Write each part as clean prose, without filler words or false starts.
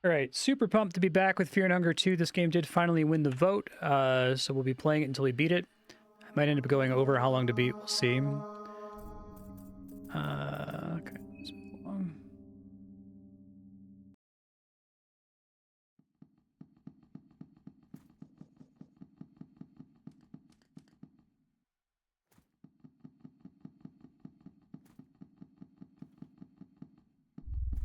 All right, super pumped to be back with Fear and Hunger 2. This game did finally win the vote, so we'll be playing it until we beat it. I might end up going over how long to beat, we'll see. Okay, let's move along.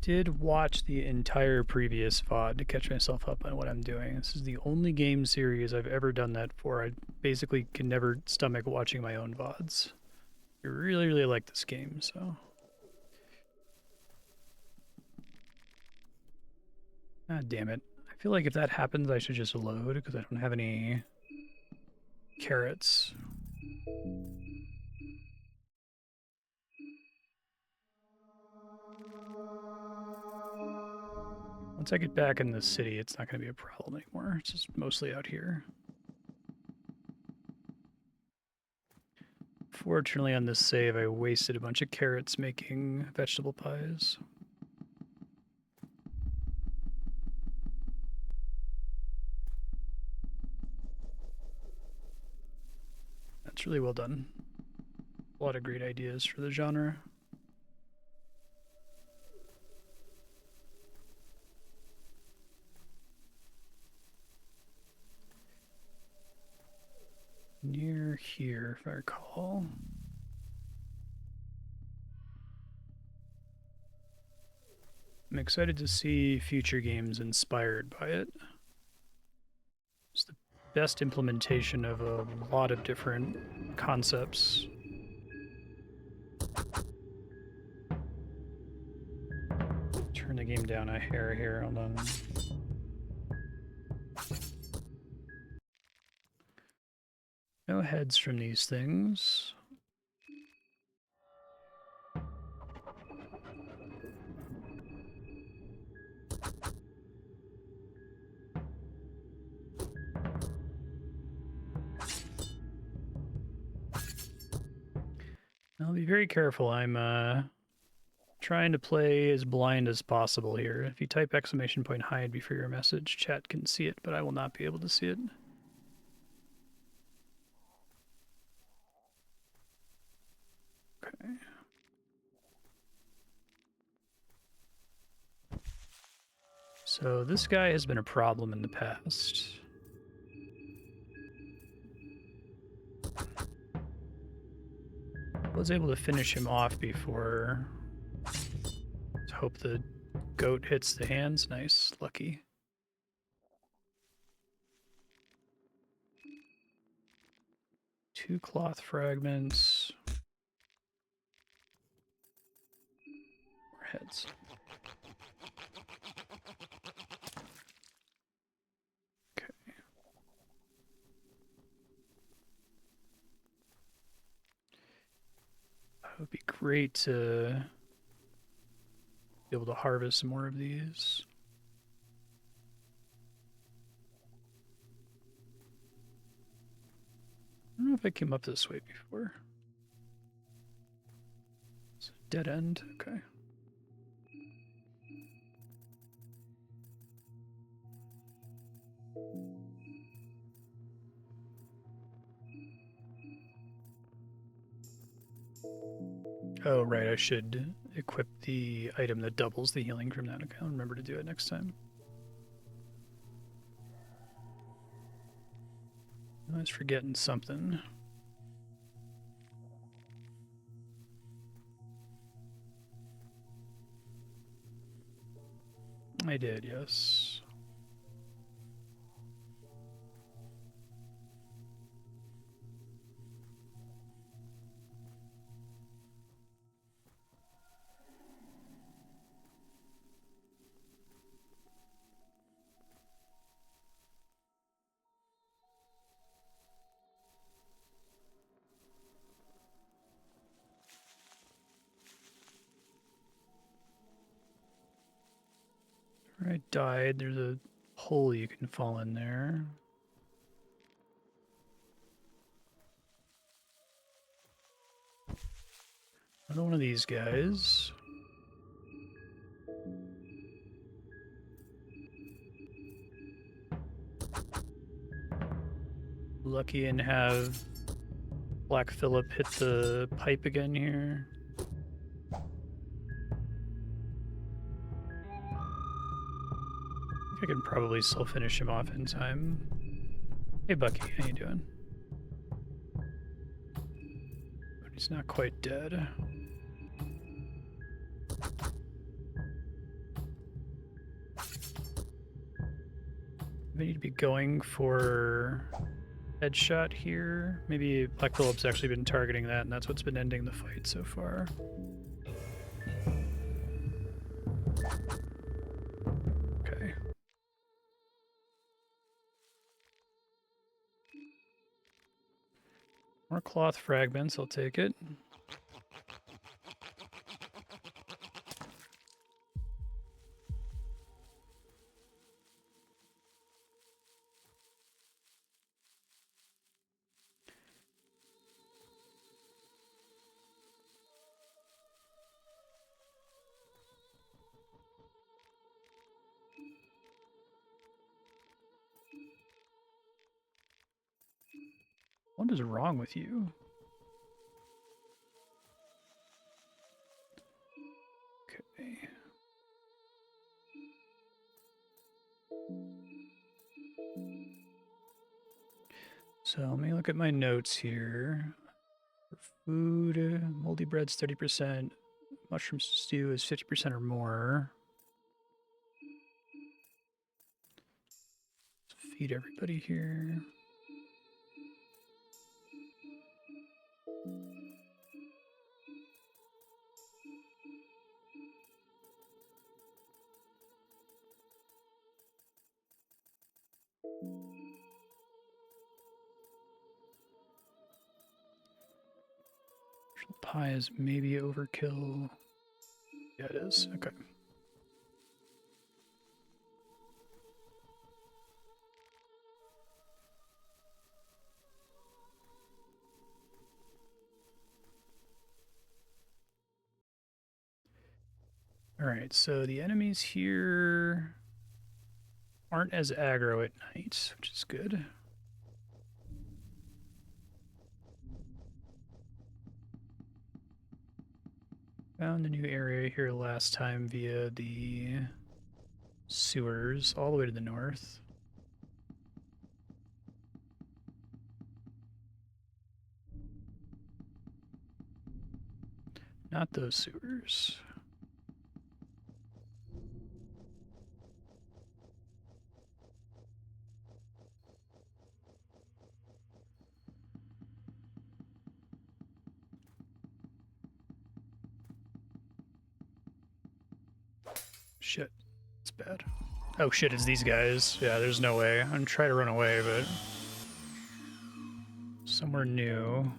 Did watch the entire previous VOD to catch myself up on what I'm doing. This is the only game series I've ever done that for. I basically can never stomach watching my own VODs. I really, really like this game, so. God damn it. I feel like if that happens, I should just load, because I don't have any carrots. Once I get back in the city, it's not going to be a problem anymore. It's just mostly out here. Fortunately, on this save, I wasted a bunch of carrots making vegetable pies. That's really well done. A lot of great ideas for the genre. Near here, if I recall. I'm excited to see future games inspired by it. It's the best implementation of a lot of different concepts. Turn the game down a hair here, hold on. No heads from these things. I'll be very careful. I'm trying to play as blind as possible here. If you type exclamation point hide before your message, chat can see it, but I will not be able to see it. Okay. So this guy has been a problem in the past. I was able to finish him off before. Let's hope the goat hits the hands. Nice, lucky. Two cloth fragments. More heads. Okay. It would be great to be able to harvest some more of these. I don't know if I came up this way before. It's a dead end. Okay. Oh, right. I should equip the item that doubles the healing from that. Okay, I'll remember to do it next time. I was forgetting something. I did, yes. I died. There's a hole you can fall in there. Another one of these guys. lucky and have Black Phillip hit the pipe again here. I think I can probably still finish him off in time. Hey Bucky, how you doing? But he's not quite dead. We need to be going for headshot here. Maybe Black Phillip's actually been targeting that, and that's what's been ending the fight so far. Okay. More cloth fragments, I'll take it. What is wrong with you? Okay. So let me look at my notes here. For food, moldy bread's 30%, mushroom stew is 50% or more. Let's feed everybody here. Pie is maybe overkill. Yeah, it is. Okay. All right, so the enemies here aren't as aggro at night, which is good. Found a new area here last time via the sewers all the way to the north. Not those sewers. Shit. It's bad. Oh shit, it's these guys. Yeah, there's no way. I'm gonna try to run away, but somewhere new.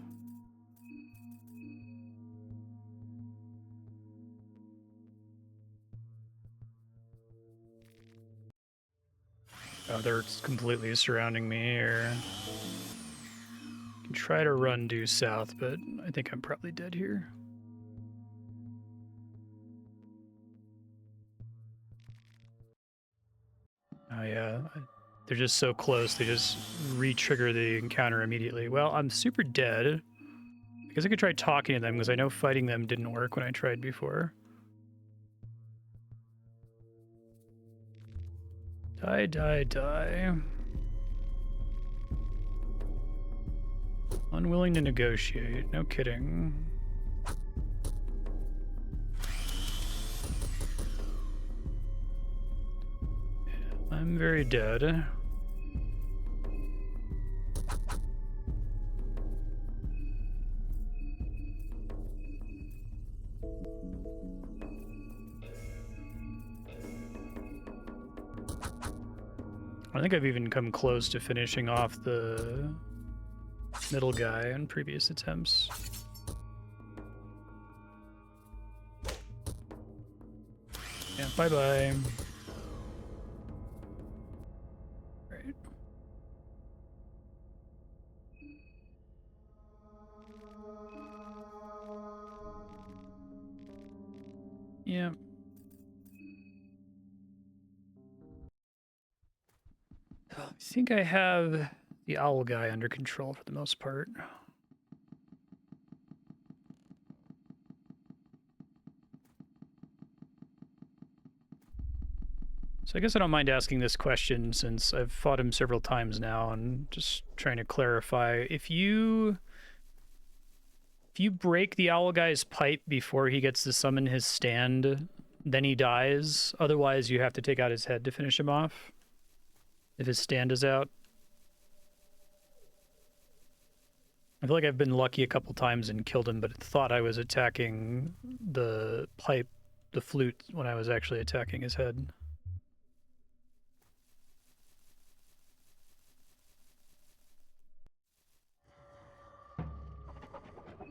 Oh, they're completely surrounding me here. Can try to run due south, but I think I'm probably dead here. Oh yeah, they're just so close. They just re-trigger the encounter immediately. Well, I'm super dead. I guess I could try talking to them because I know fighting them didn't work when I tried before. Die, die, die. Unwilling to negotiate. No kidding. I'm very dead. I think I've even come close to finishing off the middle guy on previous attempts. Yeah, bye-bye. Right. Yeah. I think I have the owl guy under control for the most part. So I guess I don't mind asking this question since I've fought him several times now and just trying to clarify. If you break the owl guy's pipe before he gets to summon his stand, then he dies. Otherwise, you have to take out his head to finish him off if his stand is out. I feel like I've been lucky a couple times and killed him, but thought I was attacking the pipe, the flute, when I was actually attacking his head.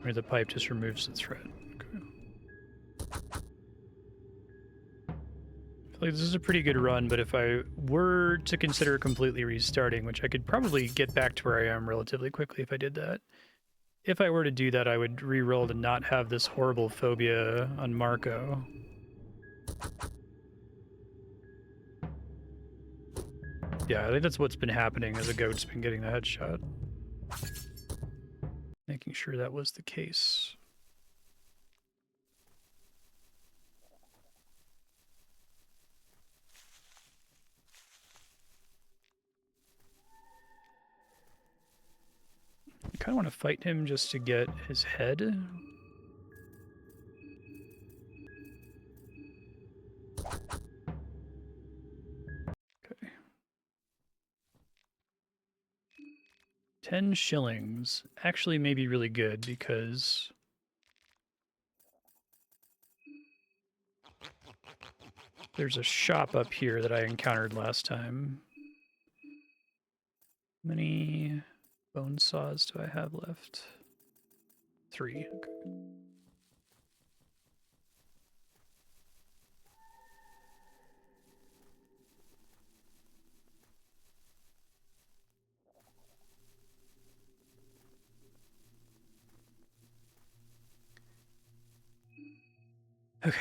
Or the pipe just removes the threat. Okay. I feel like this is a pretty good run, but if I were to consider completely restarting, which I could probably get back to where I am relatively quickly if I did that, if I were to do that, I would re-roll to not have this horrible phobia on Marco. Yeah, I think that's what's been happening as the goat's been getting the headshot. Making sure that was the case. I kind of want to fight him just to get his head. Okay. 10 shillings actually may be really good because there's a shop up here that I encountered last time. How many bone saws do I have left? 3. Okay. Okay.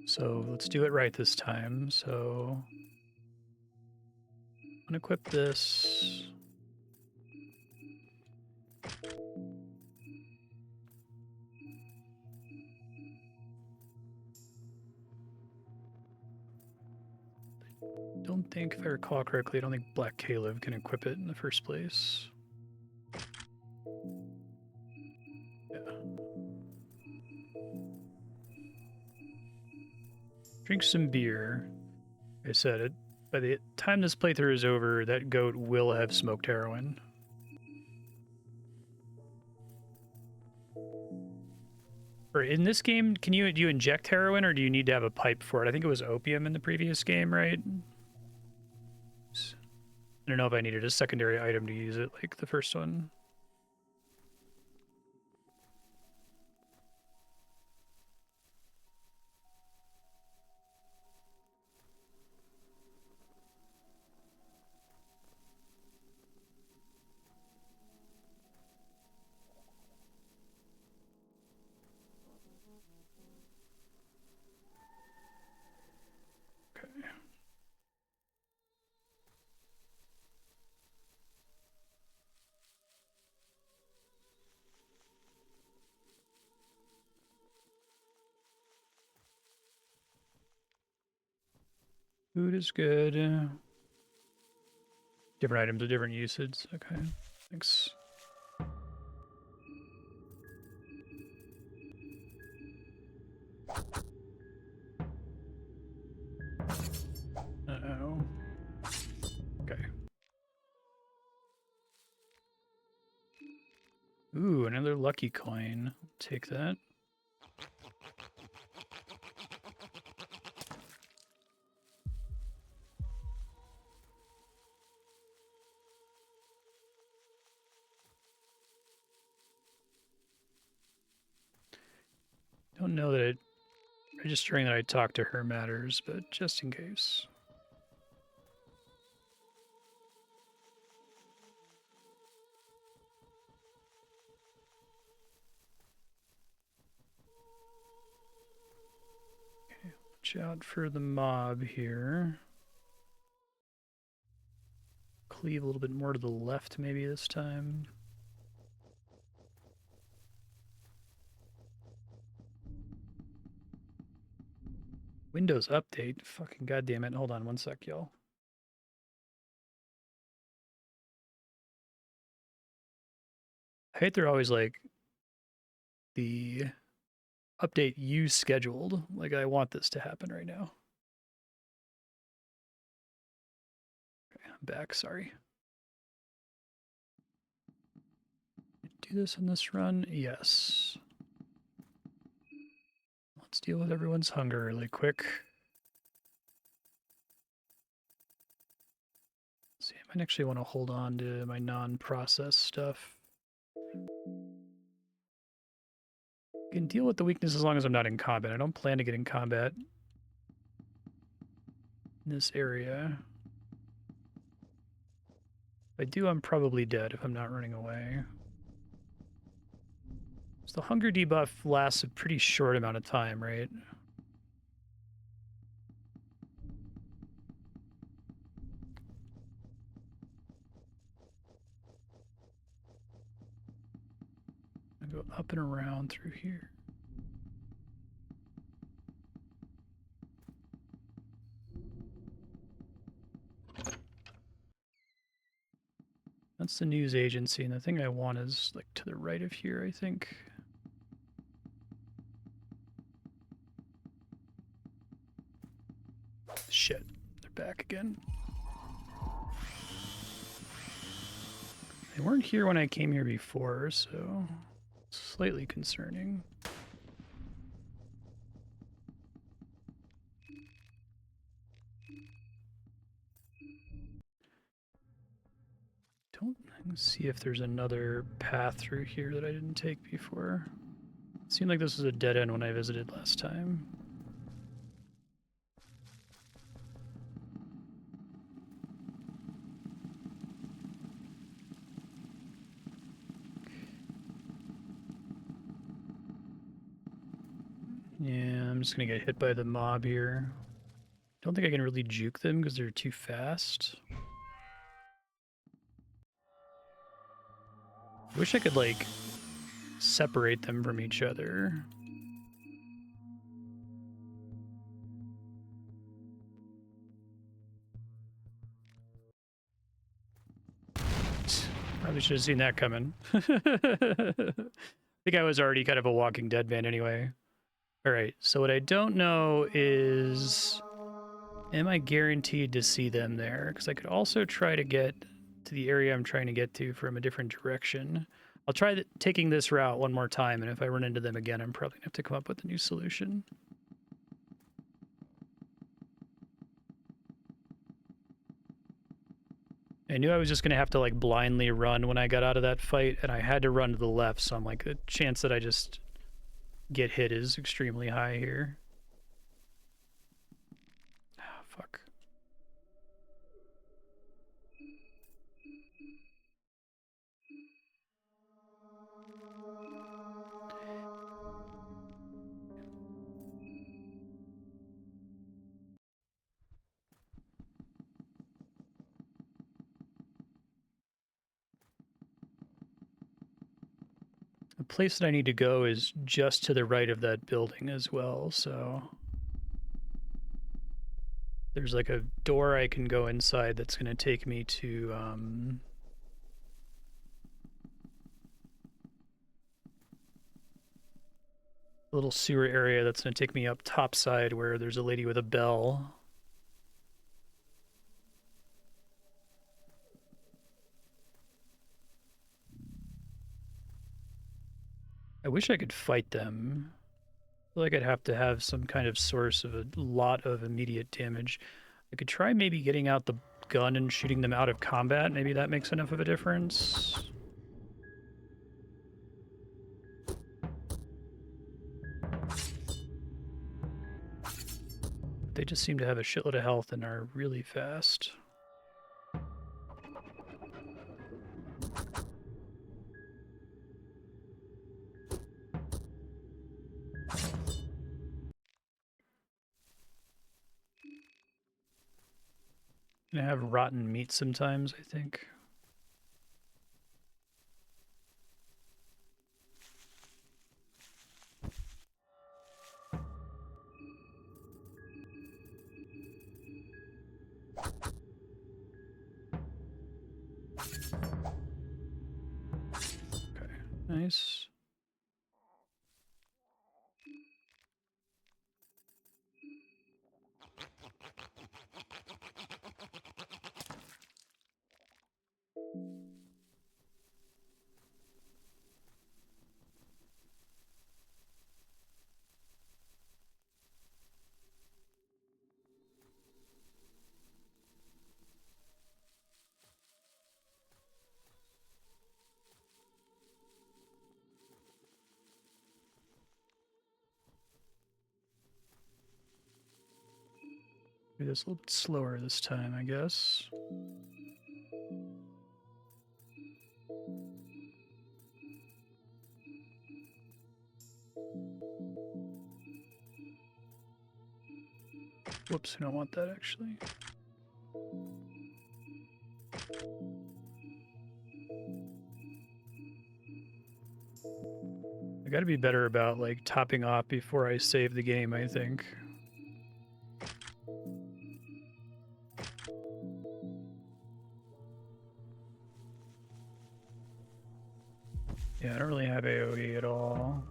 So let's do it right this time. So unequip this. Don't think, if I recall correctly, I don't think Black Caleb can equip it in the first place. Yeah. Drink some beer. Like I said, it, by the time this playthrough is over, that goat will have smoked heroin. Or in this game, do you inject heroin or do you need to have a pipe for it? I think it was opium in the previous game, right? I don't know if I needed a secondary item to use it like the first one. Okay. Food is good. Different items with different usage. Okay, thanks. Uh-oh. Okay. Ooh, another lucky coin. Take that. Don't know that it registering that I talked to her matters, but just in case. Okay, watch out for the mob here. cleave a little bit more to the left maybe this time. Windows update? Fucking goddamn it. Hold on one sec, y'all. I hate they're always like, the update you scheduled. Like, I want this to happen right now. Okay, I'm back, sorry. Do this in this run? Yes. Let's deal with everyone's hunger really quick. Let's see, I might actually want to hold on to my non-processed stuff. I can deal with the weakness as long as I'm not in combat. I don't plan to get in combat in this area. If I do, I'm probably dead if I'm not running away. So the hunger debuff lasts a pretty short amount of time, right? I go up and around through here. That's the news agency, and the thing I want is like to the right of here, I think. Shit, they're back again. They weren't here when I came here before, so slightly concerning. Let's see if there's another path through here that I didn't take before. It seemed like this was a dead end when I visited last time. Yeah, I'm just gonna get hit by the mob here. Don't think I can really juke them because they're too fast. I wish I could, like, separate them from each other. Probably should have seen that coming. I think I was already kind of a Walking Dead man anyway. Alright, so what I don't know is, am I guaranteed to see them there? Because I could also try to get to the area I'm trying to get to from a different direction. I'll try taking this route one more time, and if I run into them again, I'm probably going to have to come up with a new solution. I knew I was just going to have to, like, blindly run when I got out of that fight, and I had to run to the left, so I'm like, the chance that I just get hit is extremely high here. Ah, fuck. The place that I need to go is just to the right of that building as well, so there's like a door I can go inside that's going to take me to a little sewer area that's going to take me up topside where there's a lady with a bell. I wish I could fight them. I feel like I'd have to have some kind of source of a lot of immediate damage. I could try maybe getting out the gun and shooting them out of combat. Maybe that makes enough of a difference. They just seem to have a shitload of health and are really fast. Gonna have rotten meat sometimes, I think. Okay, nice. Do this a little bit slower this time, I guess. Whoops, I don't want that actually. I gotta be better about like topping off before I save the game, I think. Yeah, I don't really have AoE at all.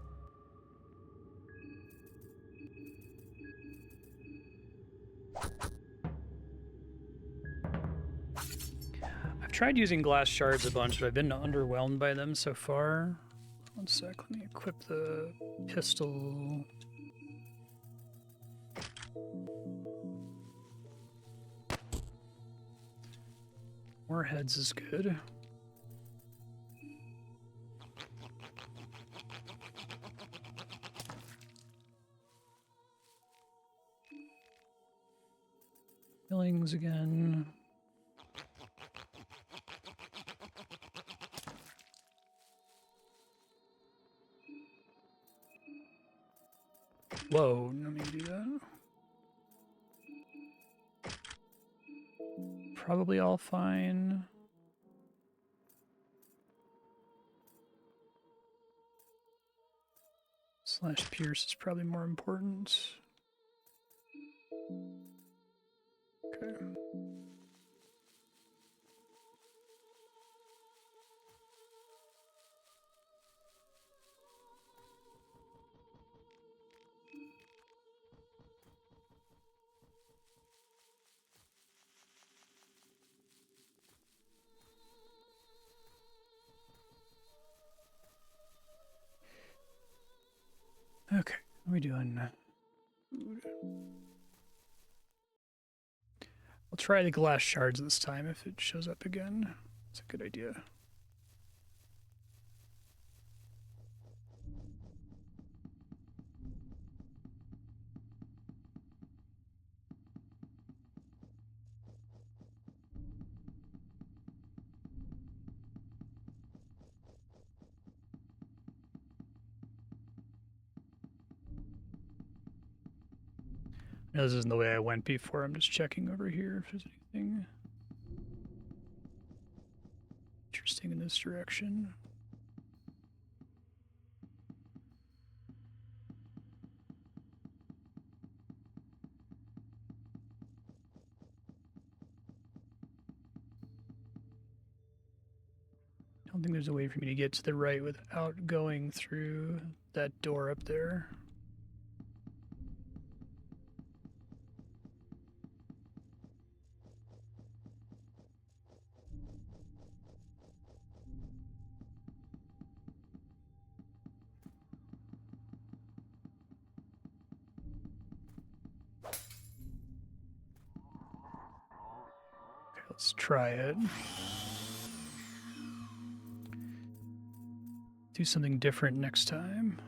I've tried using glass shards a bunch, but I've been underwhelmed by them so far. One sec, let me equip the pistol. More heads is good. Fillings again. Whoa, let me do that. Probably all fine. Slash pierce is probably more important. Okay. Okay, what are we doing? I'll try the glass shards this time if it shows up again. It's a good idea. No, this isn't the way I went before. I'm just checking over here if there's anything interesting in this direction. I don't think there's a way for me to get to the right without going through that door up there. Let's try it. Do something different next time.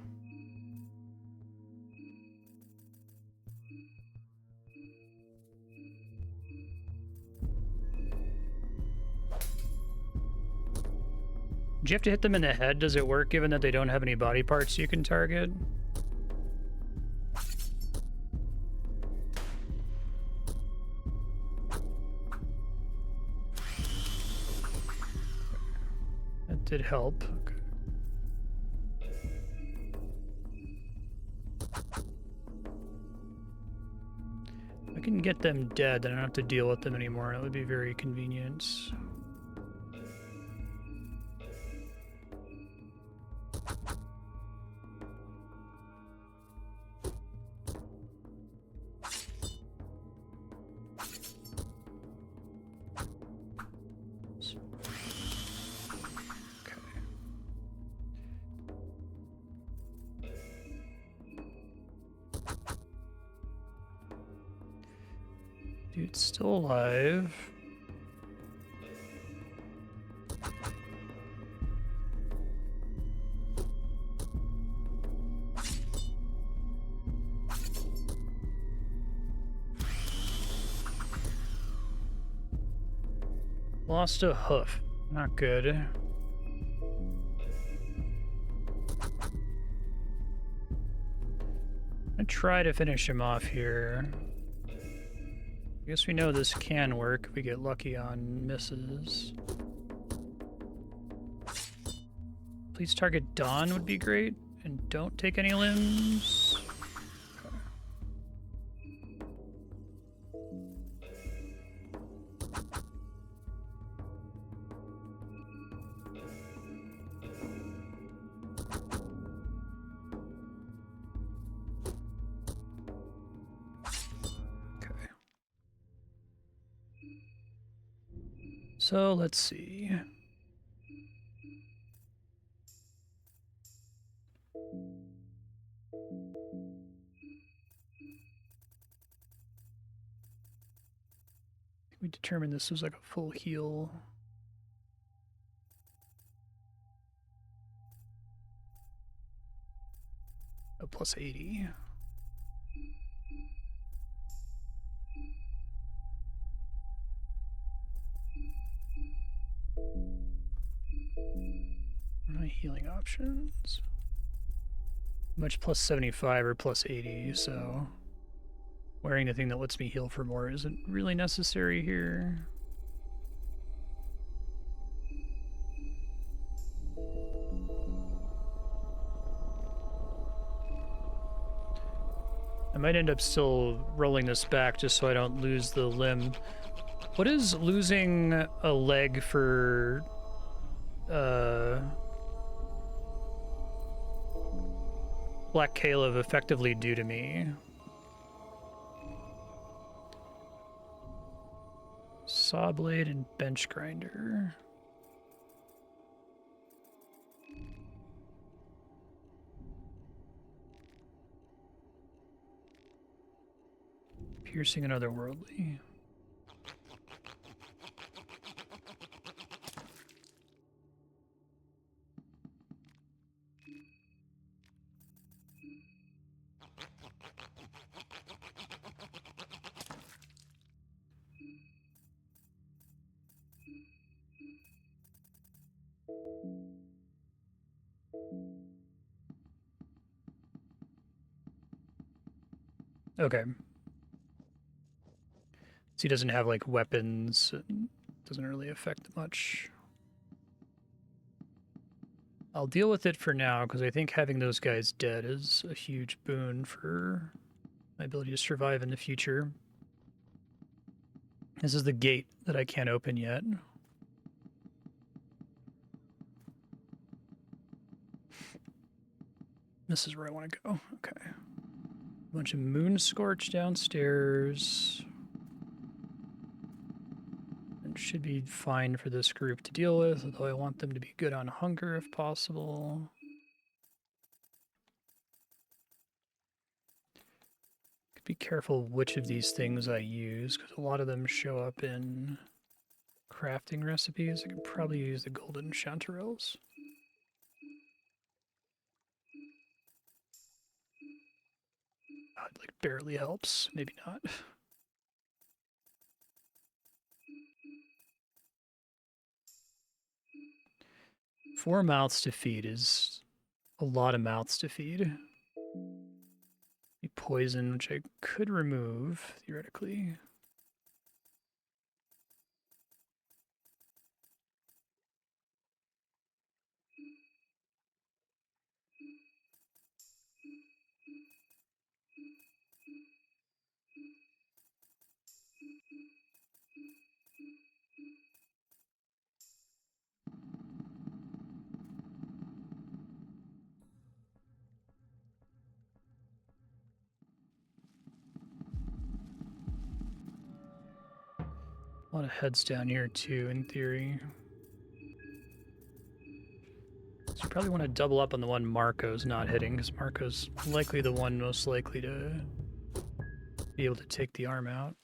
Do you have to hit them in the head? Does it work given that they don't have any body parts you can target? did help. Okay. I can get them dead, then I don't have to deal with them anymore. That would be very convenient. Dude's still alive. Lost a hoof. Not good. I try to finish him off here. I guess we know this can work if we get lucky on misses. Please target Dawn would be great, and don't take any limbs. So let's see. We determined this was like a full heal. A plus 80. What are my healing options? Much plus 75 or plus 80, so wearing the thing that lets me heal for more isn't really necessary here. I might end up still rolling this back just so I don't lose the limb. What does losing a leg for Black Caleb effectively do to me? Saw blade and bench grinder. Piercing and otherworldly. Okay. So he doesn't have like weapons. It doesn't really affect much. I'll deal with it for now because I think having those guys dead is a huge boon for my ability to survive in the future. This is the gate that I can't open yet. This is where I want to go. Okay. A bunch of moon scorch downstairs. It should be fine for this group to deal with, although I want them to be good on hunger if possible. Be careful which of these things I use, because a lot of them show up in crafting recipes. I could probably use the golden chanterelles. It like barely helps, maybe not. Four mouths to feed is a lot of mouths to feed. Poison, which I could remove, theoretically. A lot of heads down here too, in theory. So you probably want to double up on the one Marco's not hitting, because Marco's likely the one most likely to be able to take the arm out.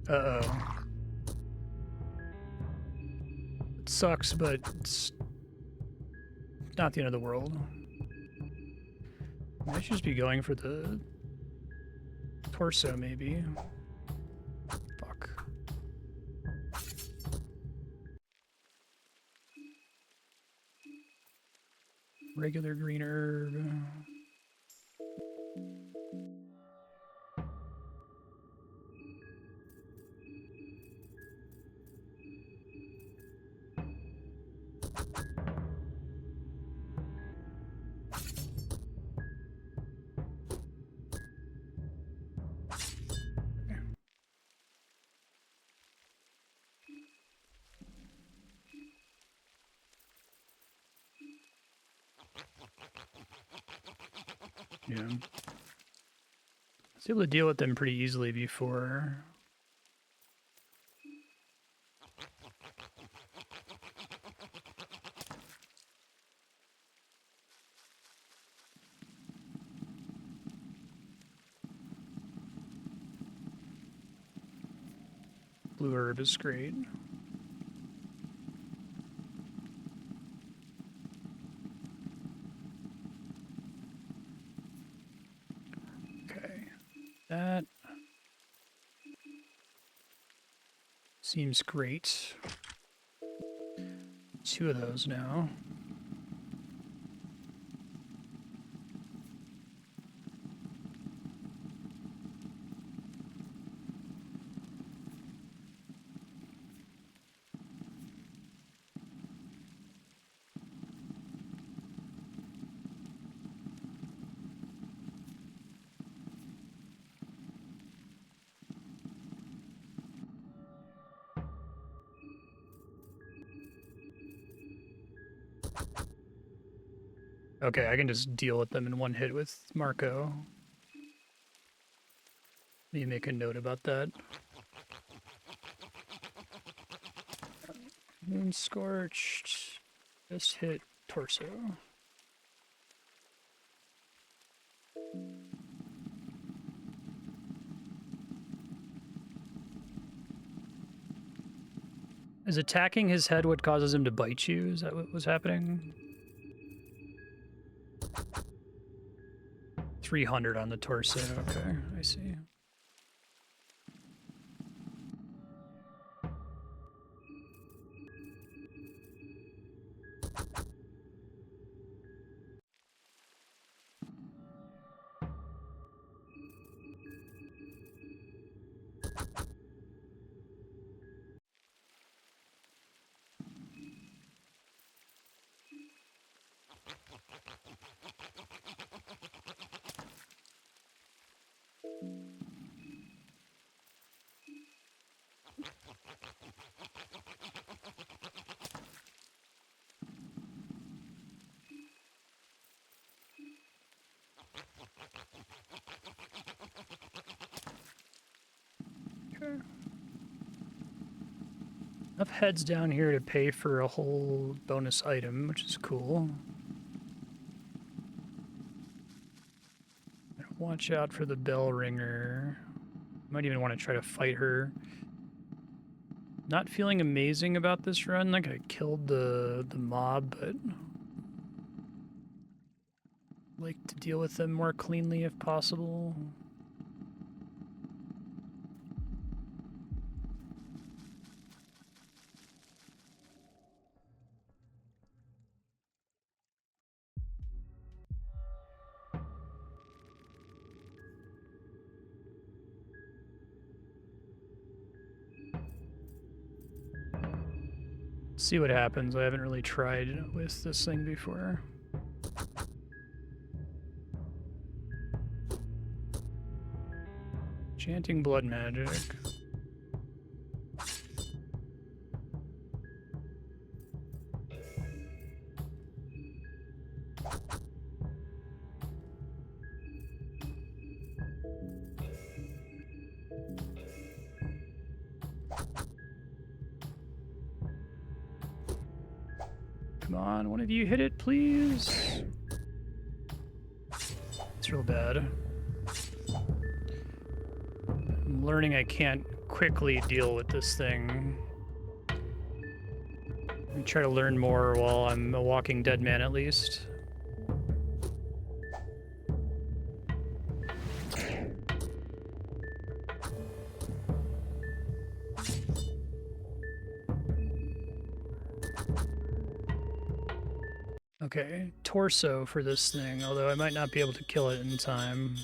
Uh-oh. It sucks, but it's not the end of the world. I should just be going for the torso, maybe. Fuck. Regular green herb. Yeah. I was able to deal with them pretty easily before. Blue herb is great. Okay. That seems great. 2 of those now. Okay, I can just deal with them in one hit with Marco. Let me make a note about that. Moon Scorched. Just hit torso. Is attacking his head what causes him to bite you? Is that what was happening? 300 on the torso. Okay, I see. Okay. Enough heads down here to pay for a whole bonus item, which is cool. Watch out for the bell ringer. Might even want to try to fight her. Not feeling amazing about this run. Like I killed the mob, but like to deal with them more cleanly if possible. See what happens. I haven't really tried with this thing before. Chanting blood magic. Come on, one of you hit it, please. It's real bad. I'm learning I can't quickly deal with this thing. I try to learn more while I'm a walking dead man, at least. Okay, torso for this thing, although I might not be able to kill it in time.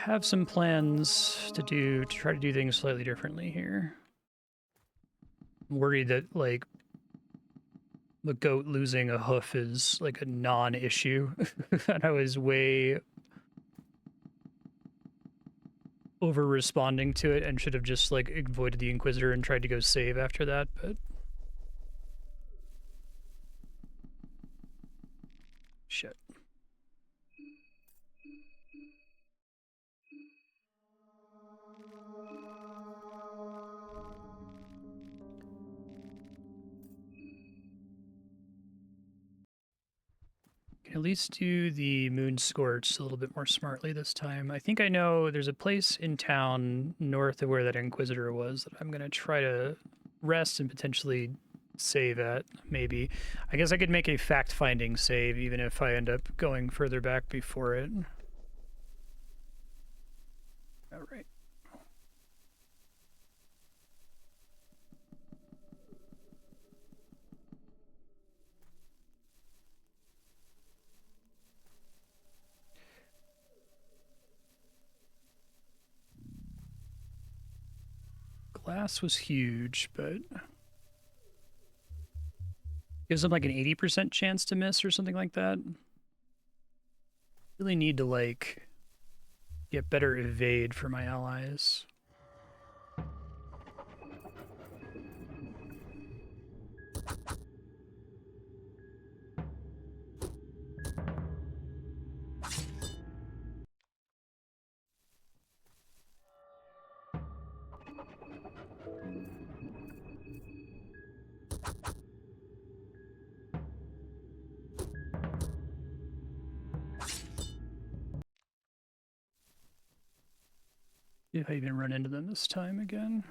Have some plans to try to do things slightly differently here. I'm worried that, like, the goat losing a hoof is, like, a non-issue. And I was way over-responding to it and should have just, like, avoided the Inquisitor and tried to go save after that, but... Shit. At least do the moon scorch a little bit more smartly this time. I think I know there's a place in town north of where that Inquisitor was that I'm going to try to rest and potentially save at, maybe. I guess I could make a fact-finding save even if I end up going further back before it. All right. Glass was huge, but gives them like an 80% chance to miss or something like that. Really need to, like, get better evade for my allies. If I even run into them this time again.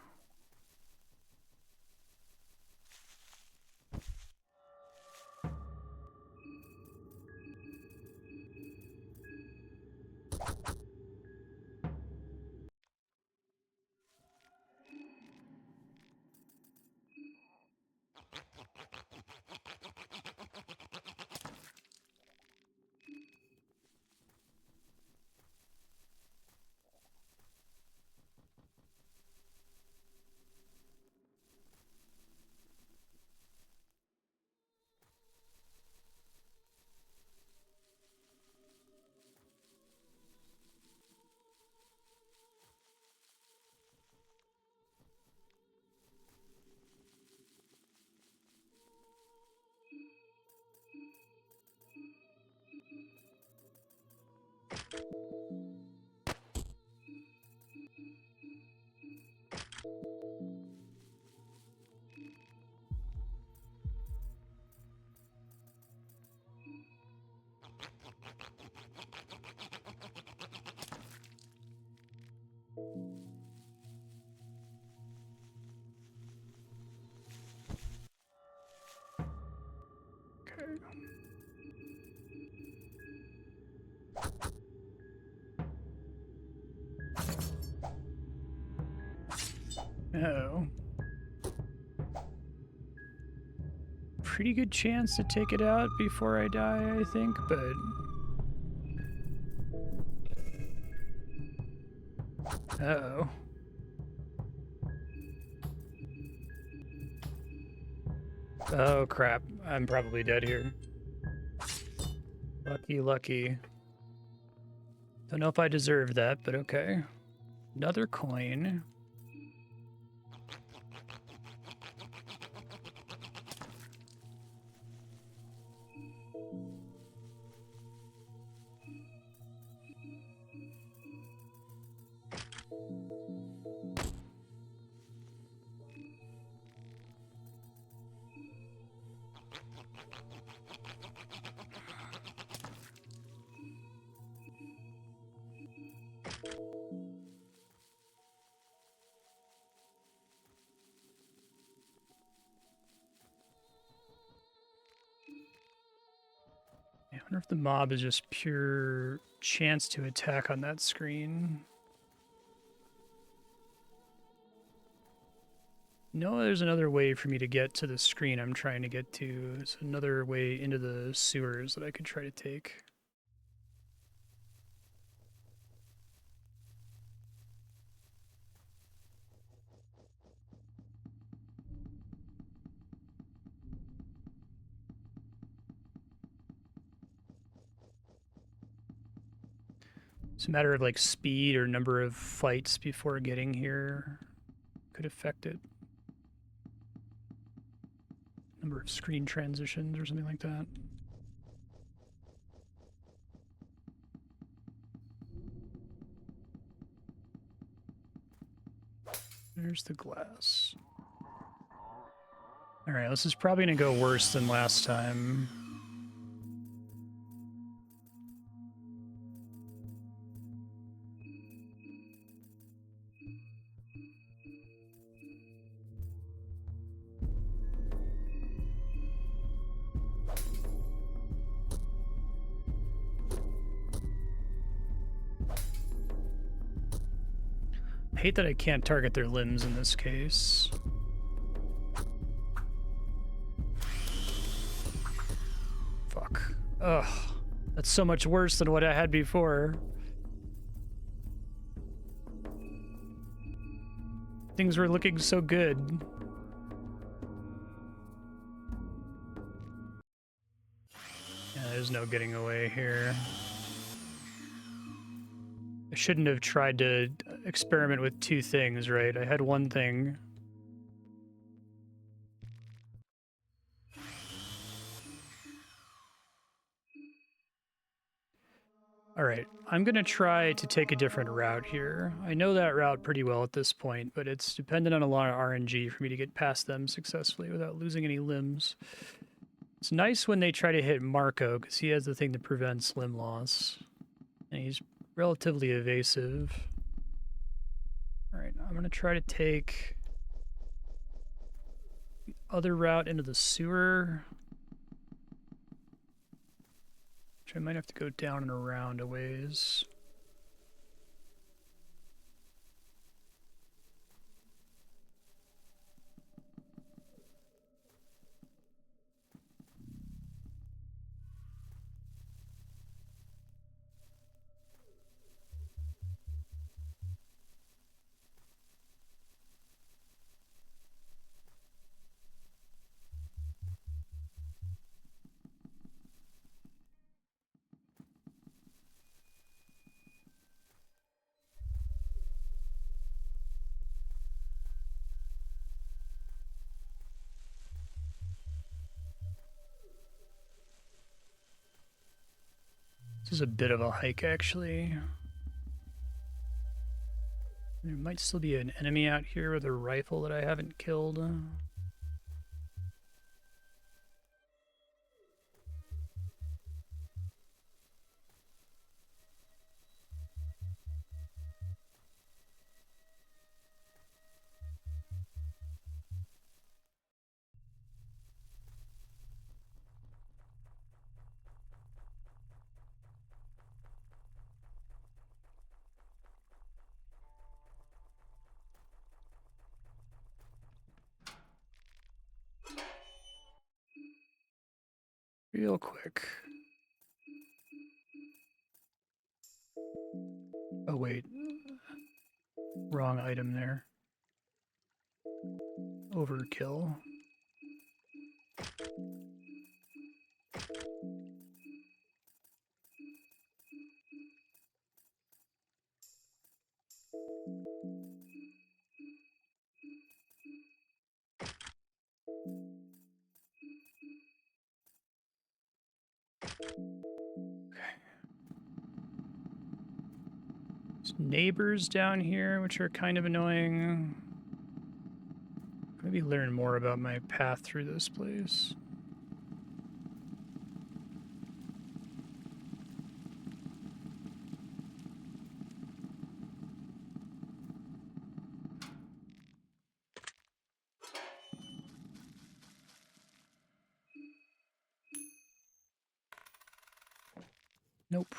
Oh. Pretty good chance to take it out before I die, I think, but... Uh-oh. Oh, crap. I'm probably dead here. Lucky, lucky. Don't know if I deserve that, but okay. Another coin. I wonder if the mob is just pure chance to attack on that screen. No, there's another way for me to get to the screen I'm trying to get to. There's another way into the sewers that I could try to take. It's a matter of like speed or number of fights before getting here could affect it. Number of screen transitions or something like that. There's the glass. Alright, this is probably gonna go worse than last time. I hate that I can't target their limbs in this case. Fuck. Ugh. That's so much worse than what I had before. Things were looking so good. Yeah, there's no getting away here. I shouldn't have tried to experiment with two things, right? I had one thing. Alright, I'm gonna try to take a different route here. I know that route pretty well at this point, but it's dependent on a lot of RNG for me to get past them successfully without losing any limbs. It's nice when they try to hit Marco, because he has the thing that prevents limb loss. And he's relatively evasive. Alright, I'm gonna try to take the other route into the sewer. Which I might have to go down and around a ways. This is a bit of a hike, actually. There might still be an enemy out here with a rifle that I haven't killed. real quick. Oh wait, wrong item there. Overkill. There's neighbors down here, which are kind of annoying. Maybe learn more about my path through this place. Nope.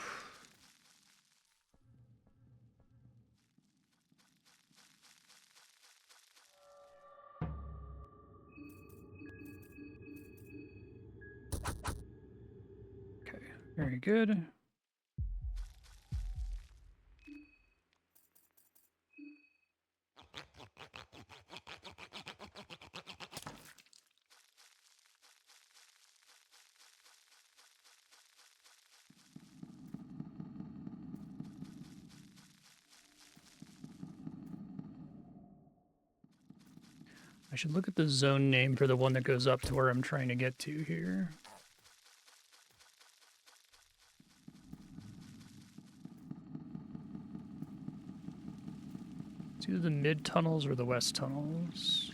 Okay, very good. I should look at the zone name for the one that goes up to where I'm trying to get to here. It's either the mid tunnels or the west tunnels.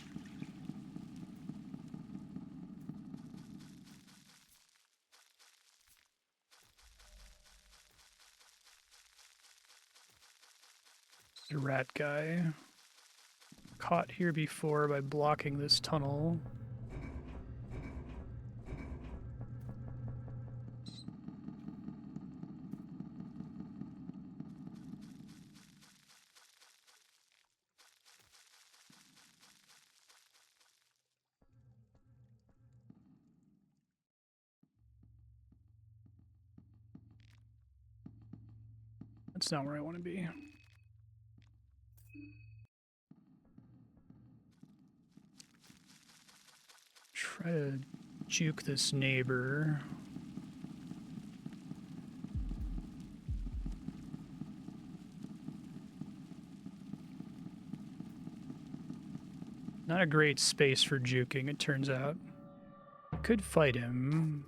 The rat guy. Caught here before by blocking this tunnel. That's not where I want to be. Try to juke this neighbor. Not a great space for juking, it turns out. I could fight him.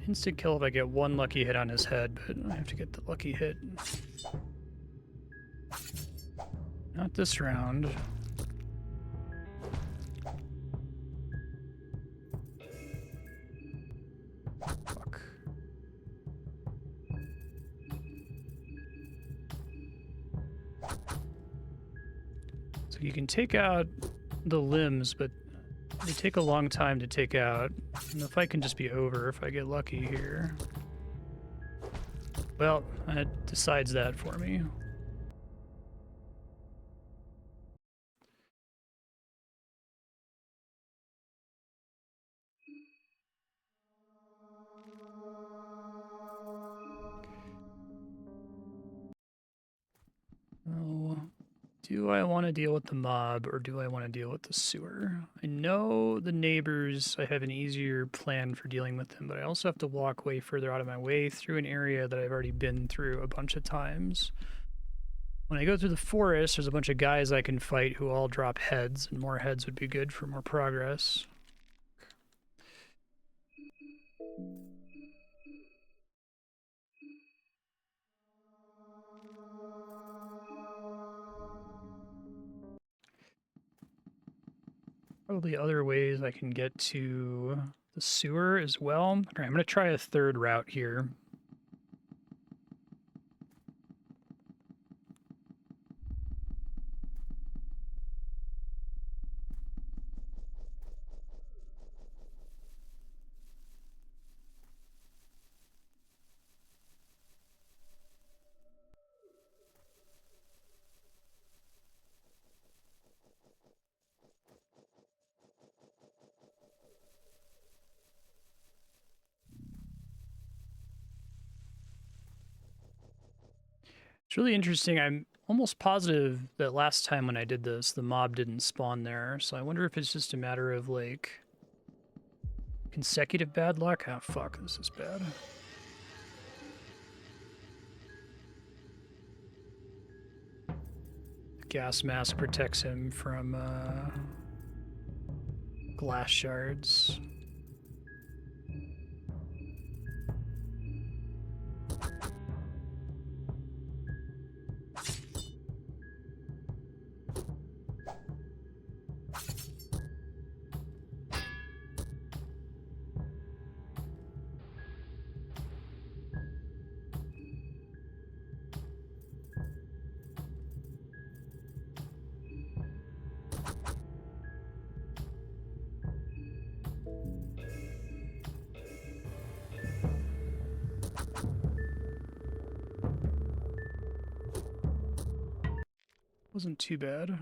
Instant kill if I get one lucky hit on his head, but I have to get the lucky hit. Not this round. Fuck. So you can take out the limbs, but they take a long time to take out. And the fight can just be over if I get lucky here. Well, it decides that for me. Oh, do I want to deal with the mob or do I want to deal with the sewer? I know the neighbors, I have an easier plan for dealing with them, but I also have to walk way further out of my way through an area that I've already been through a bunch of times. When I go through the forest, there's a bunch of guys I can fight who all drop heads, and more heads would be good for more progress. Probably other ways I can get to the sewer as well. All right, I'm going to try a third route here. It's really interesting. I'm almost positive that last time when I did this, the mob didn't spawn there. So I wonder if it's just a matter of, like, consecutive bad luck. Oh, fuck, this is bad. The gas mask protects him from glass shards. Wasn't too bad.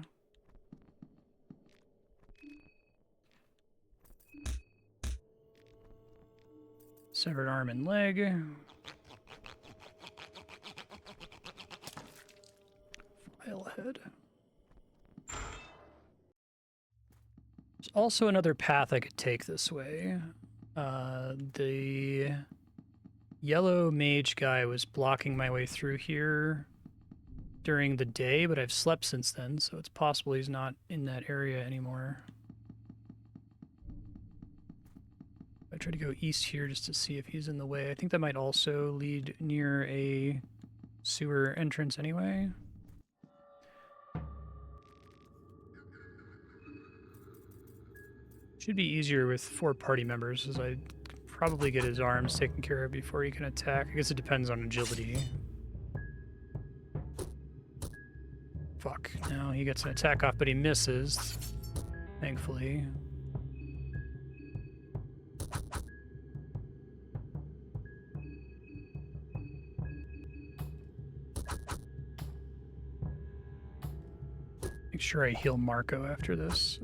Severed arm and leg. File head. There's also another path I could take this way. The yellow mage guy was blocking my way through here during the day, but I've slept since then, so it's possible he's not in that area anymore. I try to go east here just to see if he's in the way. I think that might also lead near a sewer entrance anyway. Should be easier with 4 party members, as I probably get his arms taken care of before he can attack. I guess it depends on agility. Fuck. Now he gets an attack off, but he misses. Thankfully. Make sure I heal Marco after this.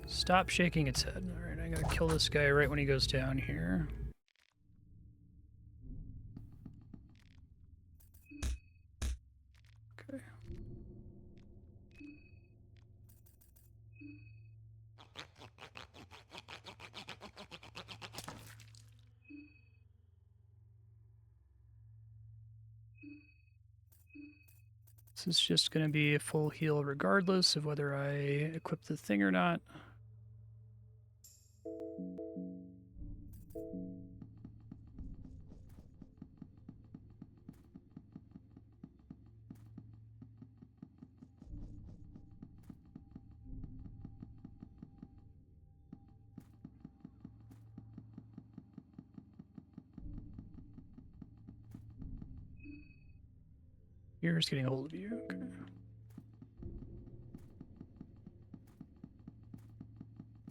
Stop shaking its head. Alright, I gotta kill this guy right when he goes down here. Okay. This is just gonna be a full heal regardless of whether I equip the thing or not. Here's getting a hold of you. Okay.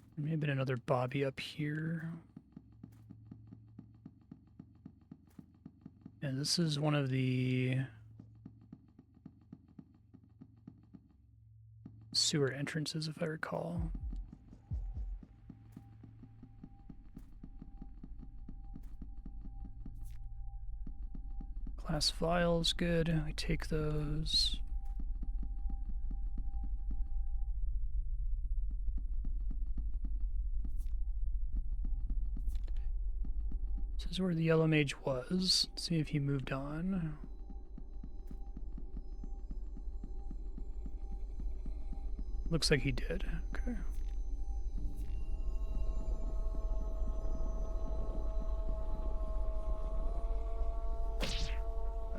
There may have been another Bobby up here. And this is one of the sewer entrances, if I recall. Glass vials, good. I take those. This is where the yellow mage was. Let's see if he moved on. Looks like he did. Okay.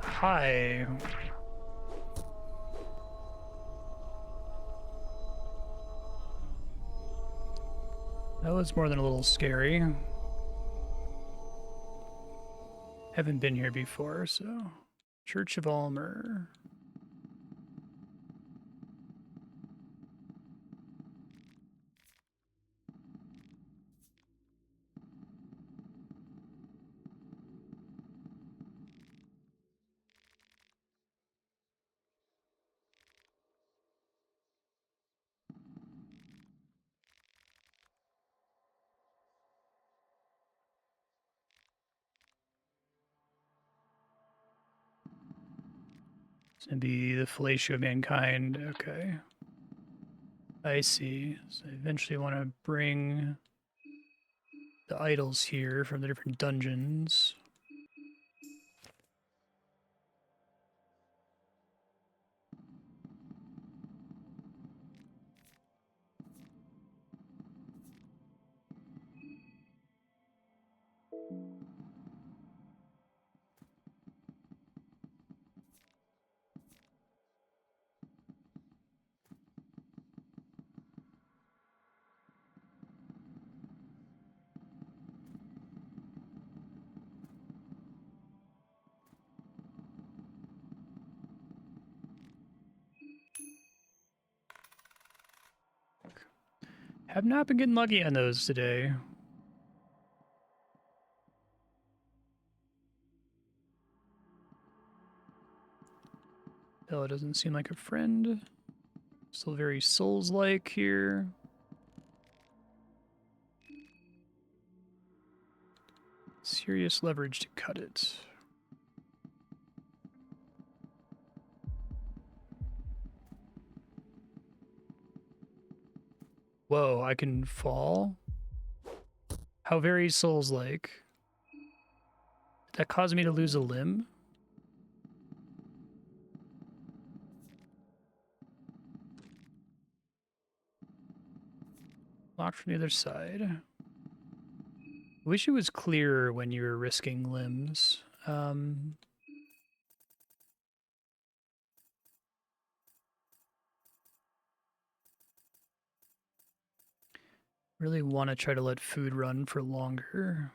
Hi. That was more than a little scary. Haven't been here before, so... Church of Almer. It's gonna be the fellatio of mankind. Okay. I see. So I eventually want to bring the idols here from the different dungeons. Have not been getting lucky on those today. Bella doesn't seem like a friend. Still very Souls-like here. Serious leverage to cut it. Whoa, I can fall? How very Souls-like. Did that cause me to lose a limb? Locked from the other side. Wish it was clearer when you were risking limbs. Really want to try to let food run for longer.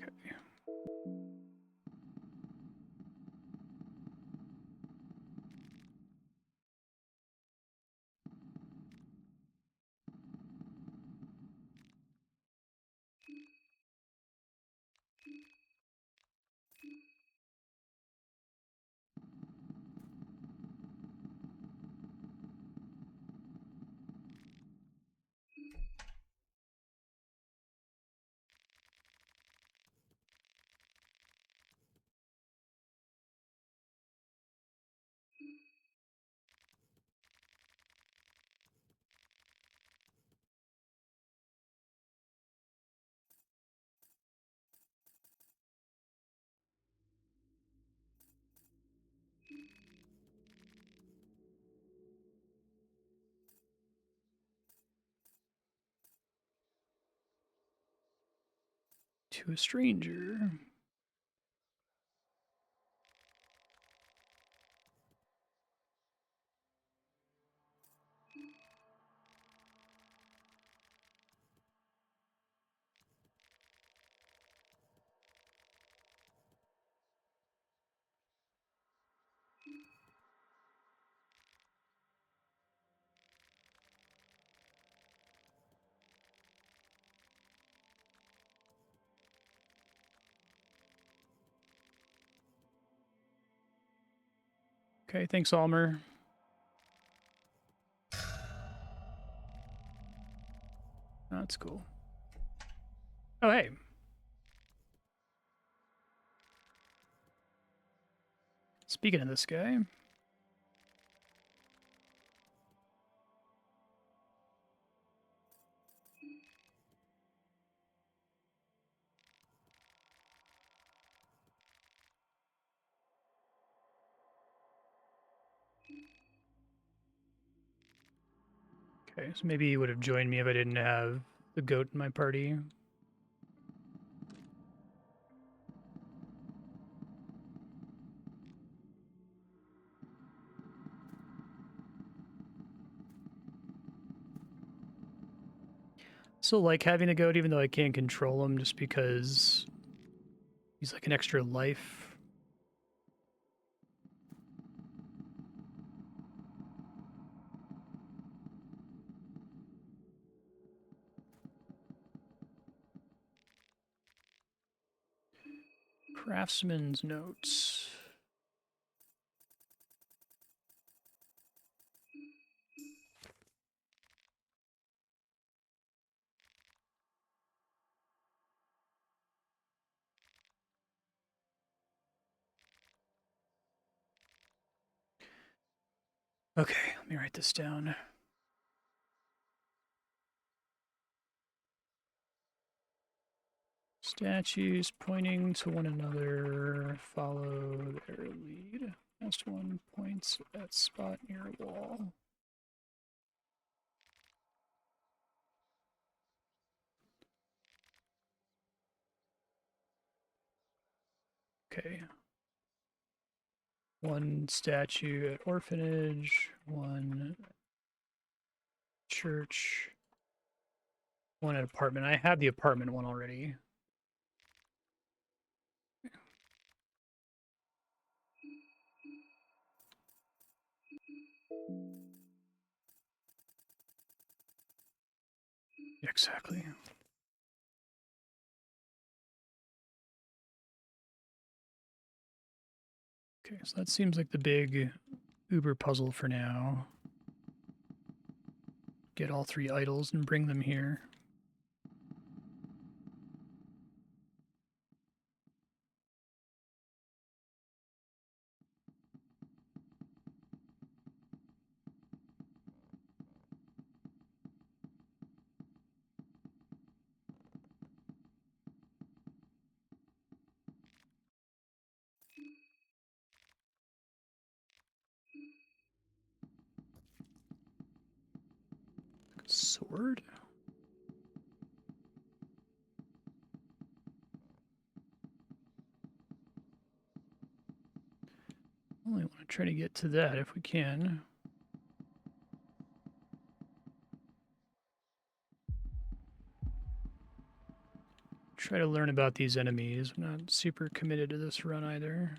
Okay. To a stranger. Okay, thanks, Almer. That's cool. Oh, hey. Speaking of this guy. Okay, so maybe he would have joined me if I didn't have the goat in my party. So like having a goat, even though I can't control him, just because he's like an extra life. Craftsman's notes. Okay, let me write this down. Statues pointing to one another follow their lead. Last one points at spot near wall. Okay. One statue at orphanage, one church, one at apartment. I have the apartment one already. Exactly. Okay, so that seems like the big Uber puzzle for now. Get all 3 idols and bring them here. Sword? Only want to try to get to that if we can. Try to learn about these enemies. I'm not super committed to this run either.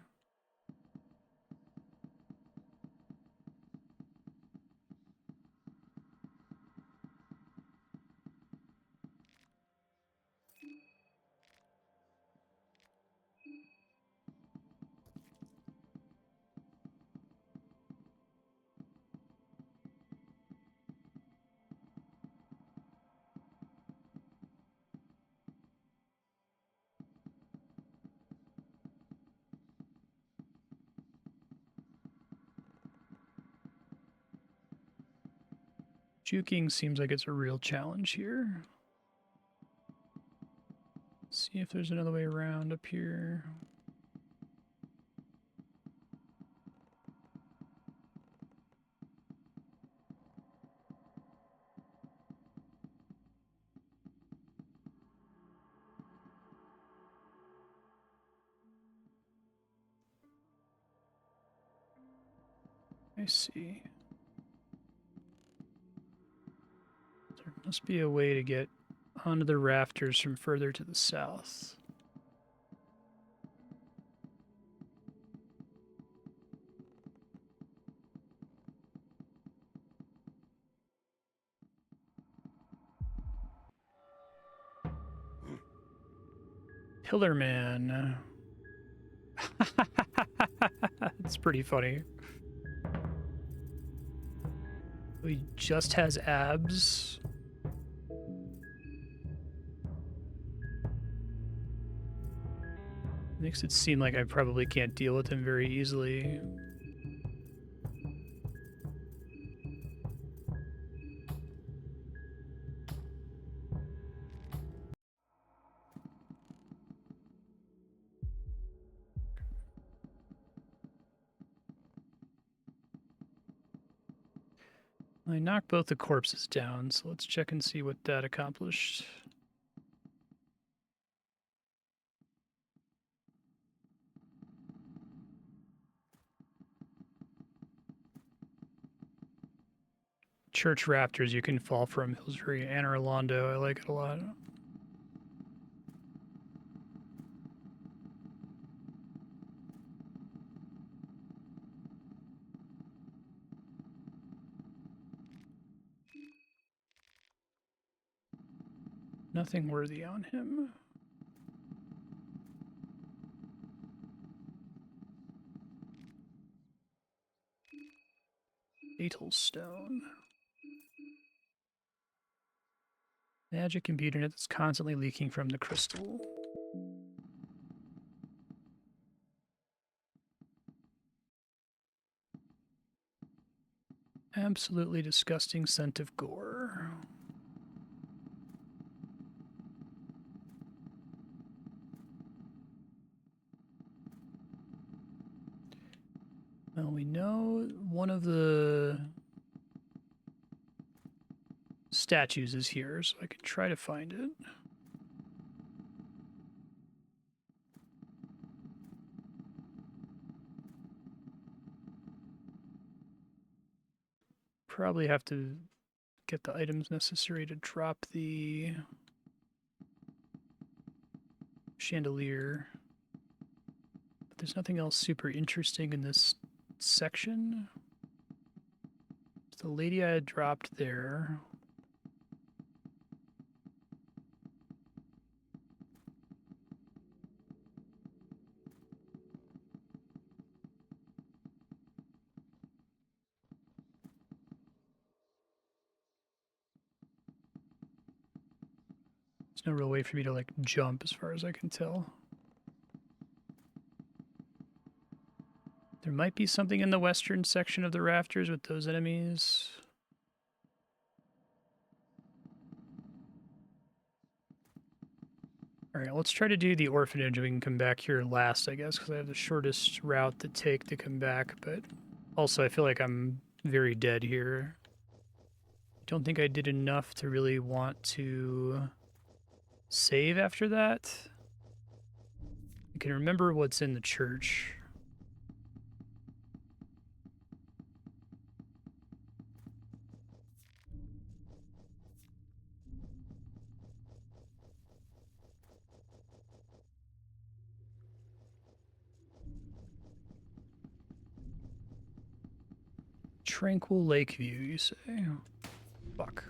Juking seems like it's a real challenge here. Let's see if there's another way around up here. I see. There must be a way to get onto the rafters from further to the south. Pillar Man. It's pretty funny. He just has abs. Makes it seem like I probably can't deal with him very easily. I knocked both the corpses down, so let's check and see what that accomplished. church rafters you can fall from feels very Anne Orlando. I like it a lot. Nothing worthy on him. Fatal Stone. Magic imbued in it that's constantly leaking from the crystal. Absolutely disgusting scent of gore. Well, we know one of the statues is here, so I can try to find it. Probably have to get the items necessary to drop the chandelier. But there's nothing else super interesting in this section. The lady I had dropped there. There's no real way for me to like jump as far as I can tell. There might be something in the western section of the rafters with those enemies. Alright, let's try to do the orphanage and we can come back here last, I guess, because I have the shortest route to take to come back, but also I feel like I'm very dead here. Don't think I did enough to really want to save after that. I can remember what's in the church. Tranquil Lakeview, you say? Fuck.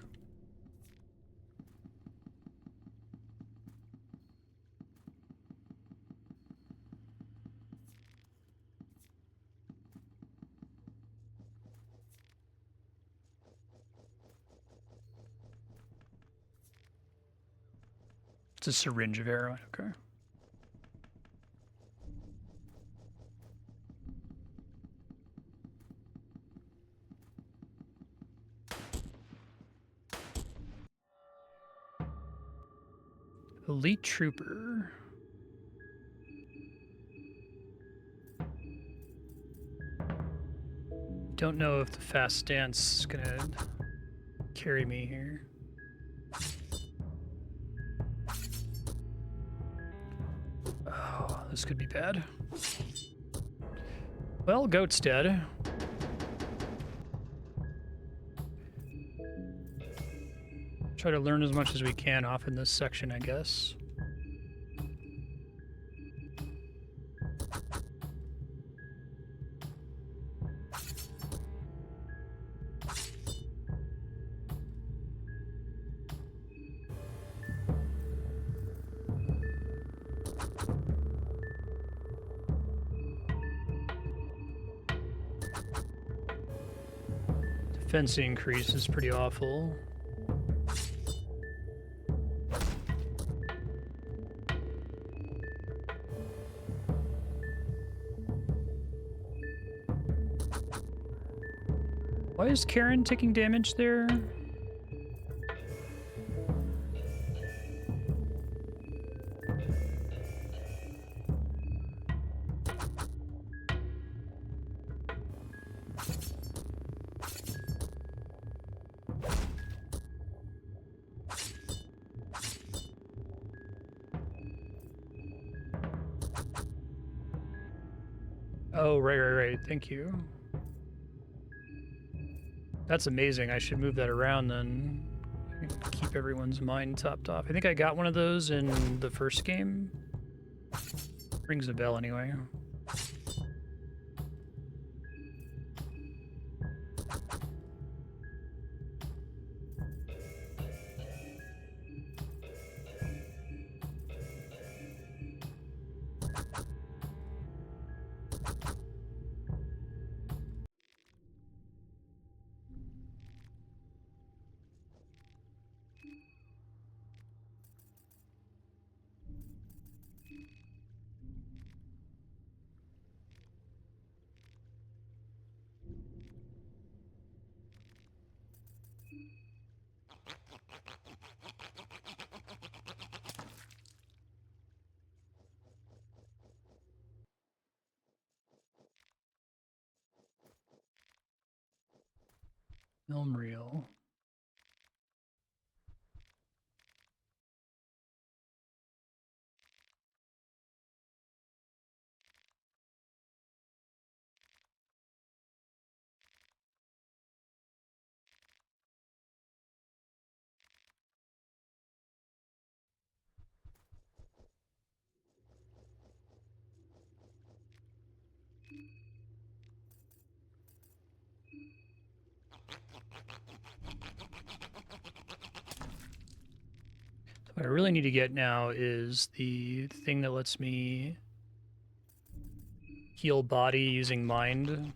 It's a syringe of heroin, okay. Elite Trooper. Don't know if the fast stance is gonna carry me here. Oh, this could be bad. Well, goat's dead. Try to learn as much as we can off in this section, I guess. Defense increase is pretty awful. Why is Karen taking damage there? Oh, right. Thank you. That's amazing. I should move that around then. Keep everyone's mind topped off. I think I got one of those in the first game. Rings a bell anyway. Film reel. What I really need to get now is the thing that lets me heal body using mind.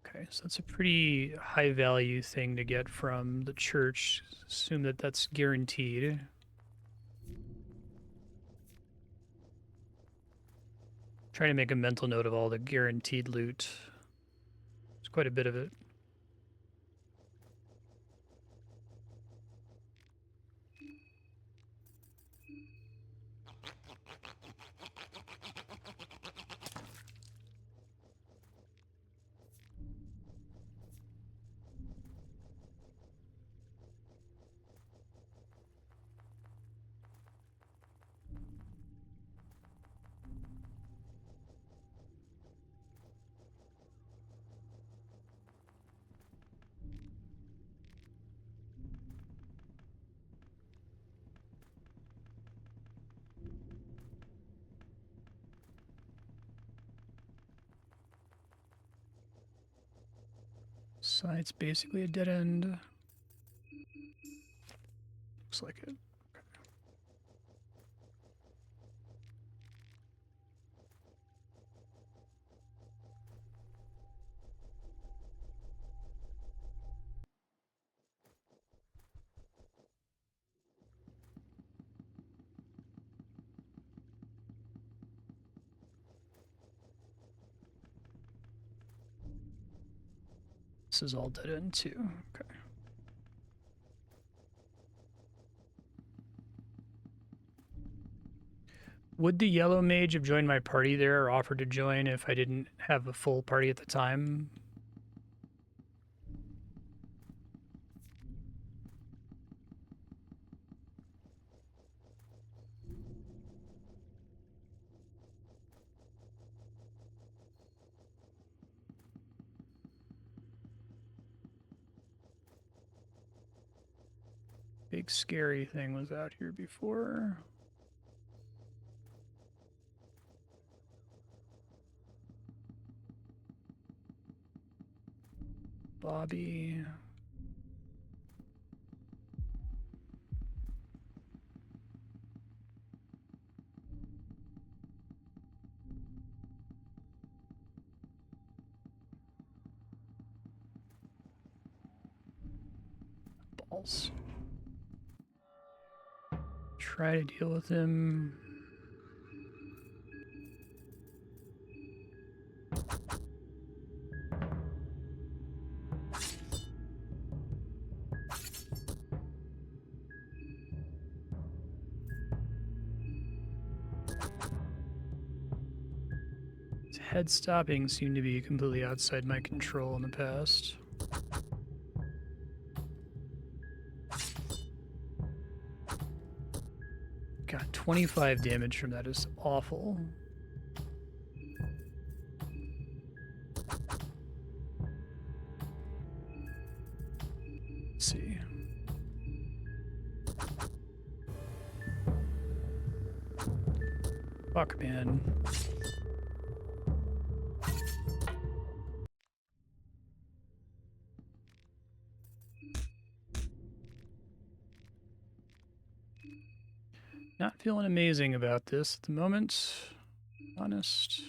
Okay, so that's a pretty high value thing to get from the church. Assume that that's guaranteed. Trying to make a mental note of all the guaranteed loot. There's quite a bit of it. So it's basically a dead end. Looks like it. This is all dead end too. Okay. Would the yellow mage have joined my party there or offered to join if I didn't have a full party at the time? Big scary thing was out here before. Bobby. Balls. Try to deal with him. His head stopping seemed to be completely outside my control in the past. God, 25 damage from that is awful. Let's see. Fuck, man. Not feeling amazing about this at the moment. Honest.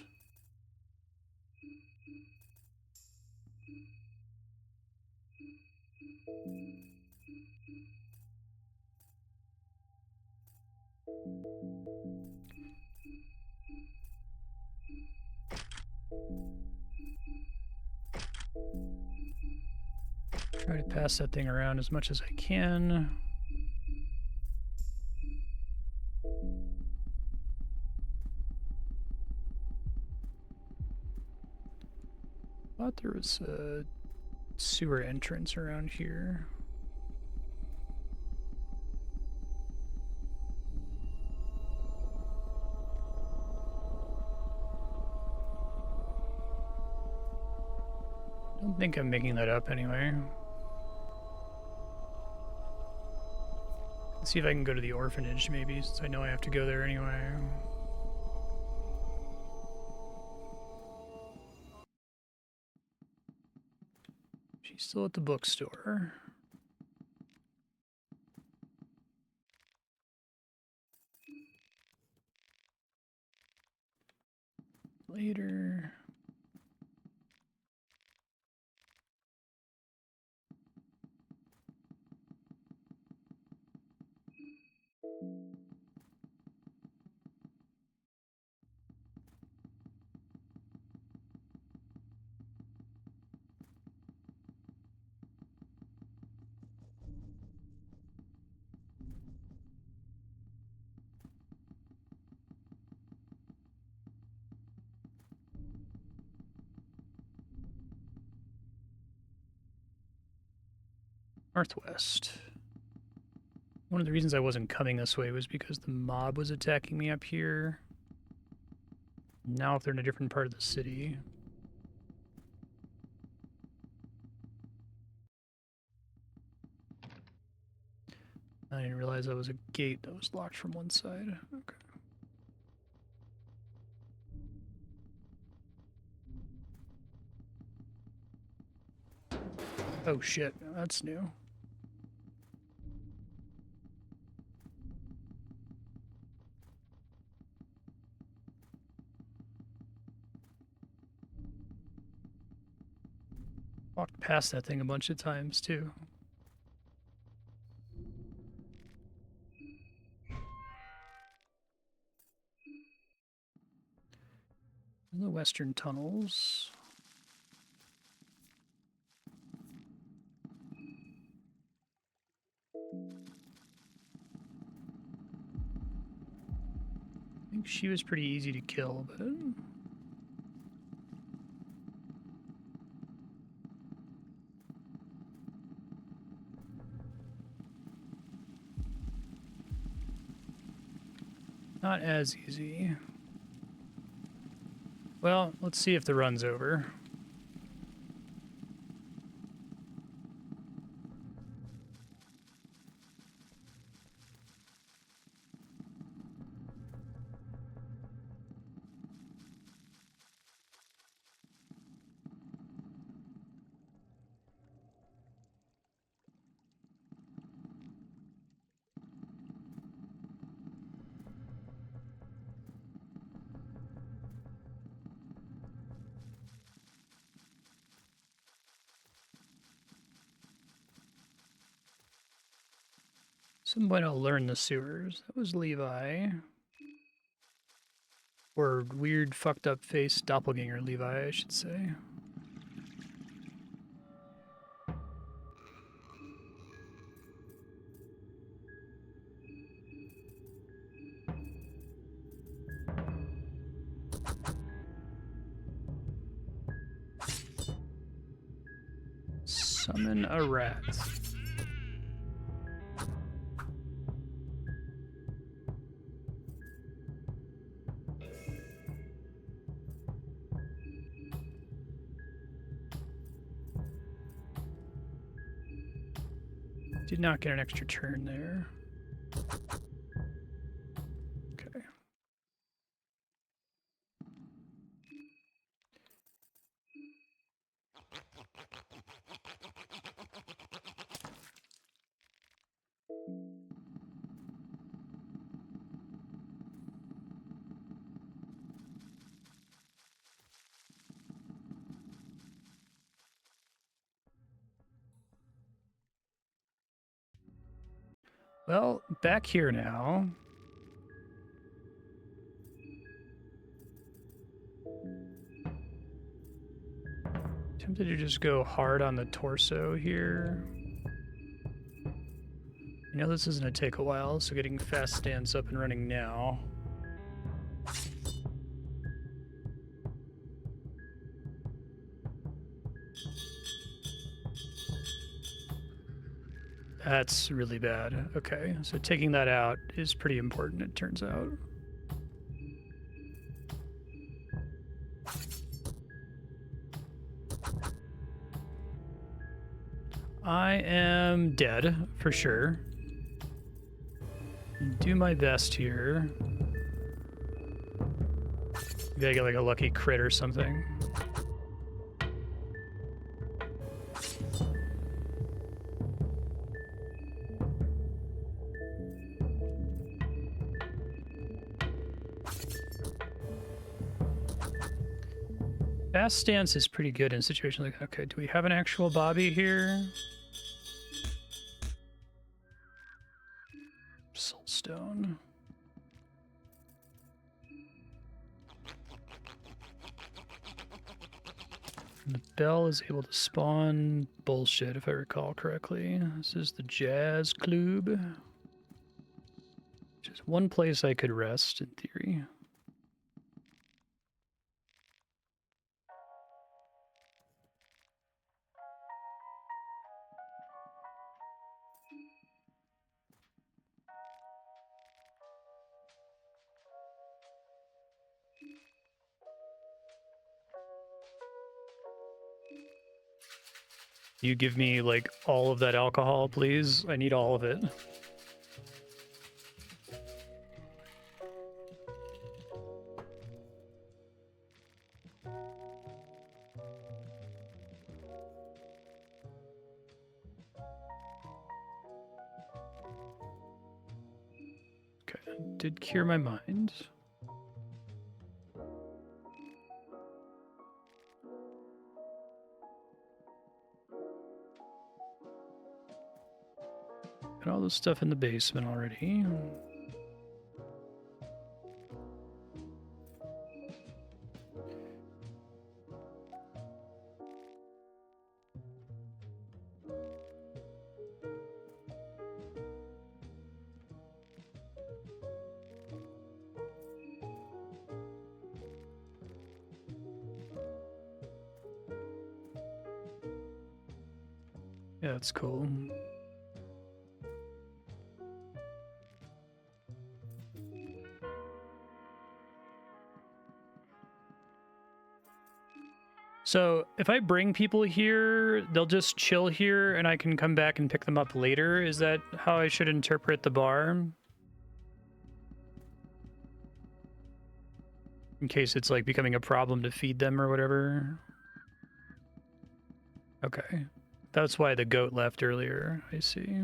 Try to pass that thing around as much as I can. Thought there was a sewer entrance around here. I don't think I'm making that up anyway. Let's see if I can go to the orphanage maybe, since I know I have to go there anyway. She's still at the bookstore. Later. Northwest. One of the reasons I wasn't coming this way was because the mob was attacking me up here. Now if they're in a different part of the city. I didn't realize that was a gate that was locked from one side. Okay. Oh shit, that's new. Walked past that thing a bunch of times too. In the western tunnels. I think she was pretty easy to kill, but not as easy. Well, let's see if the run's over. Some point I'll learn the sewers. That was Levi. Or weird fucked up face doppelganger Levi, I should say. Summon a rat. Did not get an extra turn there. Okay. Well, back here now. Tempted to just go hard on the torso here. I know this is going to take a while, so getting fast stance up and running now. That's really bad. Okay, so taking that out is pretty important, it turns out. I am dead, for sure. Do my best here. Maybe I get like a lucky crit or something. Fast stance is pretty good in situations like, okay, do we have an actual Bobby here? Soulstone. The bell is able to spawn bullshit, if I recall correctly. This is the Jazz Club. Which is one place I could rest, in theory. You give me, like, all of that alcohol, please? I need all of it. Okay, did cure my mind. Got all this stuff in the basement already. Yeah, that's cool. So if I bring people here, they'll just chill here and I can come back and pick them up later? Is that how I should interpret the bar? In case it's like becoming a problem to feed them or whatever? Okay. That's why the goat left earlier, I see.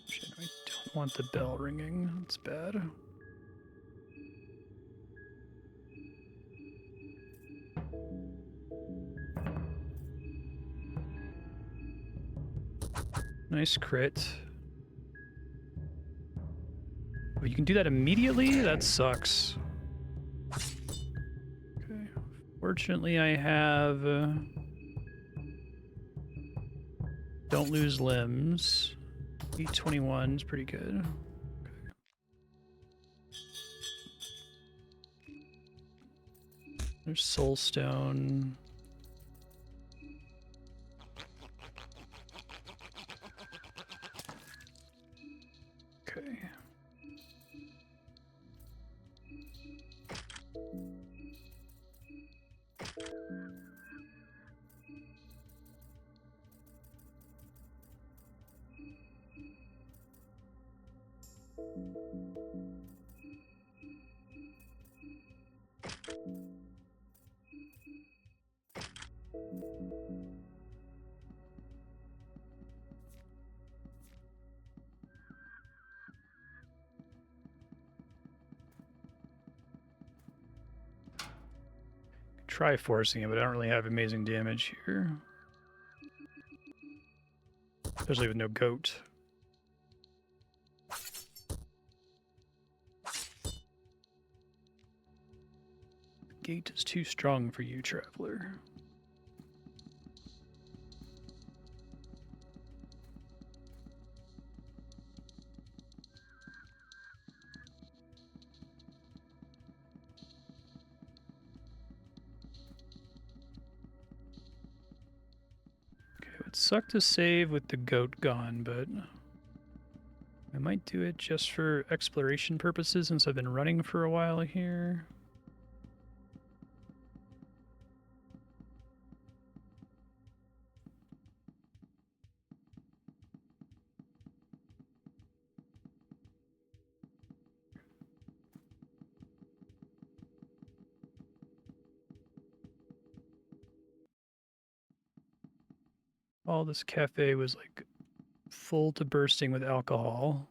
Shit, I don't want the bell ringing. That's bad. Nice crit. Oh, you can do that immediately? That sucks. Okay. Fortunately, I have... don't lose limbs. E21 is pretty good. Okay. There's Soulstone. Okay. try forcing it, but I don't really have amazing damage here. Especially with no goat. The gate is too strong for you, traveler. Suck to save with the goat gone, but I might do it just for exploration purposes since I've been running for a while here. All this cafe was like full to bursting with alcohol.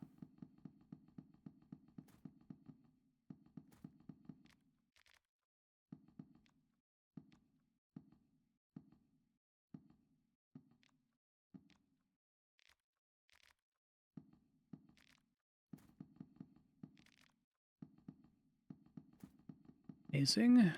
Amazing.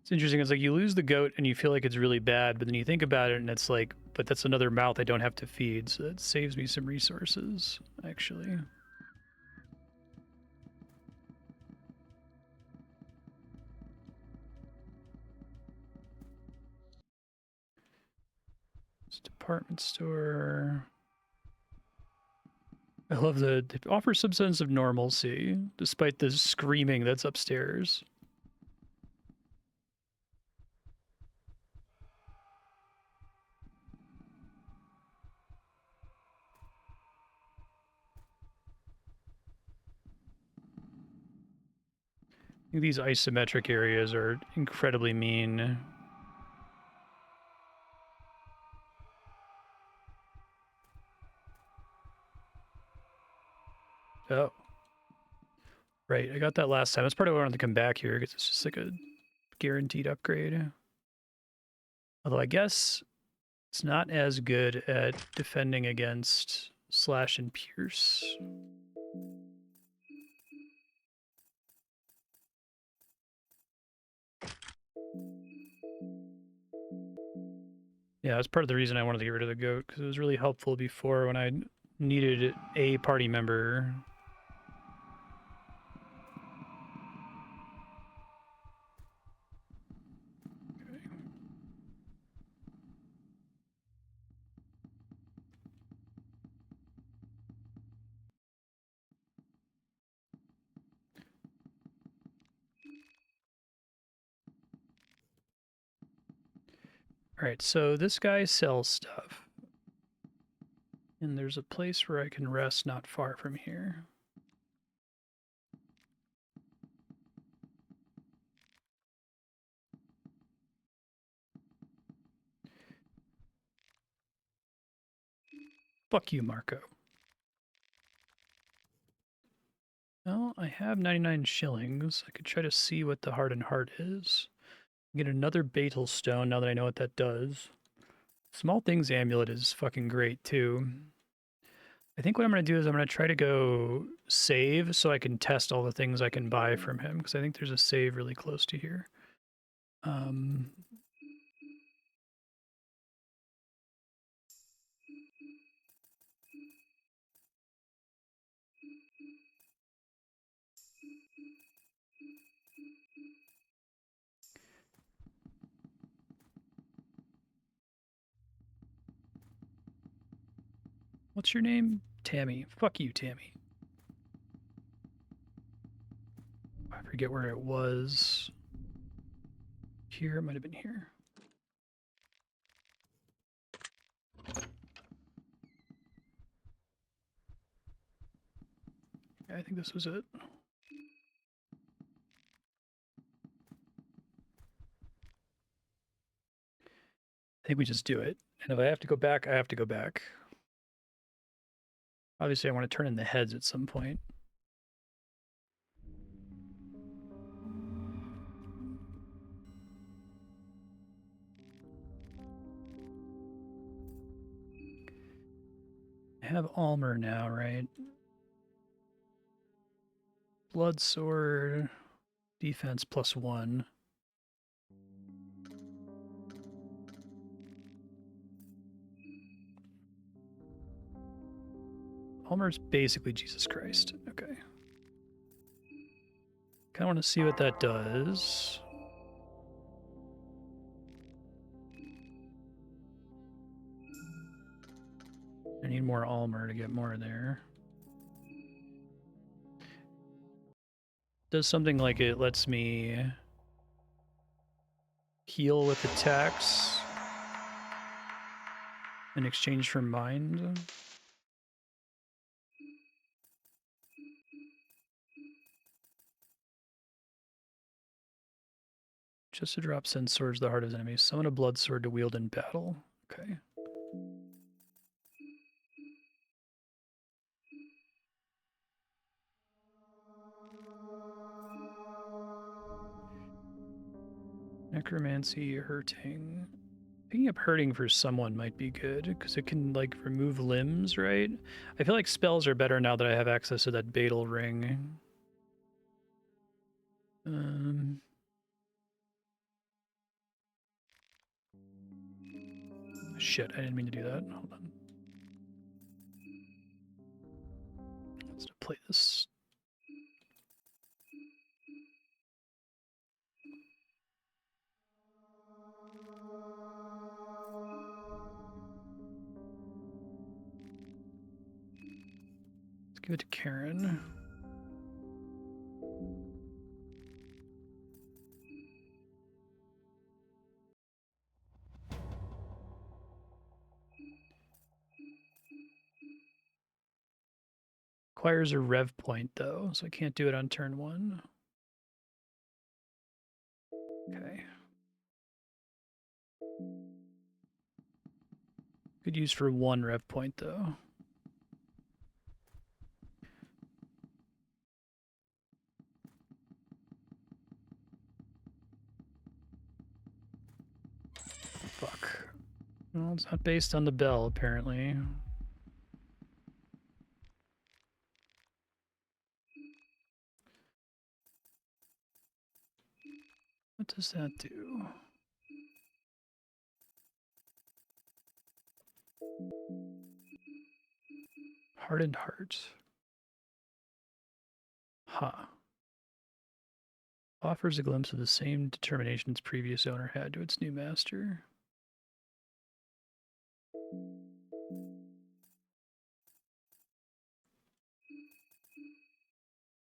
It's interesting. It's like you lose the goat and you feel like it's really bad, but then you think about it and it's like, but that's another mouth I don't have to feed, so that saves me some resources, actually. It's department store. I love that it offers some sense of normalcy, despite the screaming that's upstairs. I think these isometric areas are incredibly mean. Oh. Right, I got that last time. That's part of why I wanted to come back here, because it's just like a guaranteed upgrade. Although I guess it's not as good at defending against slash and pierce. Yeah, that's part of the reason I wanted to get rid of the goat, because it was really helpful before when I needed a party member. Alright, so this guy sells stuff. And there's a place where I can rest not far from here. Fuck you, Marco. Well, I have 99 shillings. I could try to see what the Hardened Heart is. Get another Betel Stone now that I know what that does. Small Things Amulet is fucking great, too. I think what I'm going to do is I'm going to try to go save so I can test all the things I can buy from him, because I think there's a save really close to here. What's your name? Tammy. Fuck you, Tammy. I forget where it was. Here, it might have been here. I think this was it. I think we just do it. And if I have to go back, I have to go back. Obviously, I want to turn in the heads at some point. I have Almer now, right? Blood Sword, defense +1. Almer's basically Jesus Christ. Okay. Kind of want to see what that does. I need more Almer to get more there. Does something like it lets me heal with attacks in exchange for mind. Just to drop send swords to the heart of his enemies. Summon a blood sword to wield in battle. Okay. Necromancy, hurting. Picking up hurting for someone might be good, because it can, like, remove limbs, right? I feel like spells are better now that I have access to that Beetle ring. Shit, I didn't mean to do that. Hold on. Let's play this. Let's give it to Karen. Requires a rev point, though, so I can't do it on turn 1. Okay. Could use for 1 rev point, though. Fuck. Well, it's not based on the bell, apparently. What does that do? Hardened heart. Huh. Offers a glimpse of the same determination its previous owner had to its new master.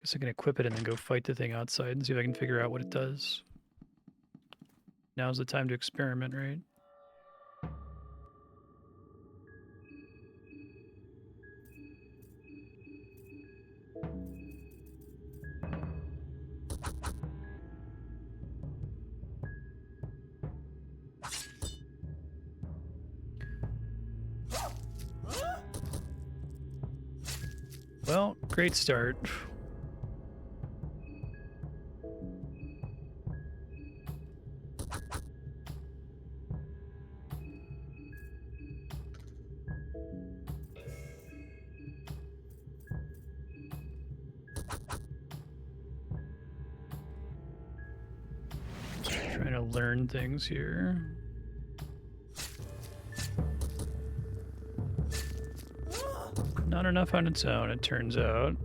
Guess I can equip it and then go fight the thing outside and see if I can figure out what it does. Now's the time to experiment, right? Well, great start. Trying to learn things here. Not enough on its own, it turns out.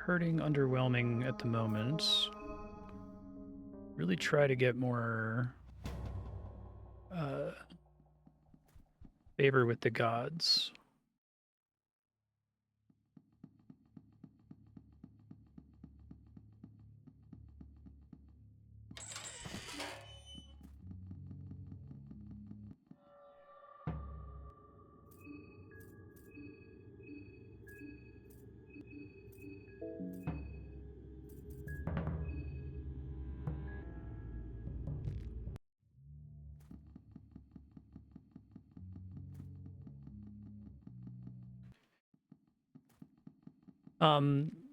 hurting underwhelming at the moment. Really try to get more favor with the gods.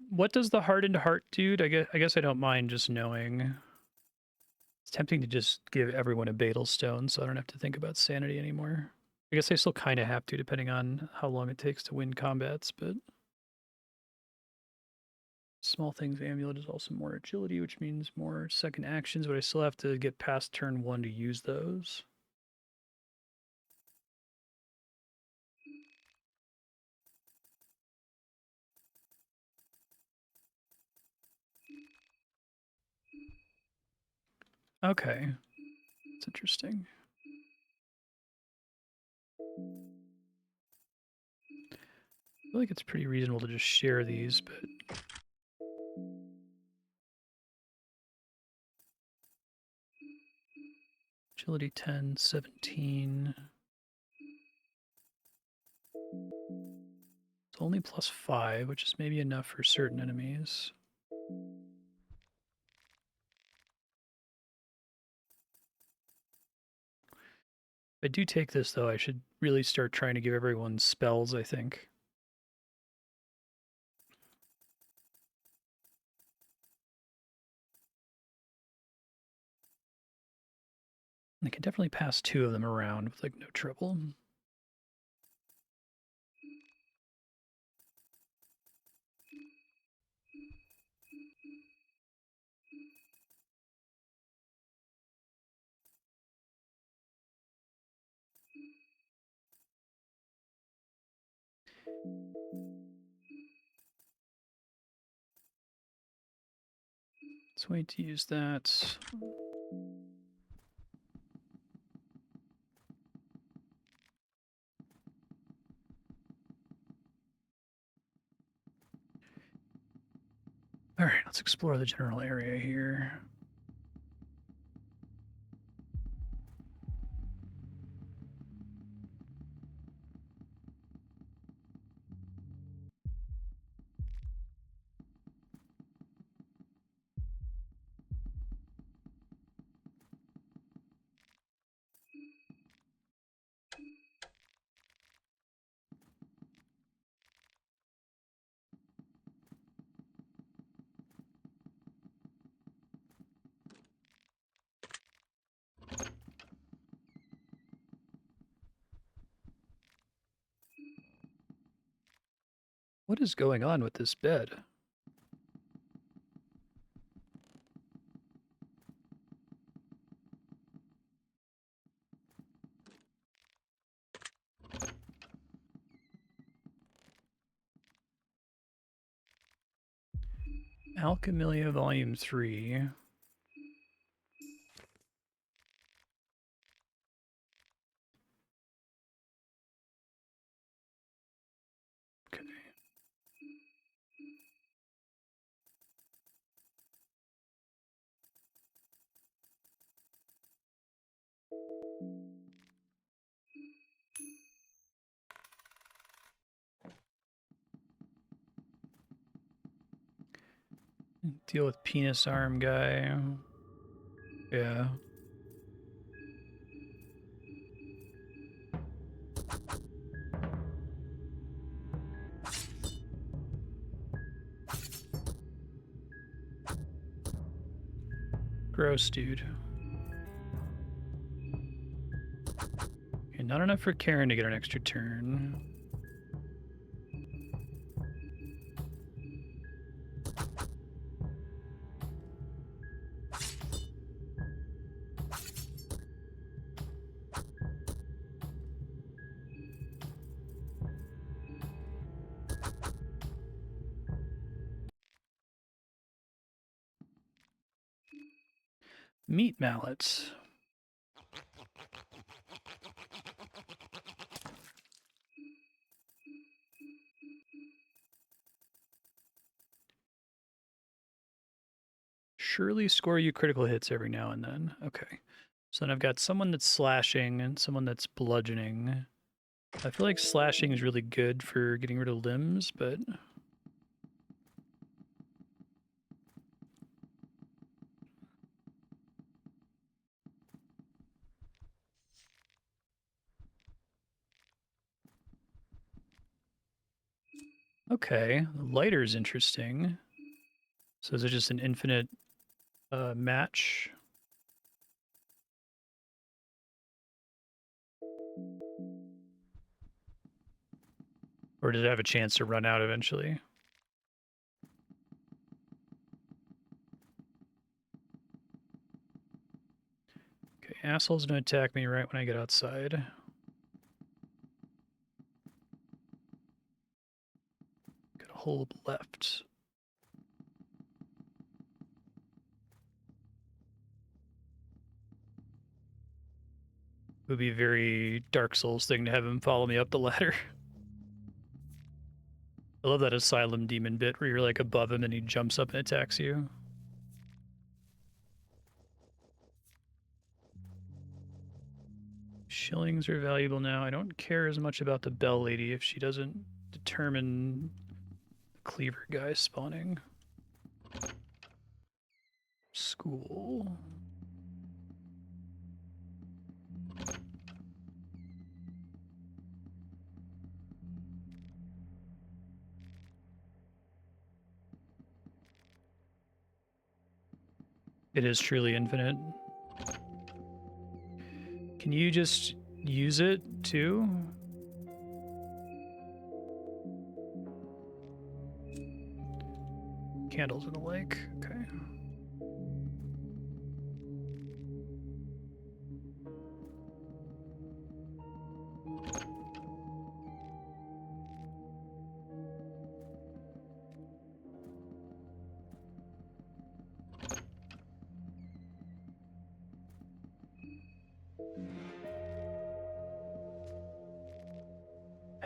What does the hardened heart do? I guess I don't mind just knowing. It's tempting to just give everyone a Betel Stone so I don't have to think about sanity anymore. I guess I still kind of have to, depending on how long it takes to win combats, but... Small Things Amulet is also more agility, which means more second actions, but I still have to get past turn 1 to use those. Okay. That's interesting. I feel like it's pretty reasonable to just share these, but... Agility 10, 17... It's only plus 5, which is maybe enough for certain enemies. If I do take this, though, I should really start trying to give everyone spells, I think. I can definitely pass 2 of them around with, like, no trouble. Let's wait to use that. All right, let's explore the general area here. What is going on with this bed? Alchemilia Volume 3. Okay. Deal with penis arm guy. Yeah. Gross, dude. Okay, not enough for Karen to get an extra turn. Meat mallets. Surely score you critical hits every now and then. Okay. So then I've got someone that's slashing and someone that's bludgeoning. I feel like slashing is really good for getting rid of limbs, but... Okay, lighter's interesting. So is it just an infinite match? Or did it have a chance to run out eventually? Okay, asshole's gonna attack me right when I get outside. Gotta hold left. It would be a very Dark Souls thing to have him follow me up the ladder. I love that Asylum Demon bit where you're like above him and he jumps up and attacks you. Shillings are valuable now. I don't care as much about the Bell Lady if she doesn't determine the Cleaver guy spawning. School. It is truly infinite. Can you just use it too? Candles in the lake. Okay.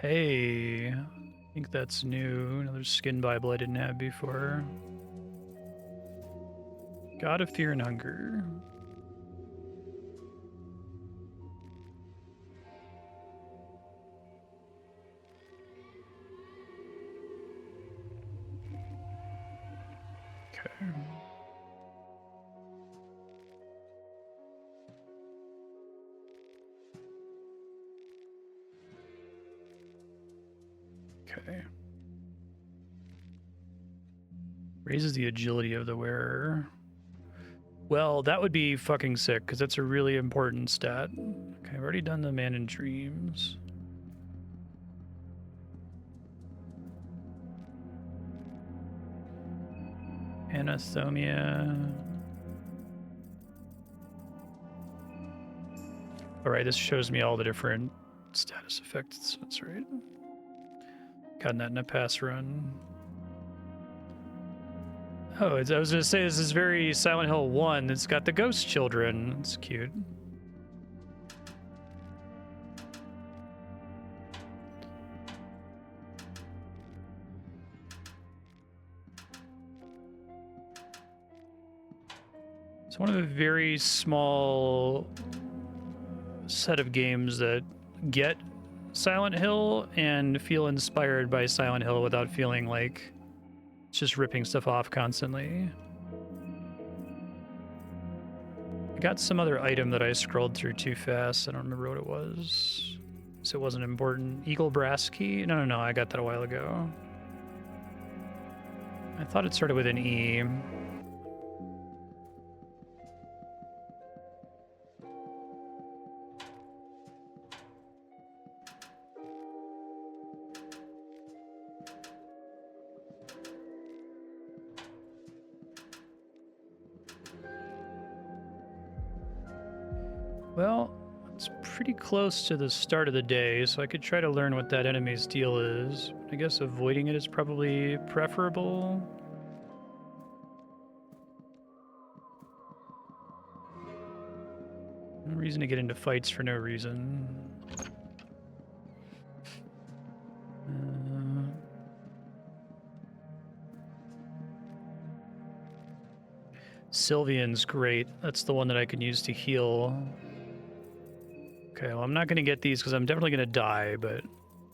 Hey, I think that's new. Another skin Bible I didn't have before. God of Fear and Hunger. Okay. Okay. Raises the agility of the wearer. Well, that would be fucking sick, because that's a really important stat. Okay, I've already done the Man in Dreams. Anathomia. Alright, this shows me all the different status effects. That's right. Gotten that in a pass run. Oh, I was gonna say, this is very Silent Hill 1. It's got the ghost children. It's cute. It's one of a very small set of games that get Silent Hill and feel inspired by Silent Hill without feeling like it's just ripping stuff off constantly. I got some other item that I scrolled through too fast. I don't remember what it was. So it wasn't important. Eagle brass key? No, I got that a while ago. I thought it started with an E. Well, it's pretty close to the start of the day, so I could try to learn what that enemy's deal is. I guess avoiding it is probably preferable. reason to get into fights for no reason. Sylvian's great. That's the one that I can use to heal. Okay, well, I'm not going to get these because I'm definitely going to die, but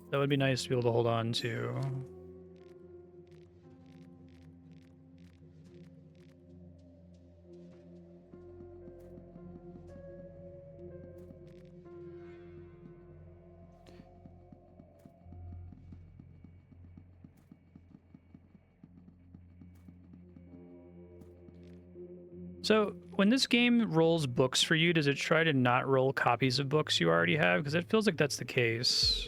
that would be nice to be able to hold on to. So, when this game rolls books for you, does it try to not roll copies of books you already have? Because it feels like that's the case.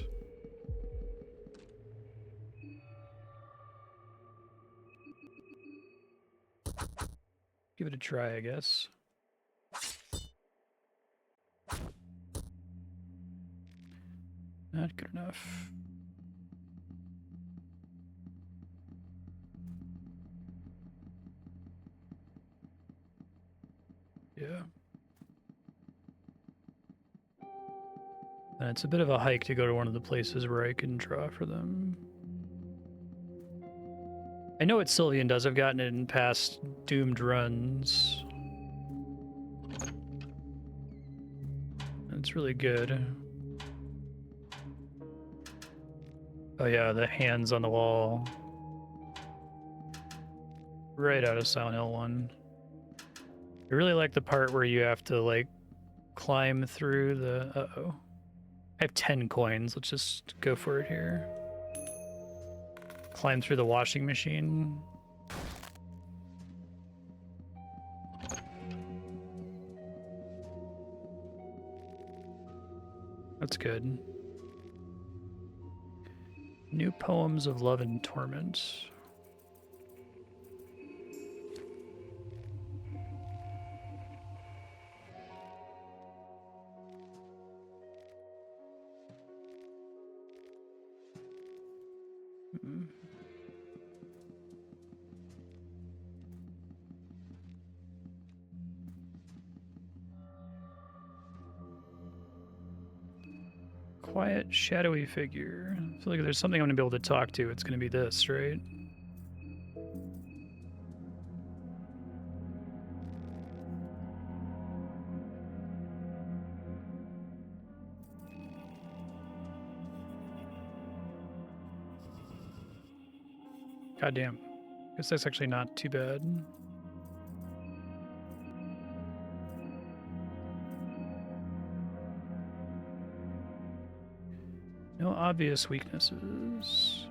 Give it a try, I guess. Not good enough. Yeah. And it's a bit of a hike to go to one of the places where I can draw for them. I know what Sylvian does. I've gotten it in past doomed runs. It's really good. Oh yeah, the hands on the wall. Right out of Silent Hill 1. I really like the part where you have to, like, climb through the... Uh-oh. I have 10 coins. Let's just go for it here. Climb through the washing machine. That's good. New poems of love and torment. Quiet, shadowy figure. I feel like if there's something I'm gonna be able to talk to, it's gonna be this, right? Goddamn. Guess that's actually not too bad. No obvious weaknesses.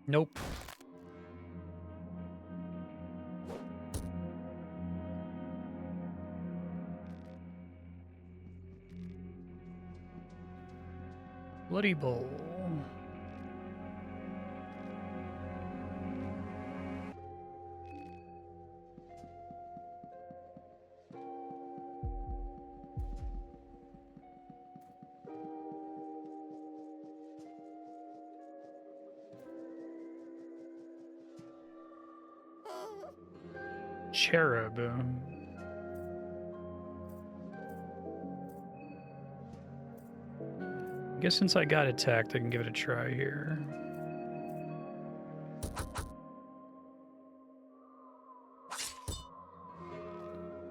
Nope. Bloody Bowl. Cherub. I guess since I got attacked, I can give it a try here.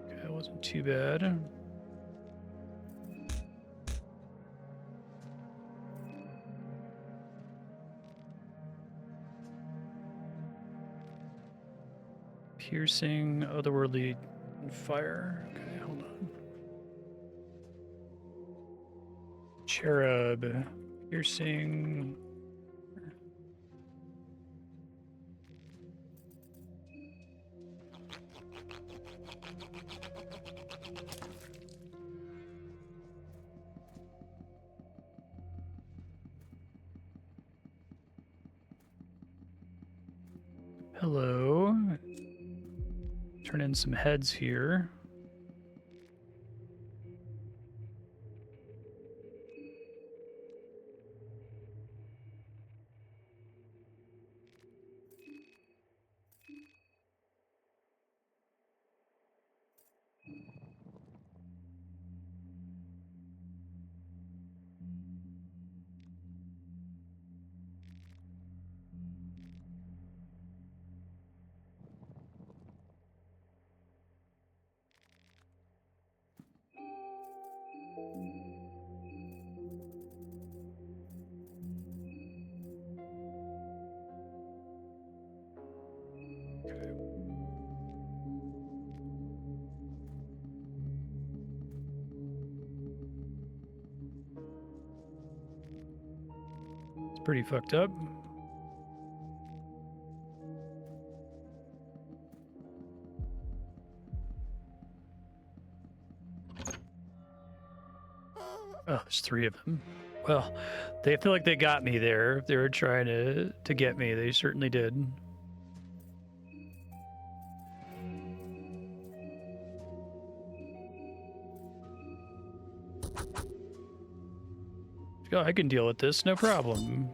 Okay, that wasn't too bad. Piercing, otherworldly fire. Okay, hold on. Cherub, piercing. Hello. Turn in some heads here. It's pretty fucked up. Oh, there's 3 of them. Well, they feel like they got me there. If they were trying to get me, they certainly did. Oh, I can deal with this, no problem.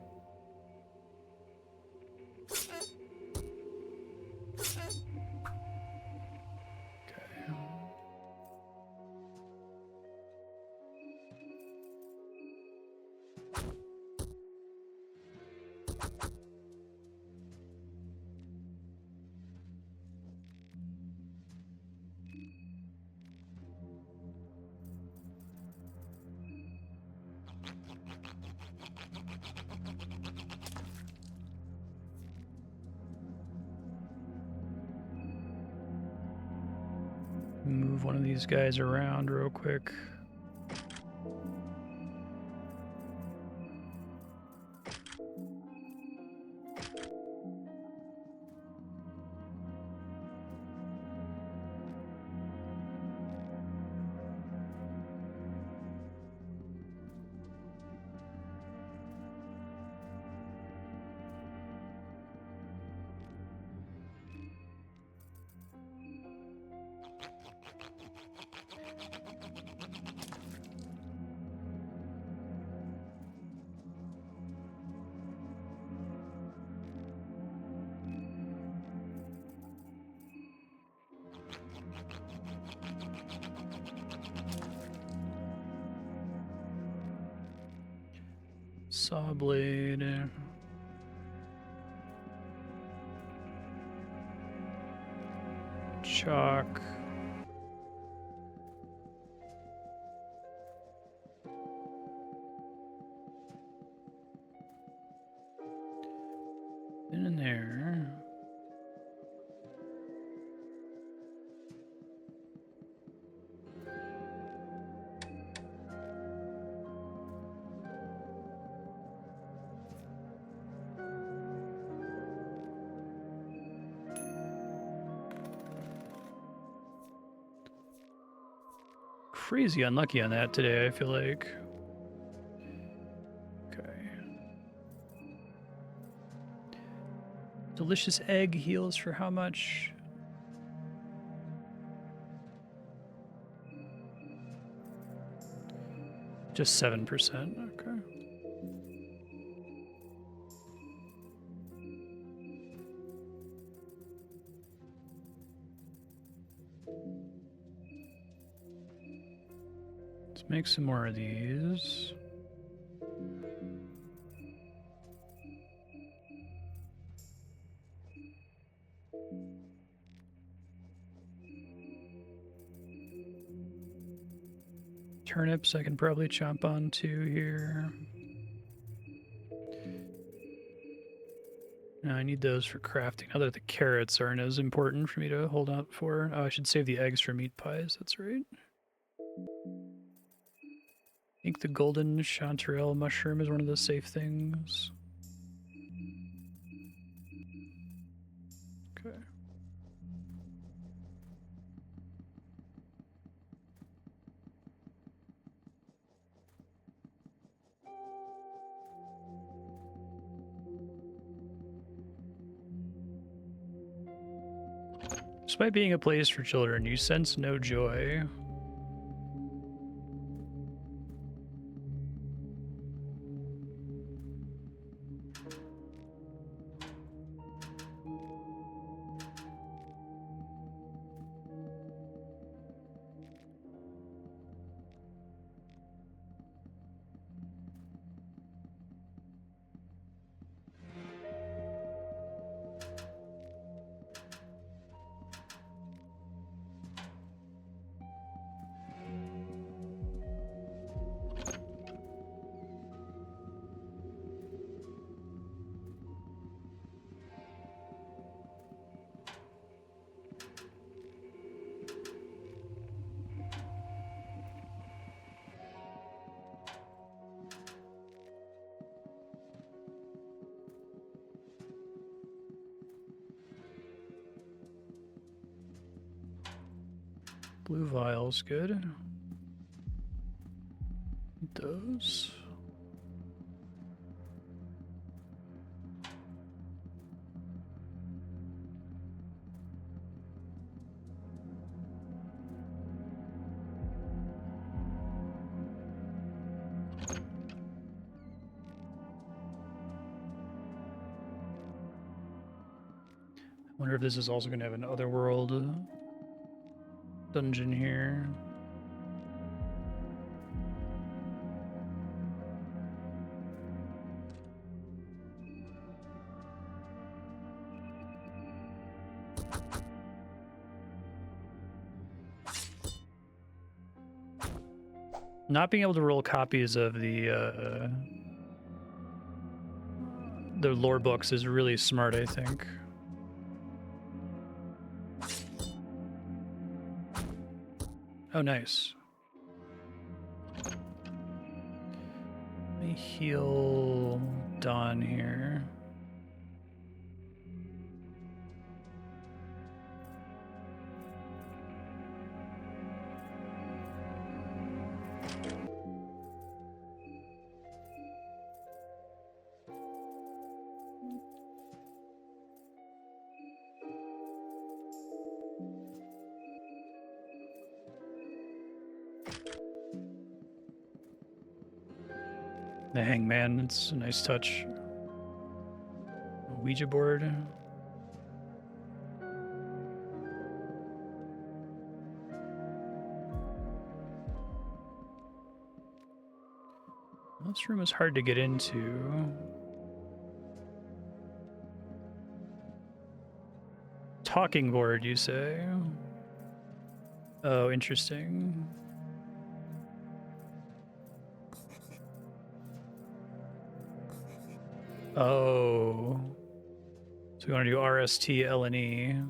Move one of these guys around real quick. Saw blade. Chalk. In there. Crazy unlucky on that today, I feel like. Okay. Delicious egg heals for how much? Just 7%. Okay. Let's make some more of these. Turnips I can probably chomp on to here. No, I need those for crafting. Now that the carrots aren't as important for me to hold out for. Oh, I should save the eggs for meat pies, that's right. I think the golden chanterelle mushroom is one of the safe things. Okay. Despite being a place for children, you sense no joy. Blue vials, good. Those. I wonder if this is also going to have an otherworld dungeon here. Not being able to roll copies of the lore books is really smart, I think. Oh, nice. Let me heal Dawn here. The hangman, it's a nice touch. Ouija board. This room is hard to get into. Talking board, you say? Oh, interesting. Oh. So we want to do RST, LNE.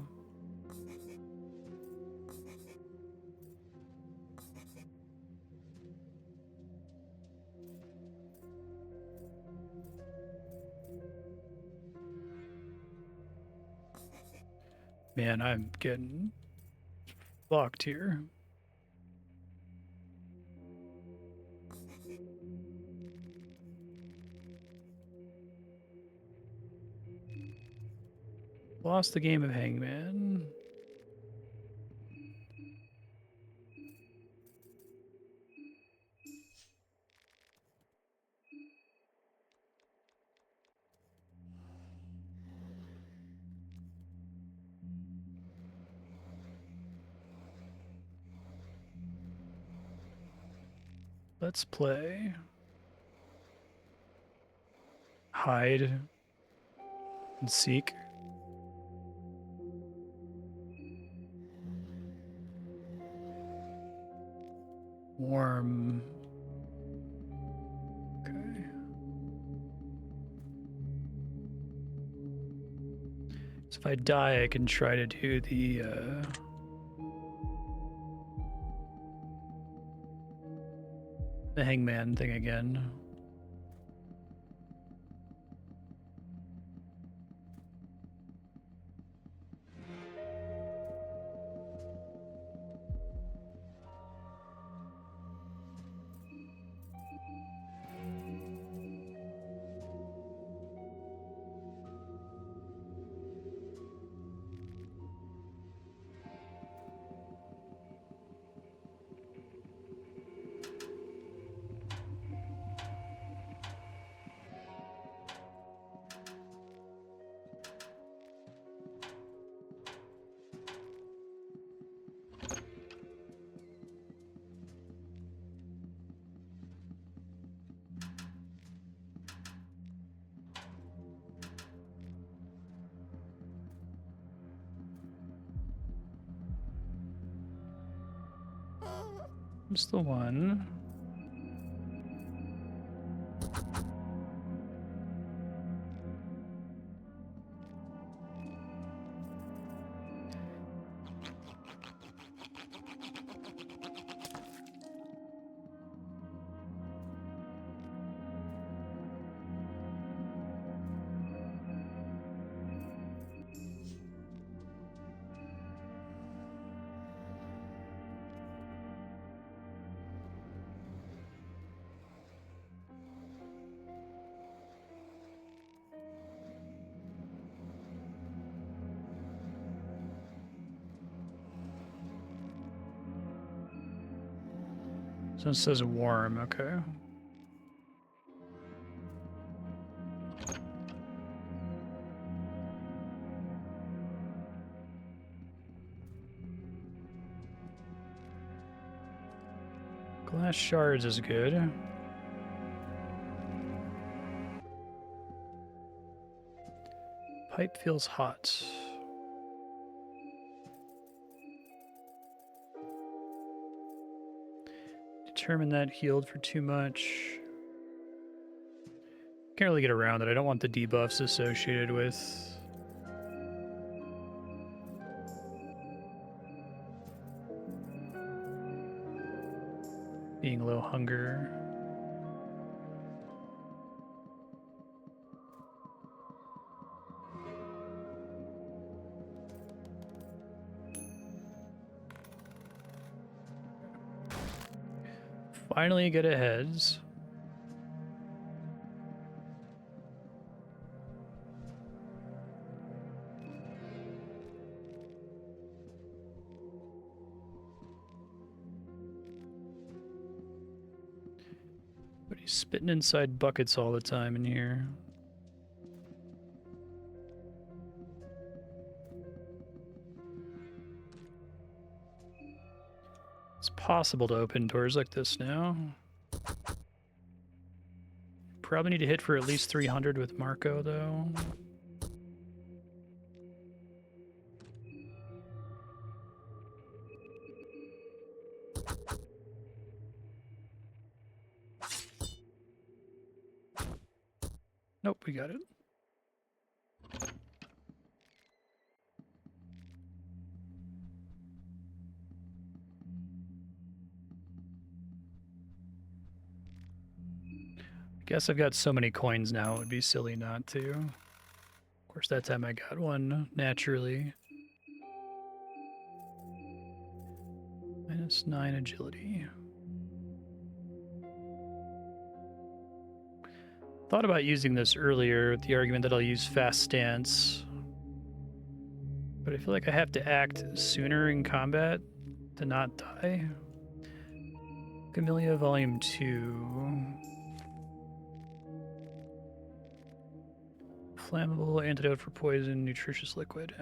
Man, I'm getting fucked here. Lost the game of Hangman. Let's play. Hide and seek. Warm. Okay. So if I die, I can try to do the hangman thing again. Just the one. So it says warm, okay. Glass shards is good. Pipe feels hot. Determine that healed for too much. Can't really get around it. I don't want the debuffs associated with being low hunger. Finally get a heads. But he's spitting inside buckets all the time in here. It's possible to open doors like this now. Probably need to hit for at least 300 with Marco, though. Nope, we got it. Guess I've got so many coins now, it would be silly not to. Of course, that time I got one, naturally. -9 agility. Thought about using this earlier with the argument that I'll use fast stance. But I feel like I have to act sooner in combat to not die. Camellia Volume 2. Flammable antidote for poison, nutritious liquid.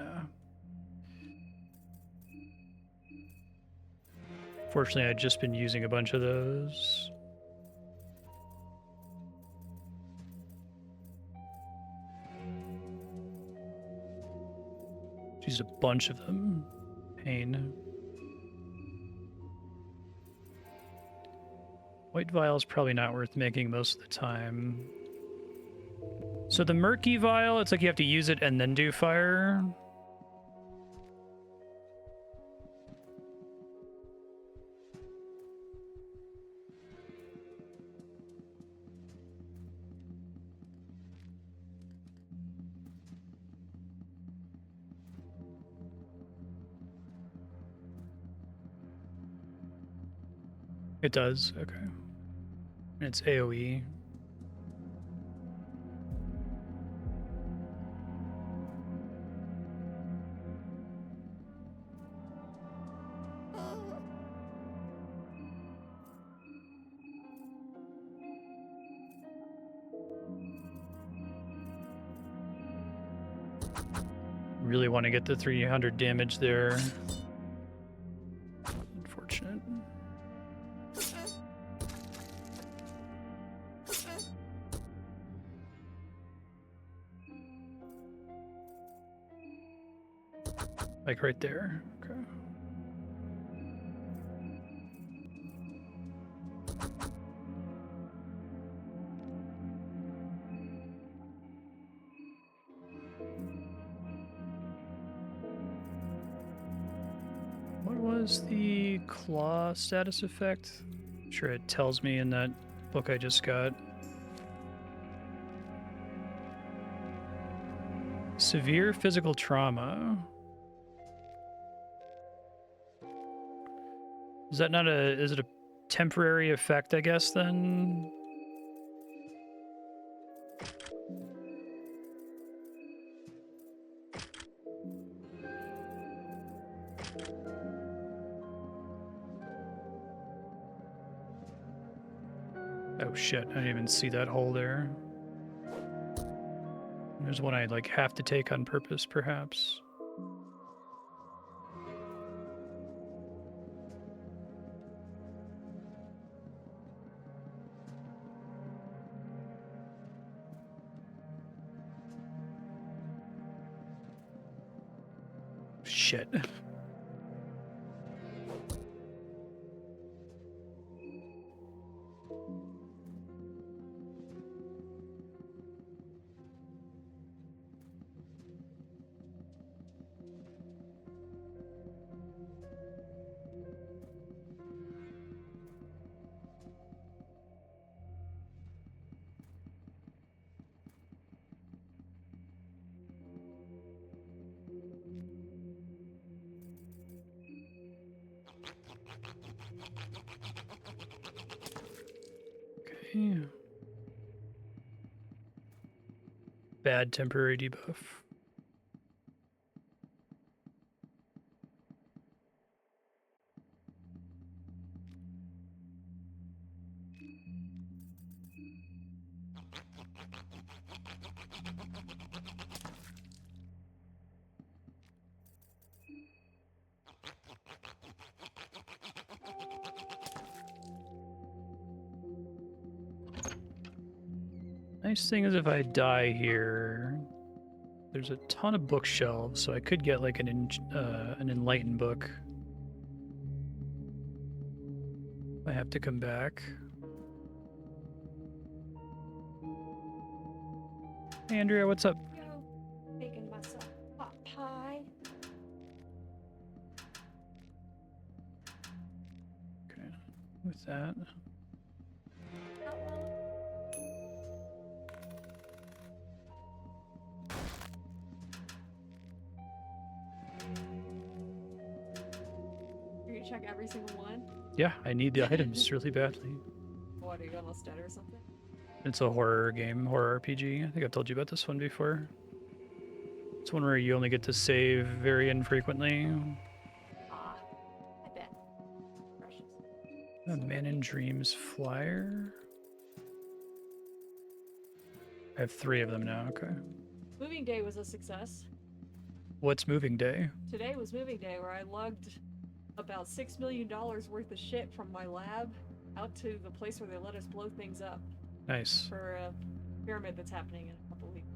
Fortunately, I'd just been using a bunch of those. Used a bunch of them. Pain. White vial is probably not worth making most of the time. So the murky vial, it's like you have to use it and then do fire. It does, okay. It's AoE. Really want to get the 300 damage there. Unfortunate. Like right there. Okay. was the claw status effect? I'm sure it tells me in that book I just got. Severe physical trauma. Is that not a... is it a temporary effect, I guess, then? Oh shit, I didn't even see that hole there. There's one I like have to take on purpose, perhaps. Shit. Okay. Bad temporary debuff. Nice thing is if I die here, there's a ton of bookshelves, so I could get like an enlightened book. I have to come back. Hey Andrea, what's up? Yo, making myself pot pie. Okay, with that. You're gonna check every single one? Yeah, I need the items really badly. What, are you almost dead or something? It's a horror game, horror RPG. I think I've told you about this one before. It's one where you only get to save very infrequently. Ah, I bet. Precious. A Man in Dreams flyer. I have 3 of them now, okay. Moving day was a success. What's moving day? Today was moving day where I lugged about $6 million worth of shit from my lab out to the place where they let us blow things up Nice. for a pyramid that's happening in a couple weeks.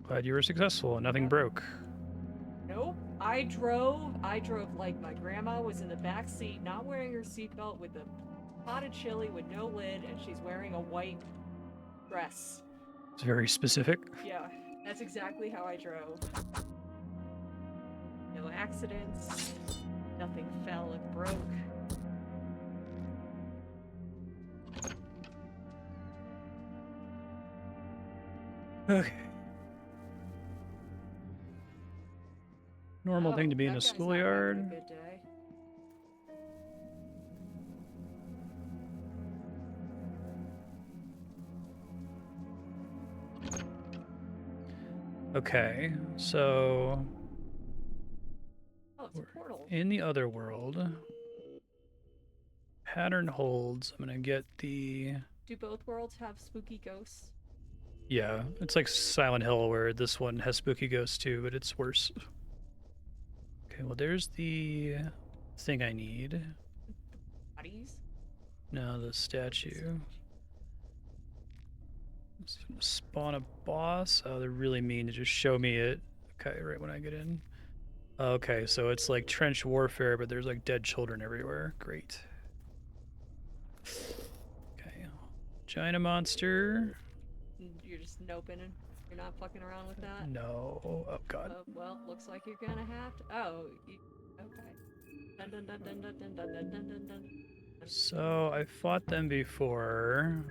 Glad you were successful and nothing broke. Nope. I drove like my grandma was in the back seat, not wearing her seatbelt, with a pot of chili with no lid, and she's wearing a white dress. It's very specific. Yeah, that's exactly how I drove. No accidents. Nothing fell and broke. Okay. Normal thing to be in a schoolyard. Good day. Okay, so Oh, it's a portal. in the other world, pattern holds. I'm gonna get the... Do both worlds have spooky ghosts? Yeah, it's like Silent Hill where this one has spooky ghosts too, but it's worse. Okay, well there's the thing I need. Bodies? No, the statue. It's gonna spawn a boss. Oh, they're really mean to just show me it. Okay, right when I get in. Okay, so it's like trench warfare, but there's like dead children everywhere. Great. Okay, China monster. You're just noping and you're not fucking around with that? No. Oh god. Well, looks like you're gonna have to. Oh, okay. Dun, dun, dun, dun, dun, dun, dun, dun, dun, dun, dun. So I fought them before.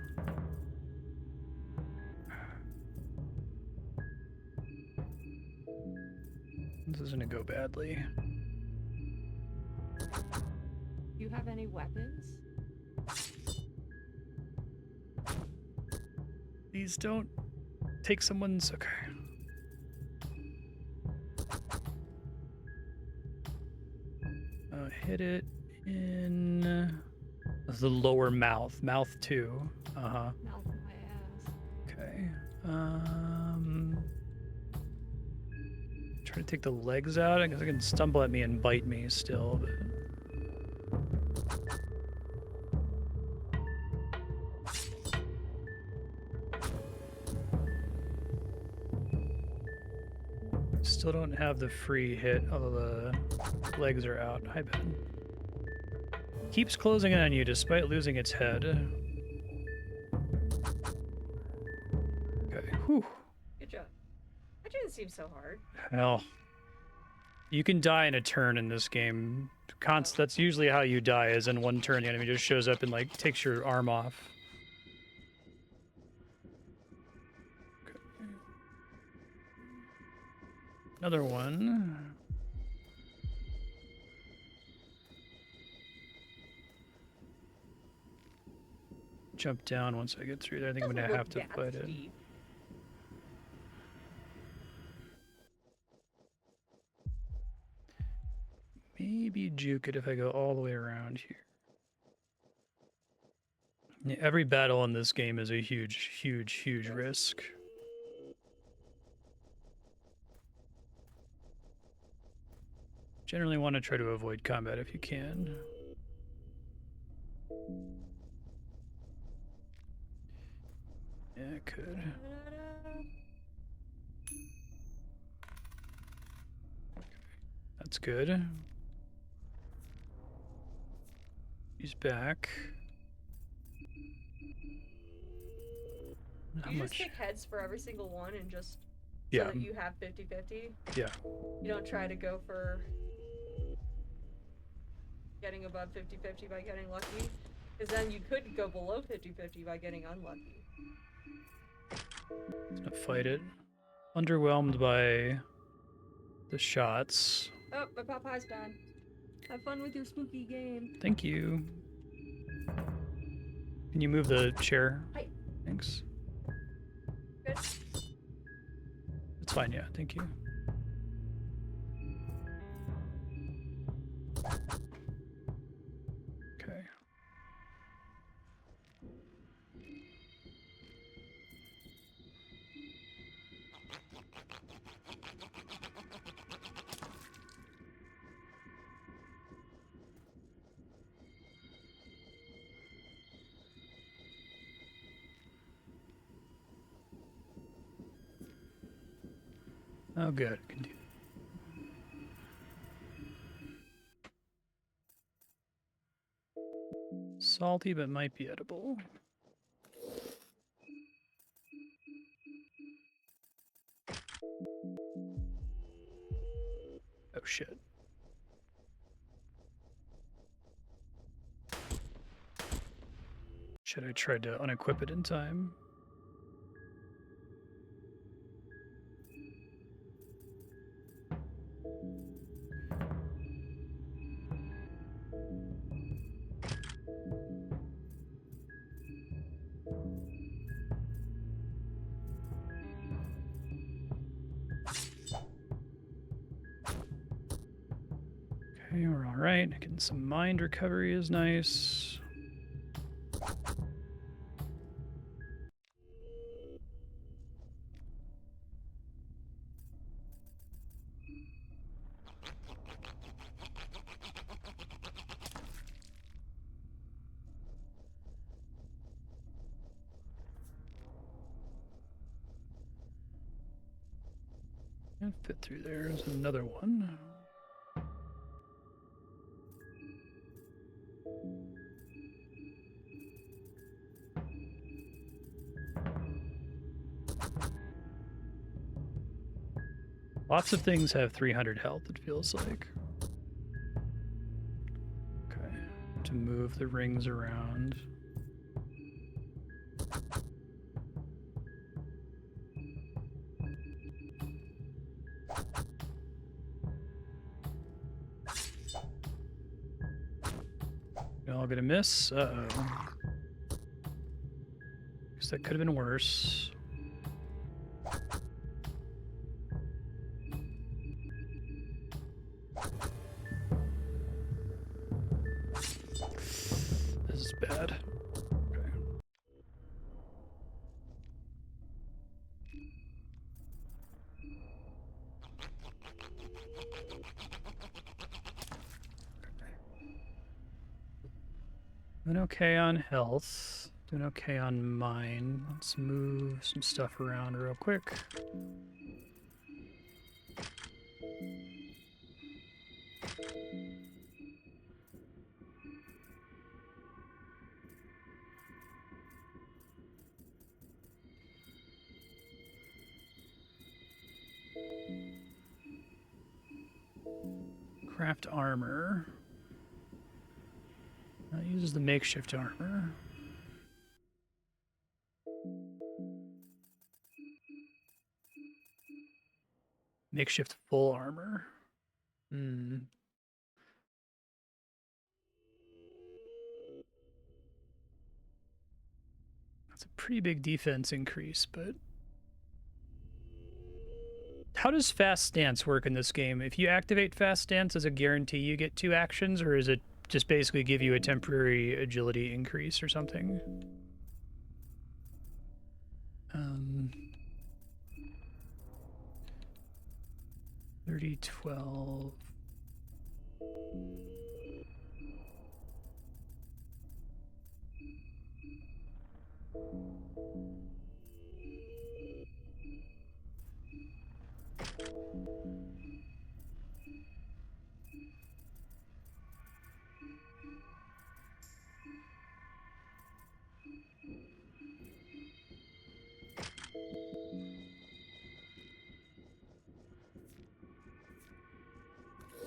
This is gonna go badly. Do you have any weapons? Please don't take someone's. Okay. Hit it in the lower mouth. Mouth 2. Uh-huh. Mouth my ass. Okay. Try to take the legs out. I guess it can stumble at me and bite me still, but... Still don't have the free hit, although the legs are out. Hi, Ben. Keeps closing in on you despite losing its head. Okay, whew. Good job. That didn't seem so hard. Hell. You can die in a turn in this game. That's usually how you die, is in one turn the enemy just shows up and, like, takes your arm off. Okay. Another one. Jump down once I get through there. I think I'm gonna have to fight it. Maybe juke it if I go all the way around here. Yeah, every battle in this game is a huge, huge, huge risk. Generally want to try to avoid combat if you can. Yeah, I could. That's good. He's back. Do you just take heads for every single one and just so that you have 50-50? Yeah. You don't try to go for getting above 50-50 by getting lucky? Because then you could go below 50-50 by getting unlucky. Let's not fight it. Underwhelmed by the shots. Oh, my Popeye's done. Have fun with your spooky game. Thank you. Can you move the chair? Hi. Thanks. Good. It's fine, yeah. Thank you. Okay. Oh, good. Can do. Salty, but might be edible. Oh, shit. Should I try to unequip it in time? Okay, we're all right. Getting some mind recovery is nice. Can't fit through there. There's another one. Lots of things have 300 health, it feels like. To move the rings around. You're all gonna miss. Uh-oh. Guess that could have been worse. This is bad. Okay. Doing okay on health. Doing okay on mine. Let's move some stuff around real quick. Craft armor. That uses the makeshift armor. Makeshift full armor. Hmm. That's a pretty big defense increase, but how does fast stance work in this game? If you activate fast stance, does it guarantee you get 2 actions, or is it just basically give you a temporary agility increase or something? 30, 12.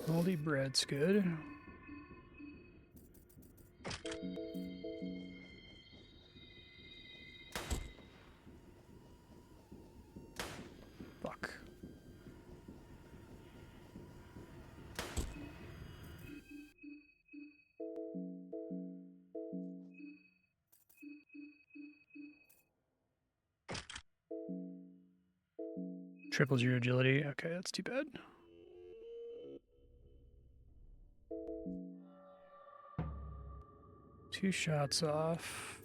Moldy bread's good. Fuck. Triples your agility. Okay, that's too bad. Two shots off.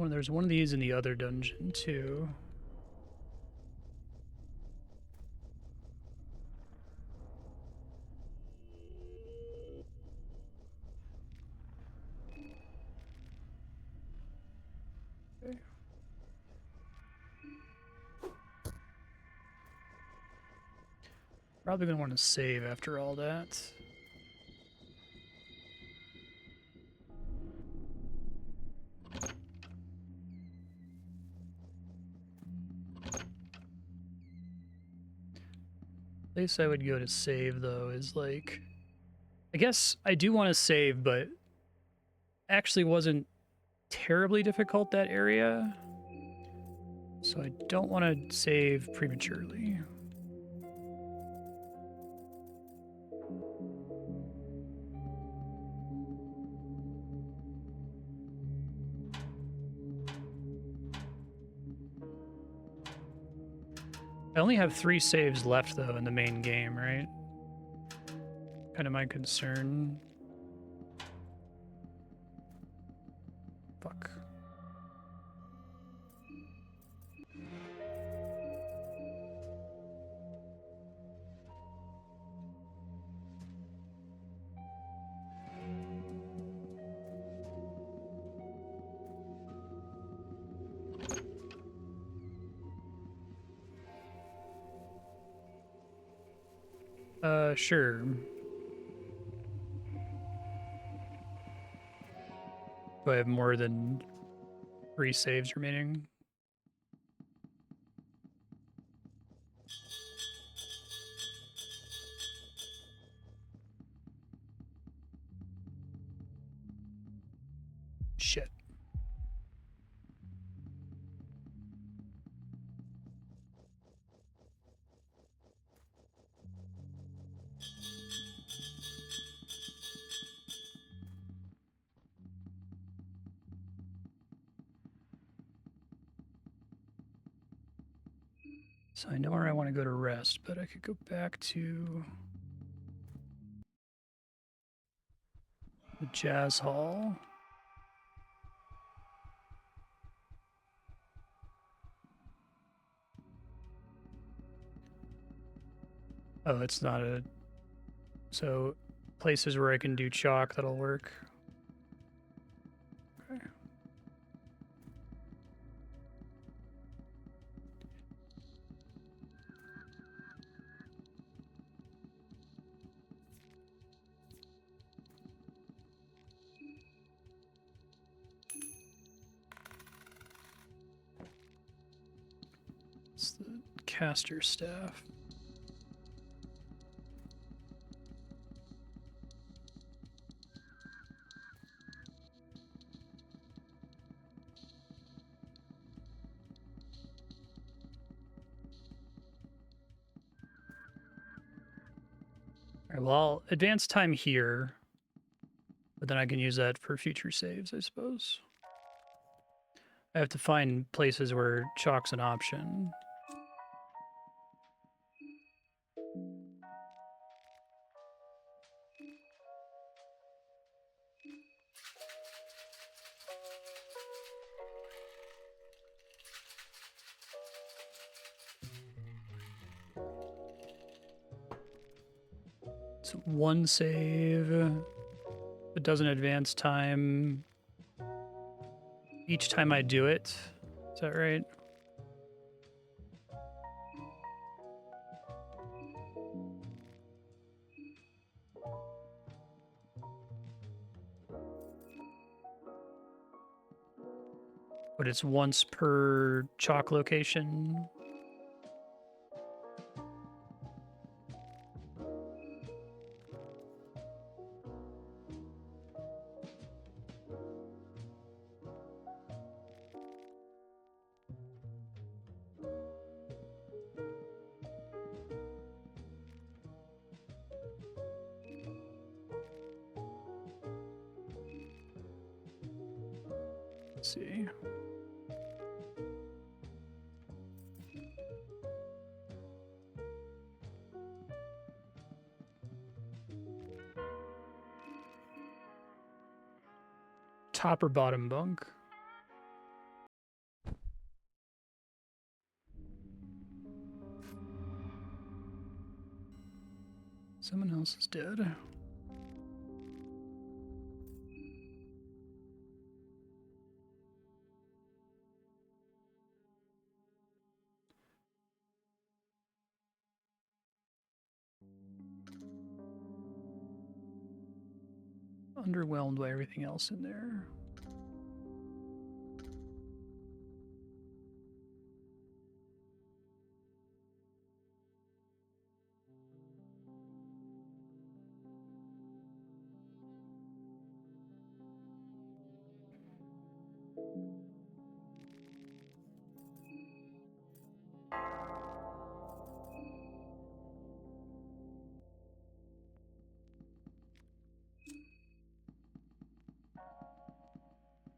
There's one of these in the other dungeon too. Okay. Probably gonna want to save after all that. Place I would go to save though is like, I guess I do want to save, but actually wasn't terribly difficult that area, so I don't want to save prematurely. I only have 3 saves left though in the main game, right? kind of my concern. Fuck. Sure. Do I have more than 3 saves remaining? Shit. So I know where I want to go to rest, but I could go back to the Jazz Hall. Oh, it's not a... So, places where I can do chalk, that'll work. Okay. It's the caster staff. Alright, well, I'll advance time here, but then I can use that for future saves, I suppose. I have to find places where chalk's an option. So 1 save. It doesn't advance time each time I do it. Is that right? But it's once per chalk location. Let's see. Top or bottom bunk? Someone else is dead. Underwhelmed by everything else in there.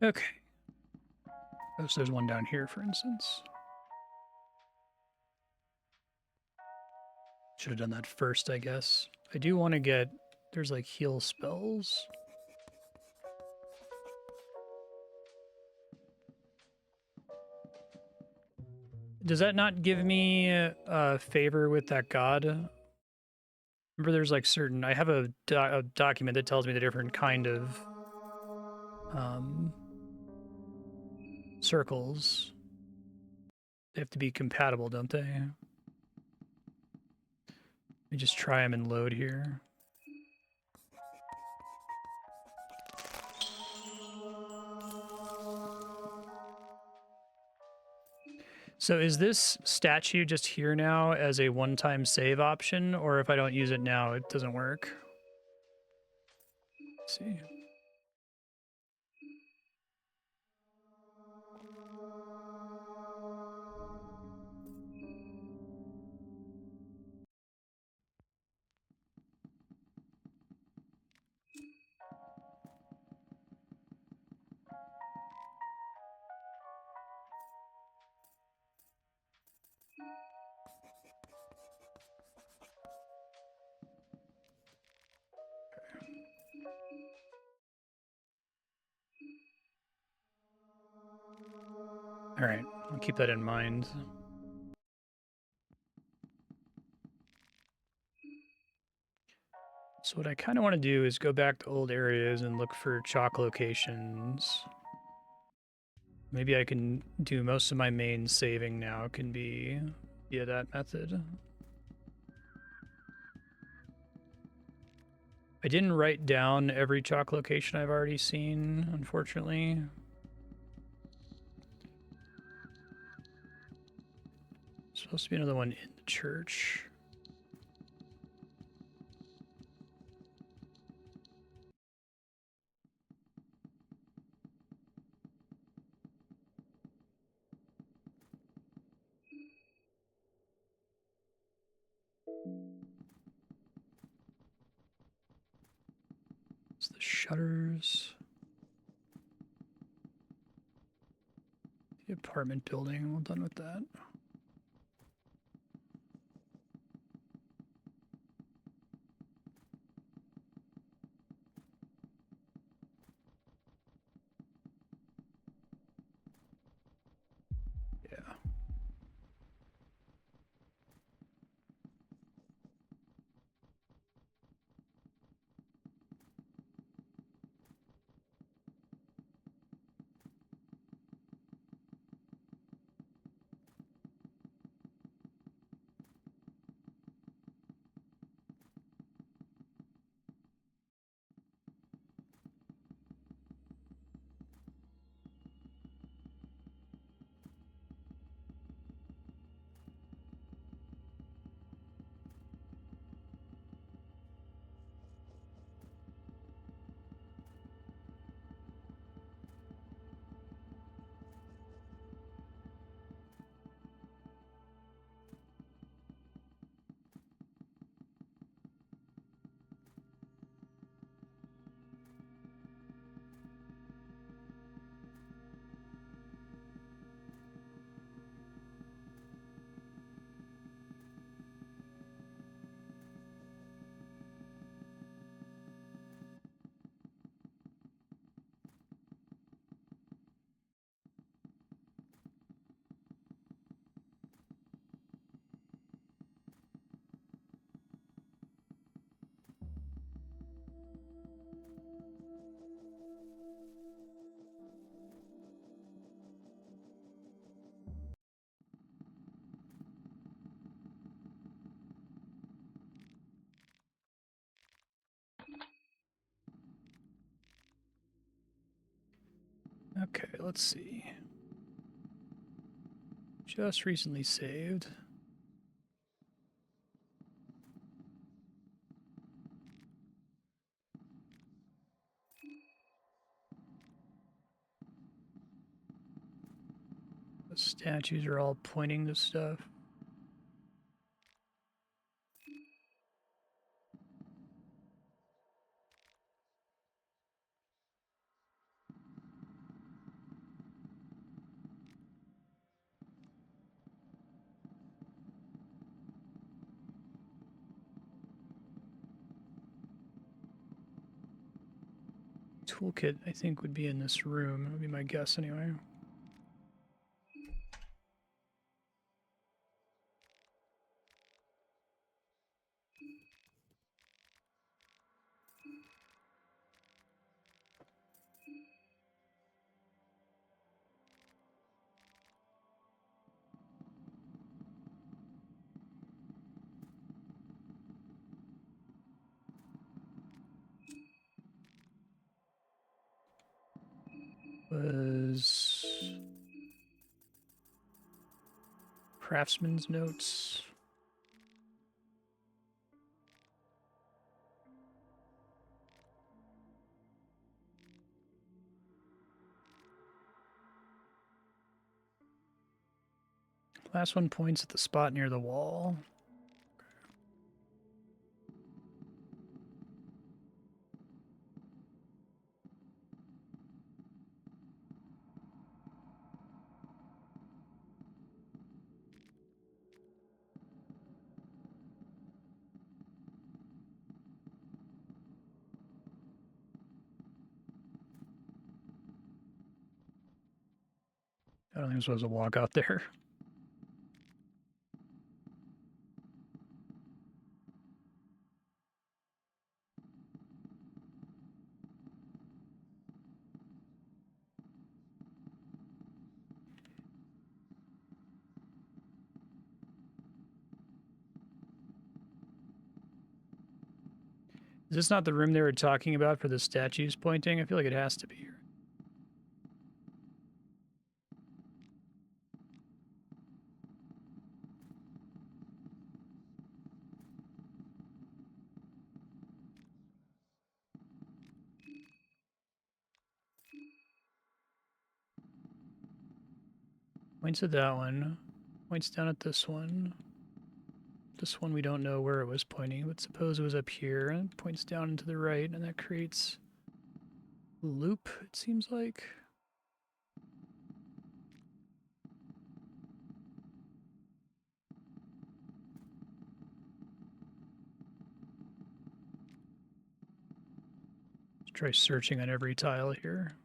Okay. Oh, so there's one down here, for instance. Should have done that first, I guess. I do want to get there's like heal spells. Does that not give me favor with that god? Remember, there's like certain. I have a document that tells me the different kind of circles. They have to be compatible, don't they? Let me just try them and load here. So is this statue just here now as a one-time save option, or if I don't use it now, it doesn't work? Let's see. All right, I'll keep that in mind. So what I kind of want to do is go back to old areas and look for chalk locations. Maybe I can do most of my main saving now can be via that method. I didn't write down every chalk location I've already seen, unfortunately. Supposed to be another one in the church. It's the shutters. The apartment building, all done with that. Yeah. Okay, let's see. Just recently saved. The statues are all pointing to stuff. Toolkit, I think, would be in this room. That would be my guess, anyway. Was craftsman's notes. Last one points at the spot near the wall. I don't think I'm supposed to walk out there. Is this not the room they were talking about for the statues pointing? I feel like it has to be. Points at that one. Points down at this one. This one we don't know where it was pointing, but suppose it was up here and points down and to the right, and that creates a loop, it seems like. Let's try searching on every tile here.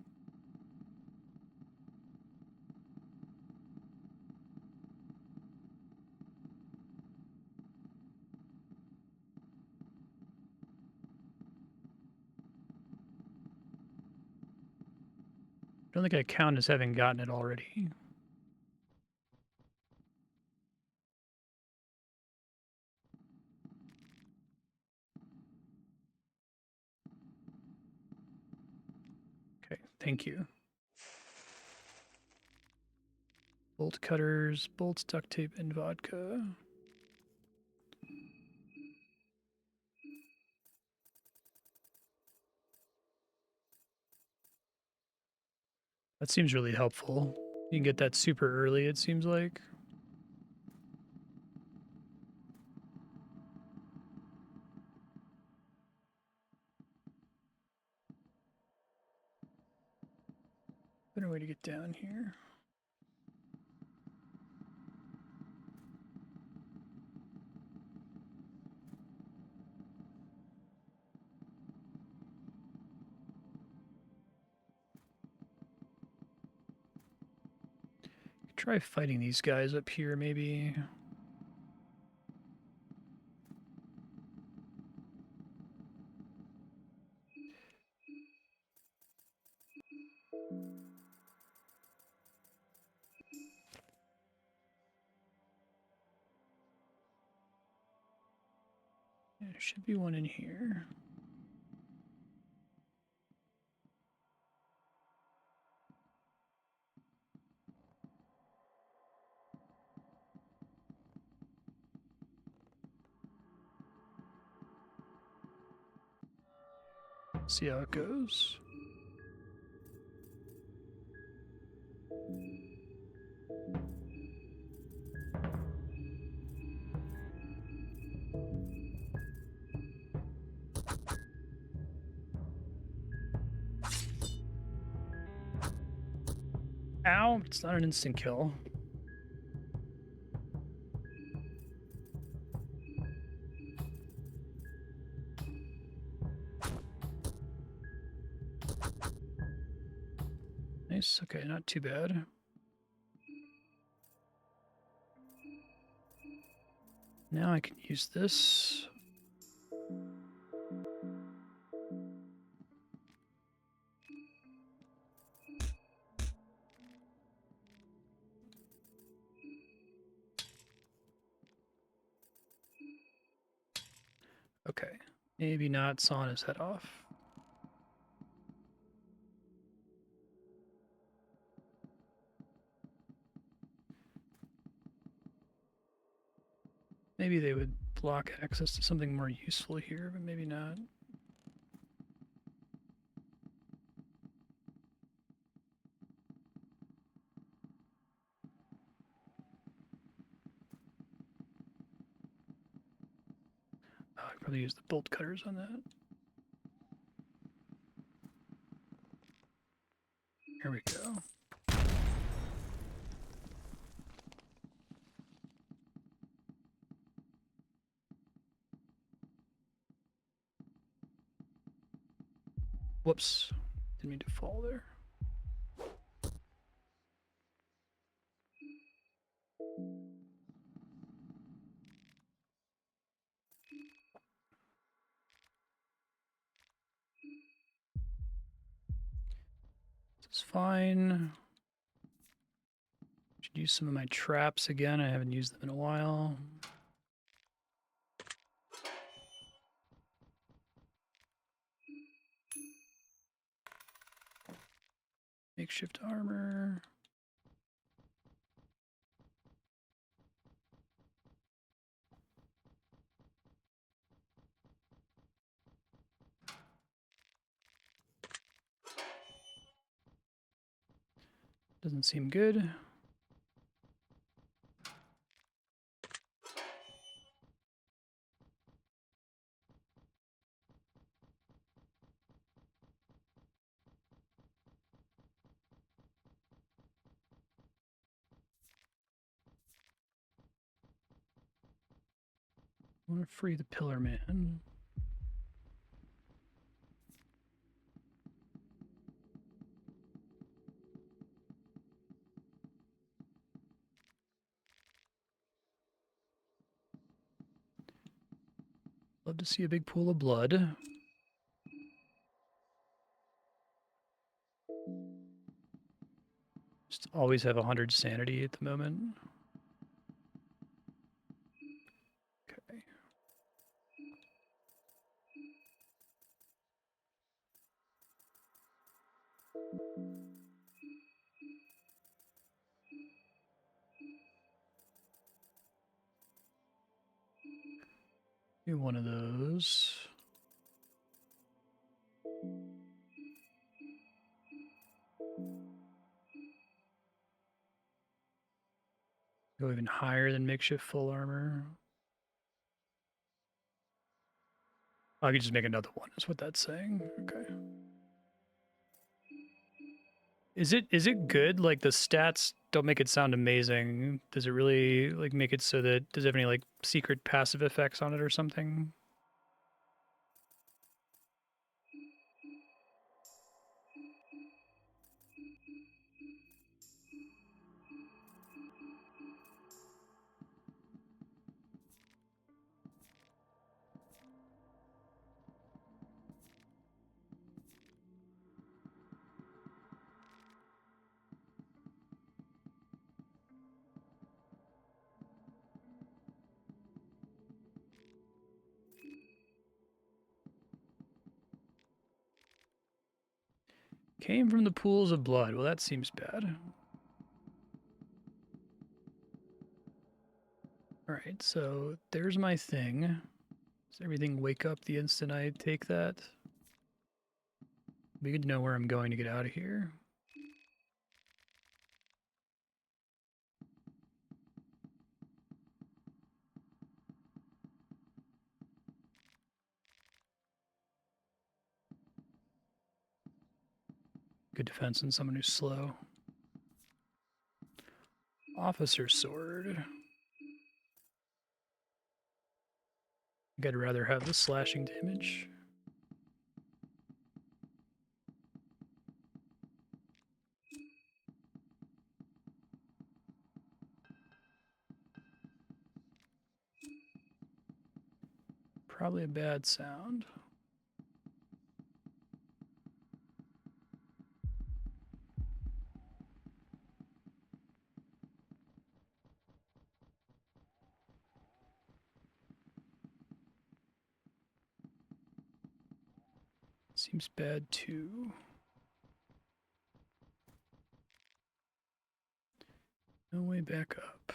I don't think I count as having gotten it already. Okay, thank you. Bolt cutters, bolts, duct tape, and vodka. That seems really helpful. You can get that super early, it seems like. Better way to get down here. Try fighting these guys up here, maybe. There should be one in here. See how it goes. Ow, it's not an instant kill. Nice. Okay, not too bad. Now I can use this. Okay, maybe not sawing his head off. Maybe they would block access to something more useful here, but maybe not. Oh, I'd probably use the bolt cutters on that. Here we go. Whoops. Didn't mean to fall there. This is fine. Should use some of my traps again. I haven't used them in a while. Makeshift armor. Doesn't seem good. I want to free the pillar man. Love to see a big pool of blood. Just always have 100 sanity at the moment. Okay. Do one of those. Go even higher than makeshift full armor. I could just make another one, is what that's saying. Okay. Is it good? Like the stats don't make it sound amazing. Does it really like make it so that does it have any like secret passive effects on it or something? Came from the pools of blood. Well, that seems bad. Alright, so there's my thing. Does everything wake up the instant I take that? Be good to know where I'm going to get out of here. Good defense on someone who's slow. Officer sword. I think I'd rather have the slashing damage. Probably a bad sound. Seems bad too. No way back up.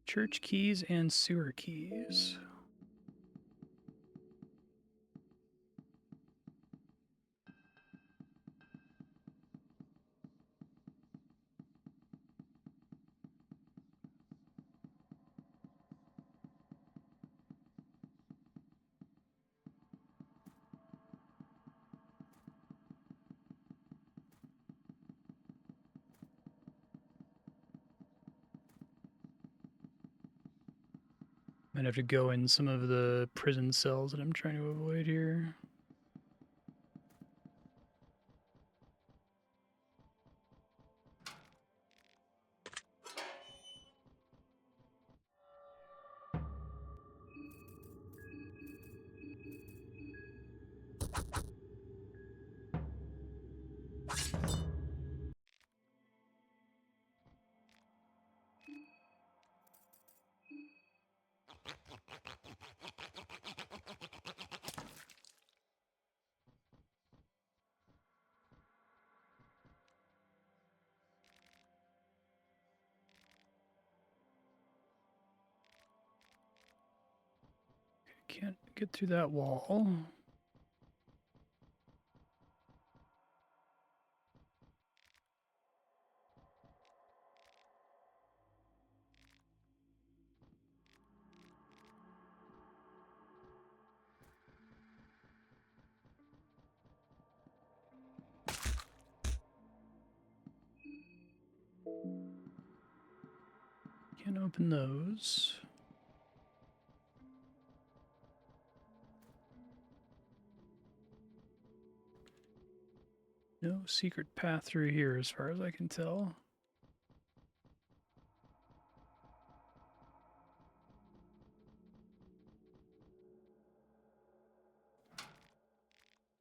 Church keys and sewer keys. Might have to go in some of the prison cells that I'm trying to avoid here. Can't get through that wall. Can't open those. No secret path through here as far as I can tell.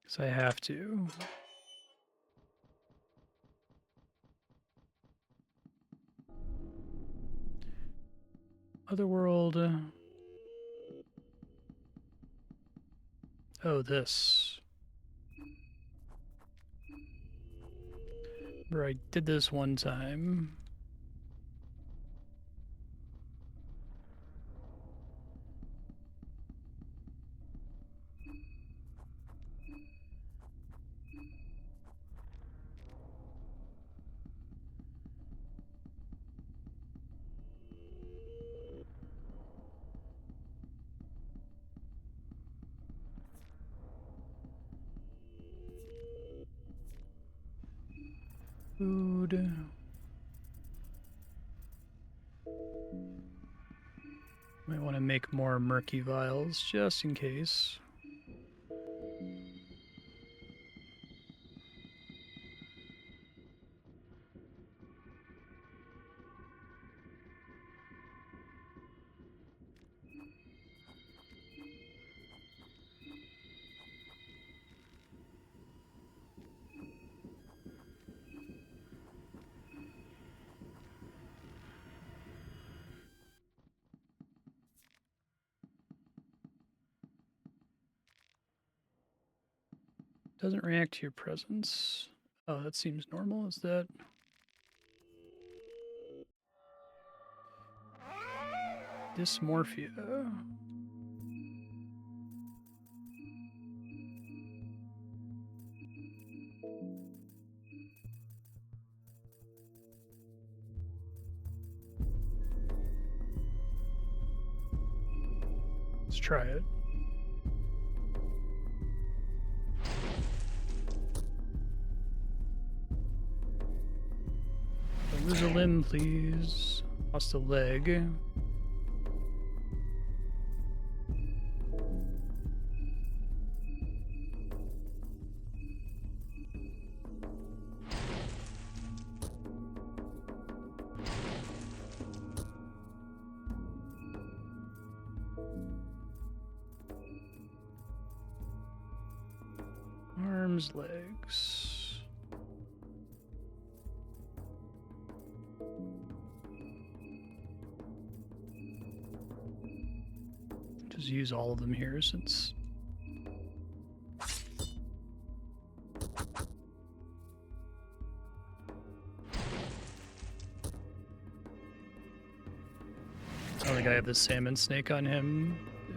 Because I have to. Otherworld. Oh, this. Remember, I did this one time. Food. Might want to make more murky vials just in case. Doesn't react to your presence. Oh, that seems normal. Is that? Dysmorphia. try it. Don't lose a limb, please. Lost a leg. Arms, legs. Just use all of them here since I don't think I have the salmon snake on him. Yeah.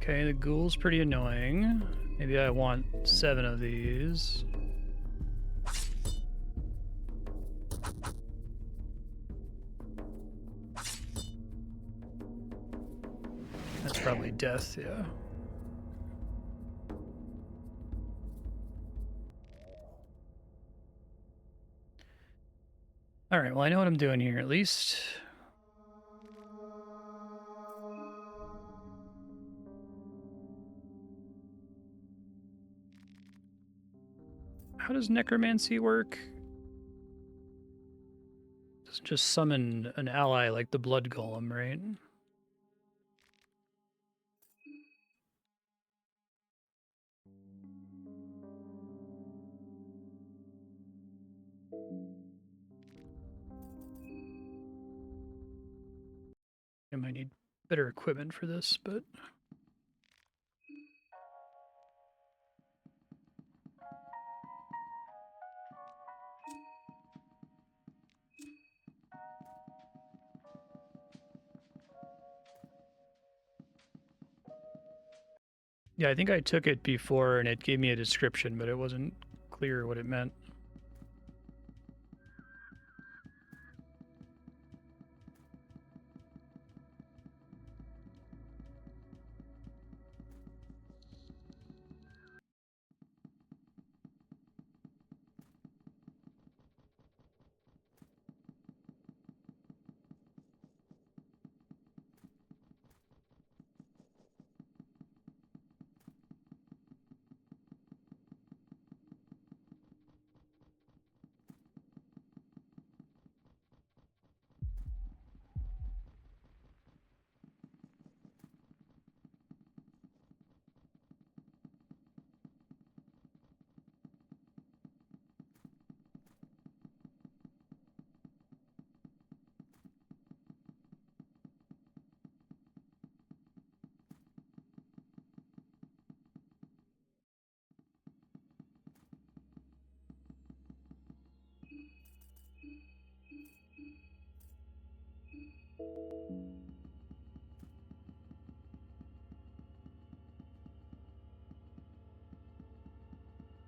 Okay, the ghoul's pretty annoying. Maybe I want 7 of these. That's probably death, yeah. Alright, well I know what I'm doing here at least. How does necromancy work? It doesn't just summon an ally like the blood golem, right? I might need better equipment for this, but yeah, I think I took it before and it gave me a description, but it wasn't clear what it meant.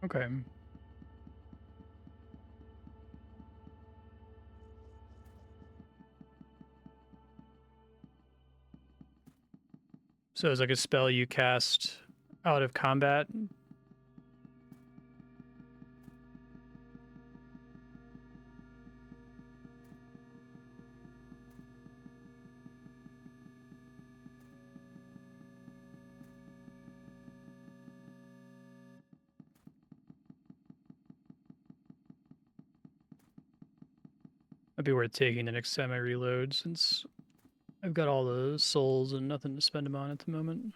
Okay. So it's like a spell you cast out of combat. Might be worth taking the next time I reload since I've got all the souls and nothing to spend them on at the moment.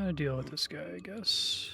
Gotta deal with this guy, I guess.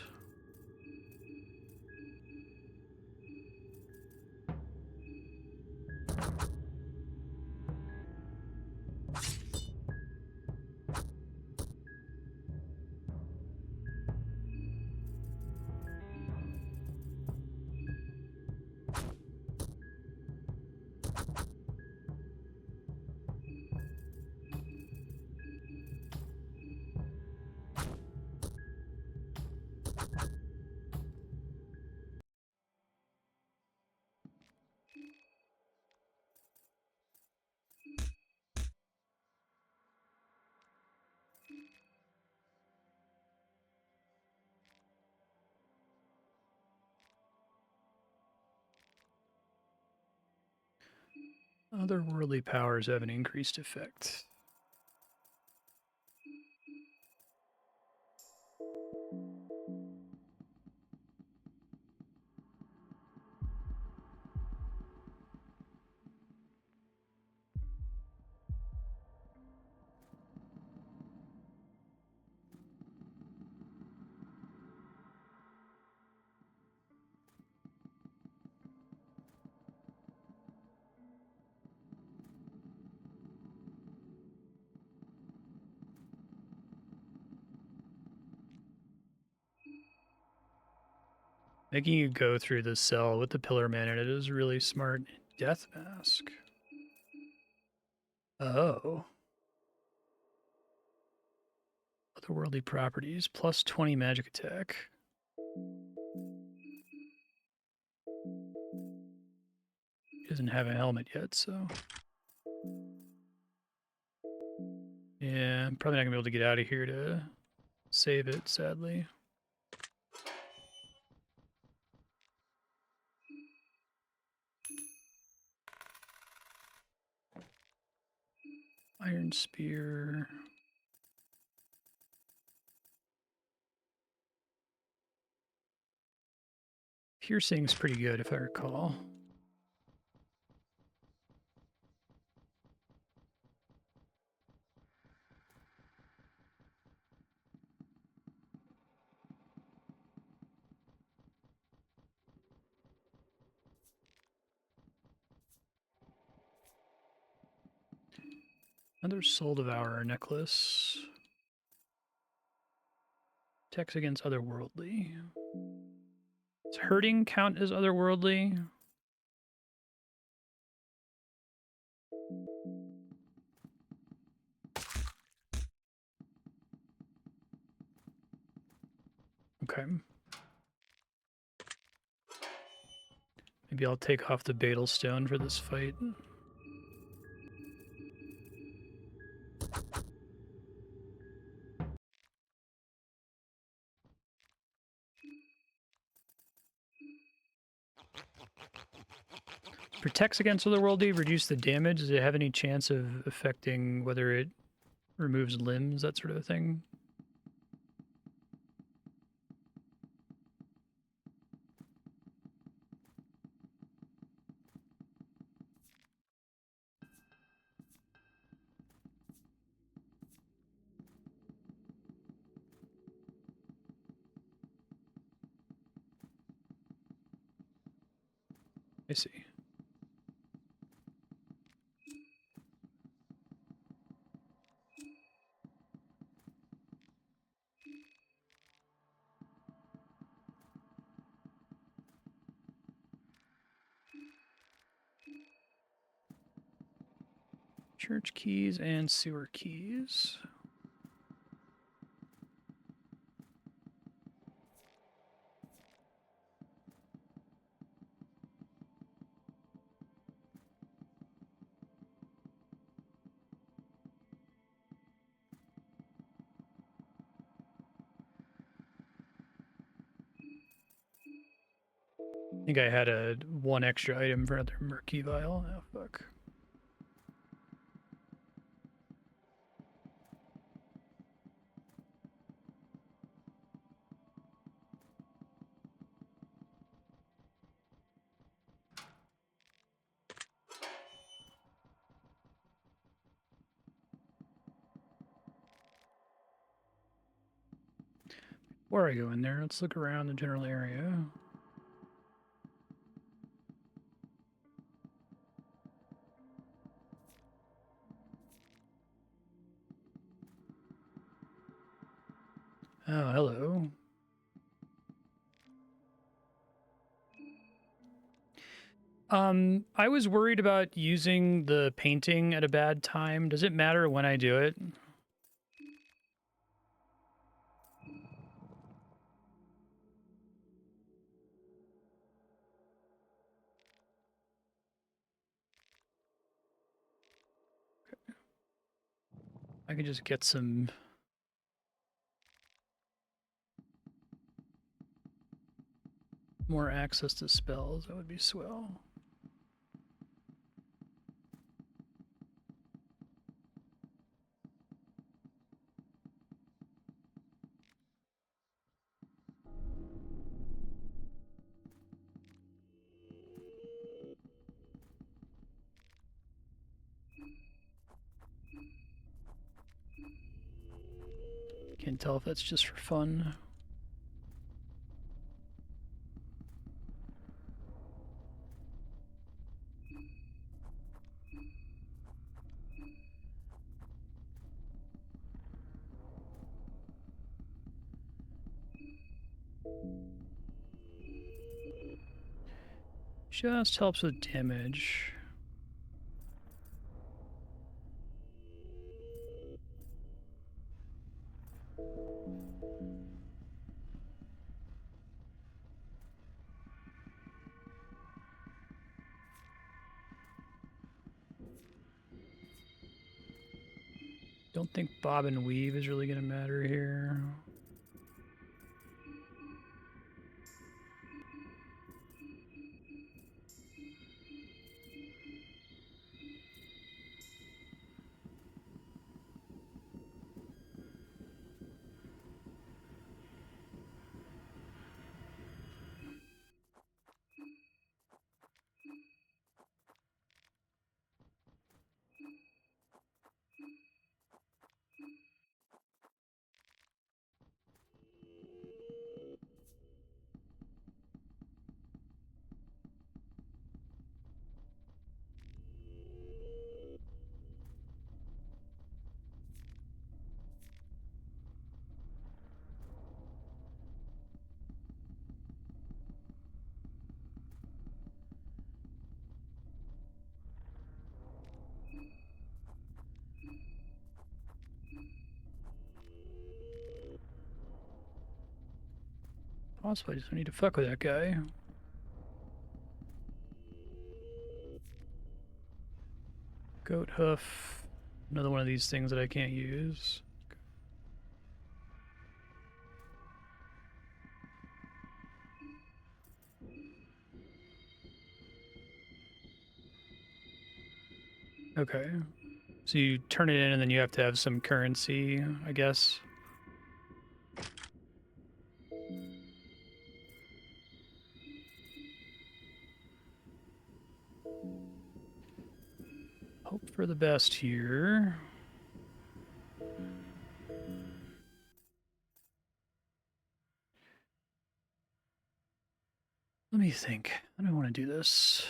Otherworldly powers have an increased effect. Making you go through the cell with the Pillar Man in it is really smart. Death Mask. Oh. Otherworldly properties. Plus 20 magic attack. He doesn't have a helmet yet, so... Yeah, I'm probably not gonna be able to get out of here to save it, sadly. Iron Spear. Piercing's pretty good, if I recall. Another Soul Devourer necklace. Attacks against otherworldly. Does hurting count as otherworldly? Okay. Maybe I'll take off the Beetle Stone for this fight. Protects against otherworldly, reduce the damage. Does it have any chance of affecting whether it removes limbs, that sort of thing? I see. Church keys and sewer keys. I think I had one extra item for another murky vial. Oh, fuck. Before I go in there, let's look around the general area. Oh, hello. I was worried about using the painting at a bad time. Does it matter when I do it? I could just get some more access to spells. That would be swell. Can't tell if that's just for fun. Just helps with damage. Don't think bob and weave is really going to matter here. Possibly just don't need to fuck with that guy. Goat hoof. Another one of these things that I can't use. Okay. So you turn it in and then you have to have some currency, I guess. Hope for the best here. Let me think. I don't want to do this.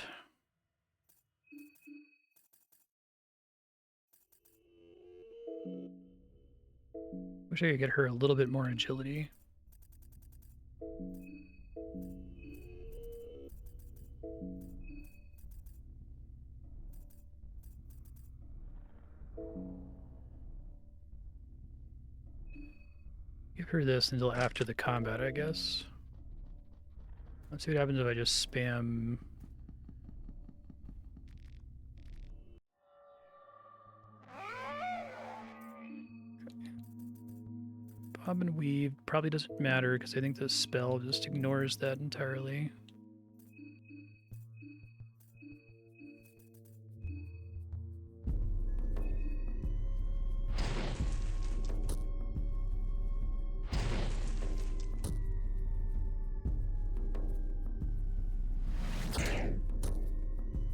Wish I could get her a little bit more agility. Give her this until after the combat, I guess. Let's see what happens if I just spam. Bob and weave probably doesn't matter because I think the spell just ignores that entirely.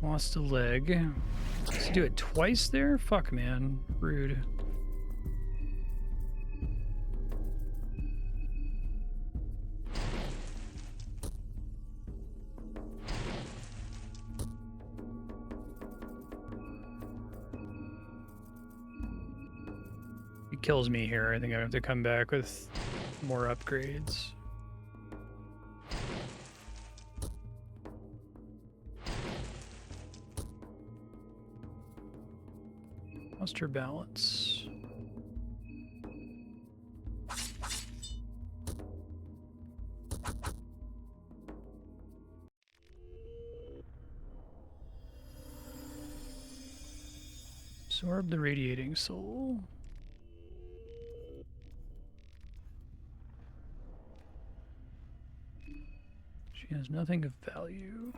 Lost a leg. Let's do it twice there? Fuck, man. Rude. kills me here. I think I have to come back with more upgrades. Muster balance. Absorb the radiating soul. She has nothing of value.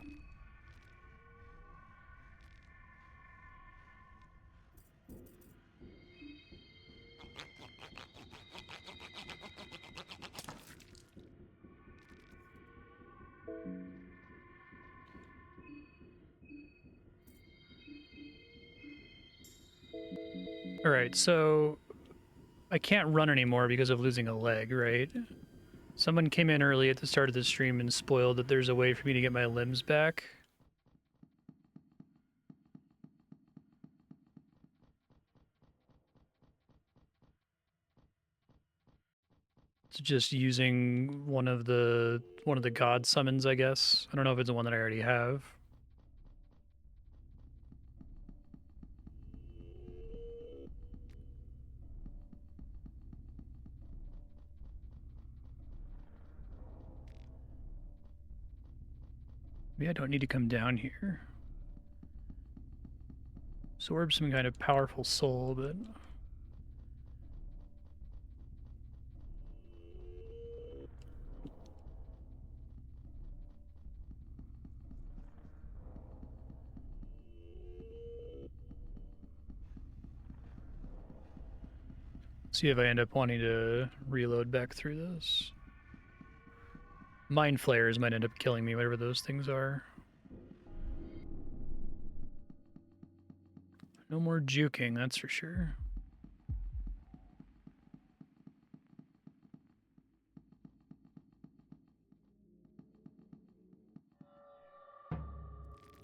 All right, so I can't run anymore because of losing a leg, right? Someone came in early at the start of the stream and spoiled that there's a way for me to get my limbs back. It's just using one of the god summons, I guess. I don't know if it's the one that I already have. Maybe I don't need to come down here. Absorb some kind of powerful soul, but... see if I end up wanting to reload back through this. Mind flares might end up killing me, whatever those things are. No more juking, that's for sure.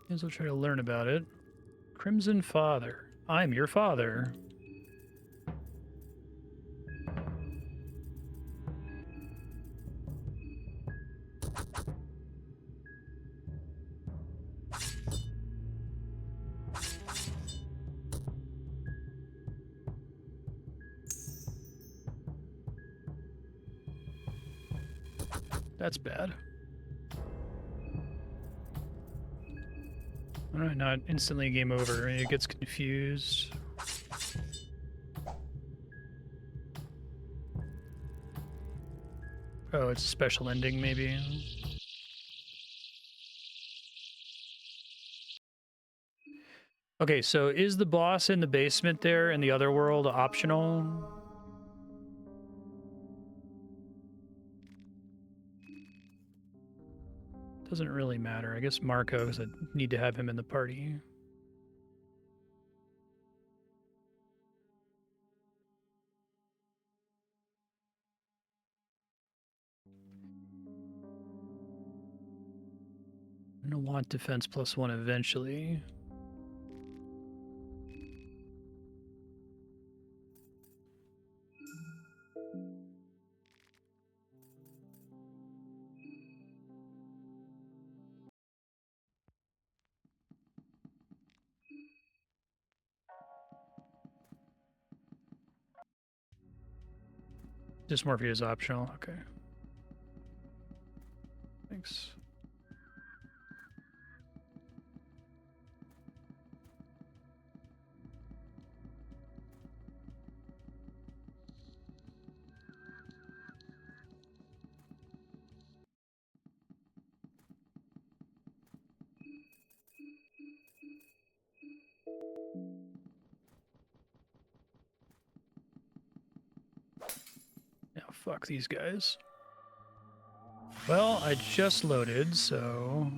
Guess I'll try to learn about it. Crimson Father. I'm your father. That's bad. Alright, not instantly game over. It gets confused. Oh, it's a special ending, maybe. Okay, so is the boss in the basement there in the other world optional? Doesn't really matter. I guess Marco, because I need to have him in the party. I'm gonna want defense +1 eventually. Dysmorphia is optional, okay. Thanks. Now fuck these guys. Well, I just loaded, so...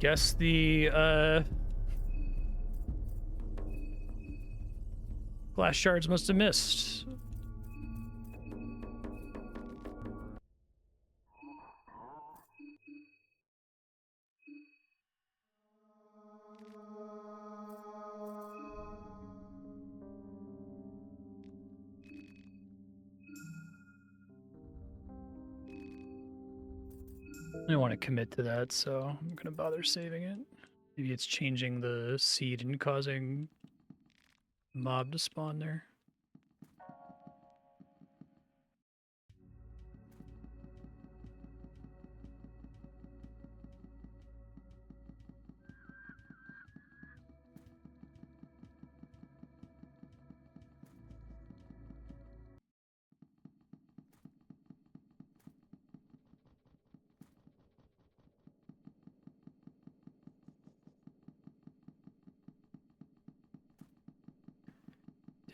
Guess the glass shards must have missed. I don't want to commit to that, so I'm gonna bother saving it. Maybe it's changing the seed and causing mob to spawn there.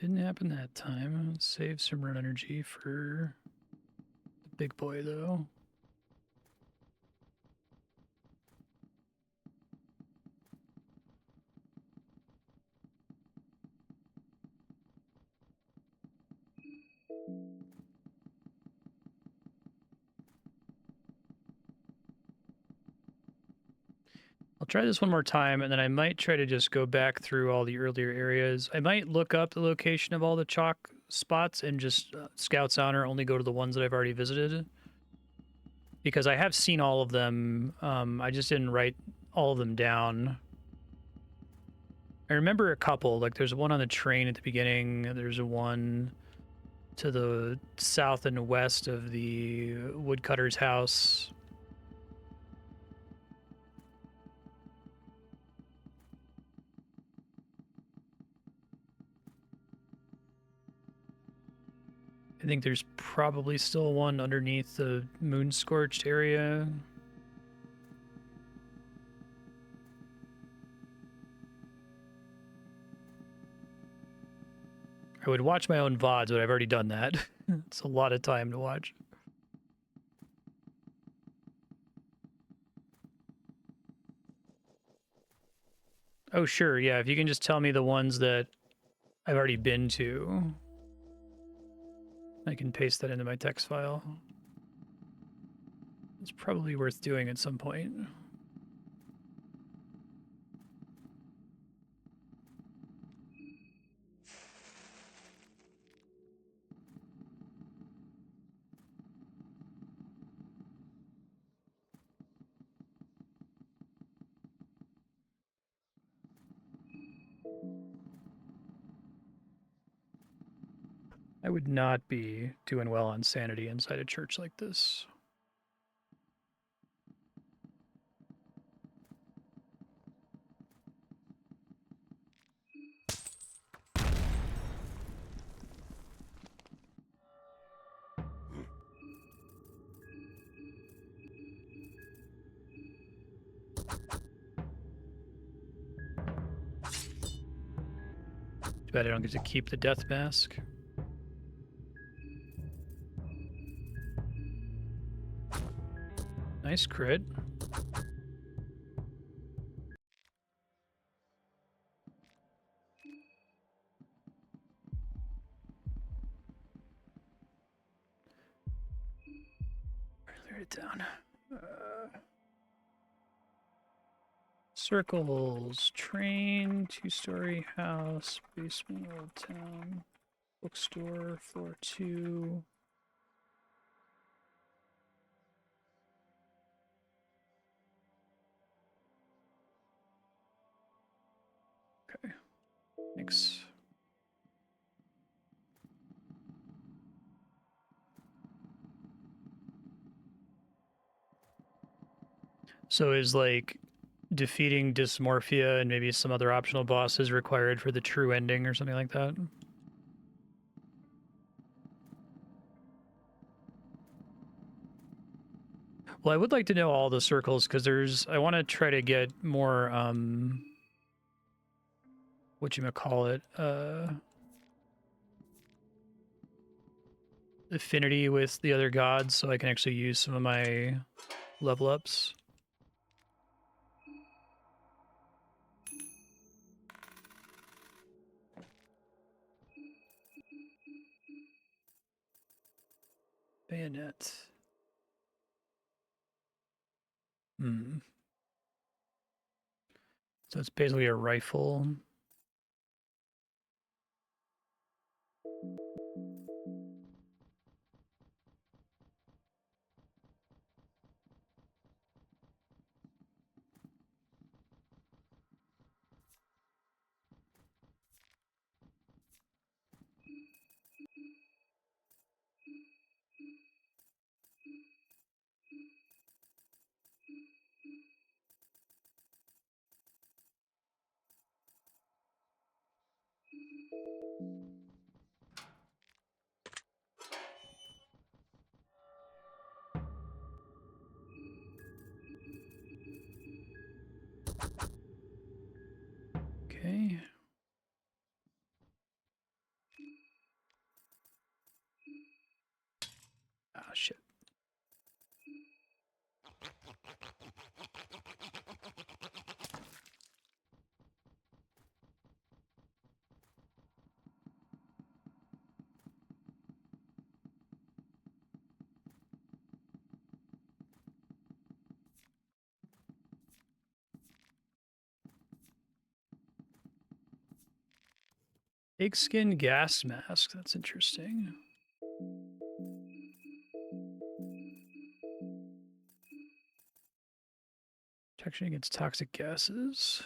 Didn't happen that time. Save some run energy for the big boy, though. I'll try this one more time, and then I might try to just go back through all the earlier areas. I might look up the location of all the chalk spots and just Scout's Honor only go to the ones that I've already visited. Because I have seen all of them, I just didn't write all of them down. I remember a couple, like there's one on the train at the beginning, there's one to the south and west of the woodcutter's house. I think there's probably still one underneath the moon-scorched area. I would watch my own VODs, but I've already done that. It's a lot of time to watch. Oh, sure, yeah, if you can just tell me the ones that I've already been to, I can paste that into my text file. It's probably worth doing at some point. I would not be doing well on sanity inside a church like this. Too bad I don't get to keep the death mask. Nice crit. Write it down. Circles, train, two-story house, basement, old town, bookstore, floor 2. Okay, thanks. So is like defeating dysmorphia and maybe some other optional bosses required for the true ending or something like that? Well, I would like to know all the circles because I want to try to get more whatchamacallit, affinity with the other gods so I can actually use some of my level ups. Bayonet. Hmm. So it's basically a rifle. Okay. Ah, shit. Pigskin gas mask. That's interesting. Protection against toxic gases.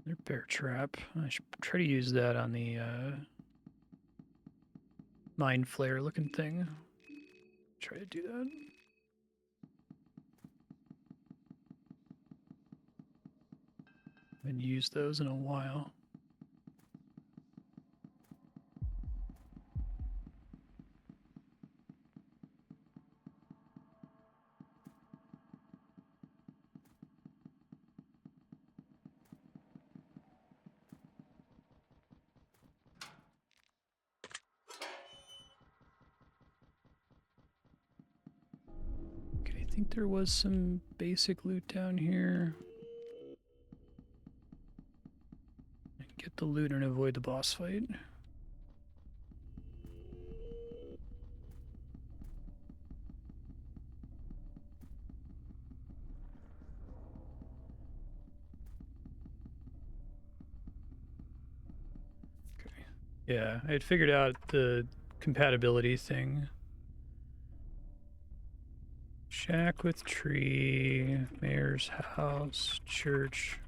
Their bear trap. I should try to use that on the mind flare looking thing. Try to do that. Haven't used those in a while. Okay, I think there was some basic loot down here. Get the loot and avoid the boss fight. Okay. Yeah, I had figured out the compatibility thing. Shack with tree, mayor's house, church.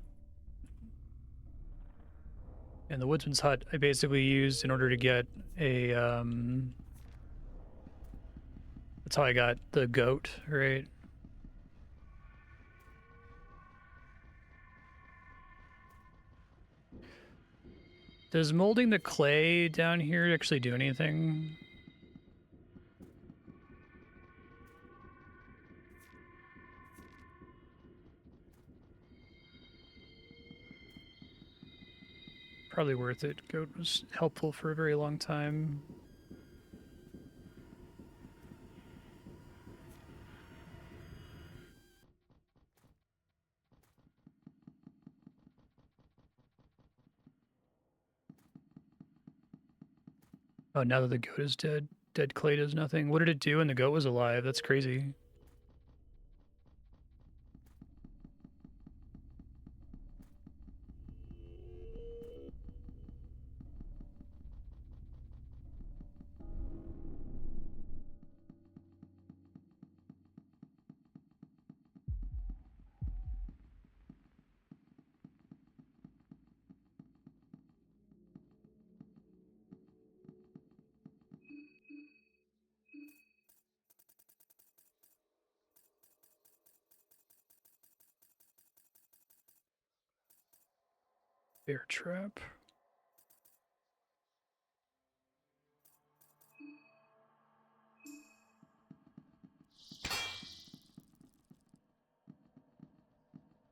And the woodsman's hut I basically used in order to get a, that's how I got the goat, right? Does molding the clay down here actually do anything? Probably worth it. Goat was helpful for a very long time. Oh, now that the goat is dead, dead clay does nothing. What did it do when the goat was alive? That's crazy. Bear trap.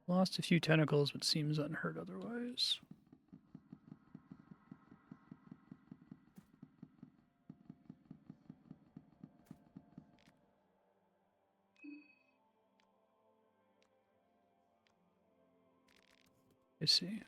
Lost a few tentacles, but seems unhurt otherwise. I see.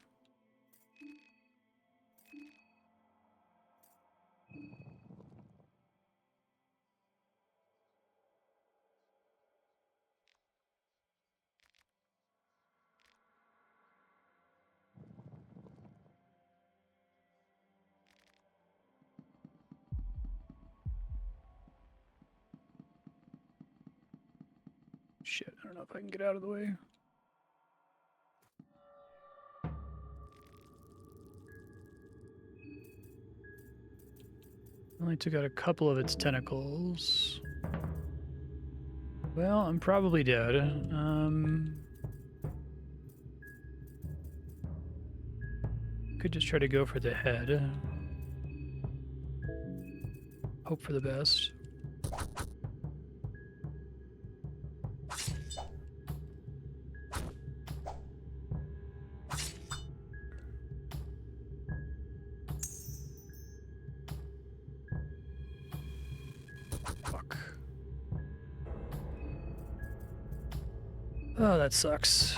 Shit, I don't know if I can get out of the way. Only took out a couple of its tentacles. Well, I'm probably dead. Could just try to go for the head. Hope for the best. Fuck. Oh, that sucks.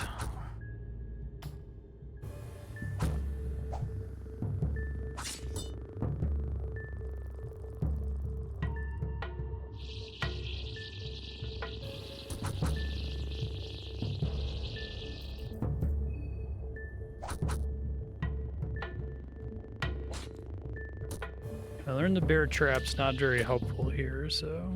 I learned the bear trap's not very helpful here, so...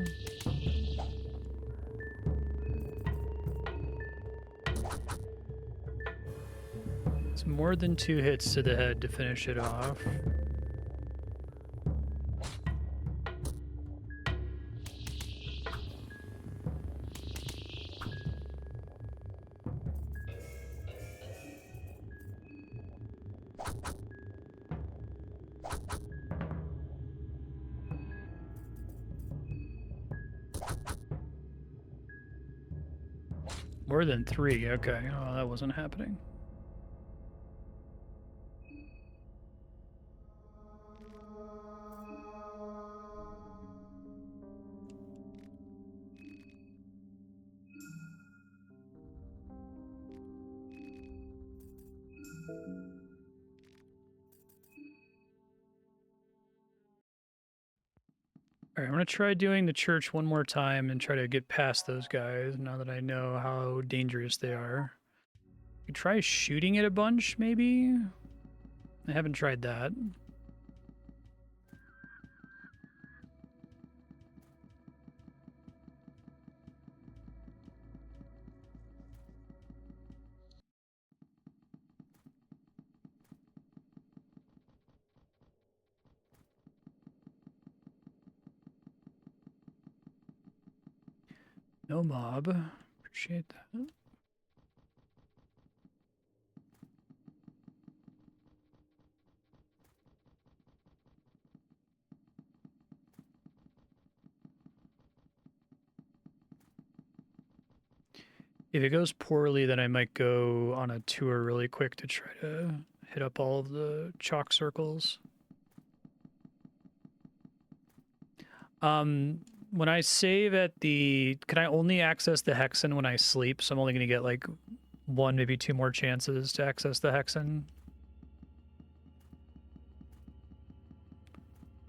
It's more than 2 hits to the head to finish it off. More than 3, okay. Oh, that wasn't happening. Alright, I'm gonna try doing the church one more time and try to get past those guys now that I know how dangerous they are. You try shooting it a bunch, maybe? I haven't tried that. No mob. Appreciate that. If it goes poorly, then I might go on a tour really quick to try to hit up all of the chalk circles. When I save at the... Can I only access the hexen when I sleep? So I'm only going to get like 1, maybe 2 more chances to access the hexen.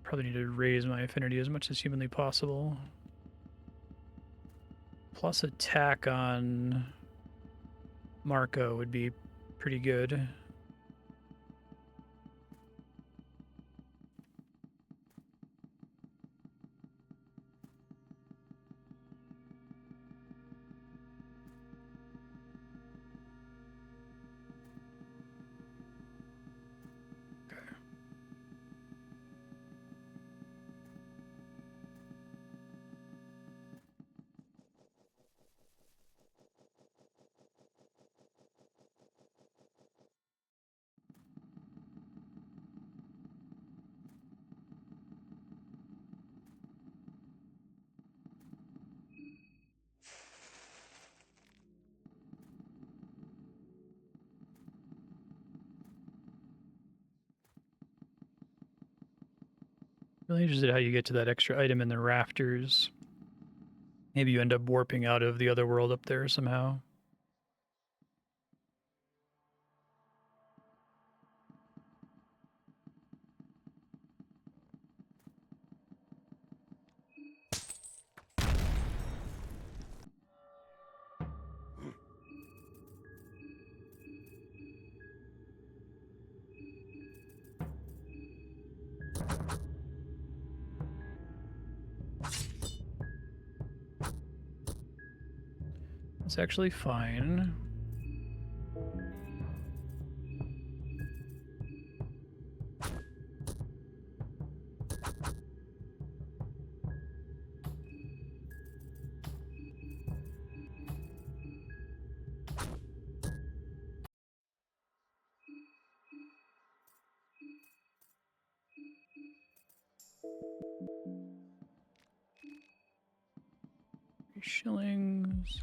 Probably need to raise my affinity as much as humanly possible. Plus attack on Marco would be pretty good. Really interested how you get to that extra item in the rafters. Maybe you end up warping out of the other world up there somehow. It's actually fine. Shillings.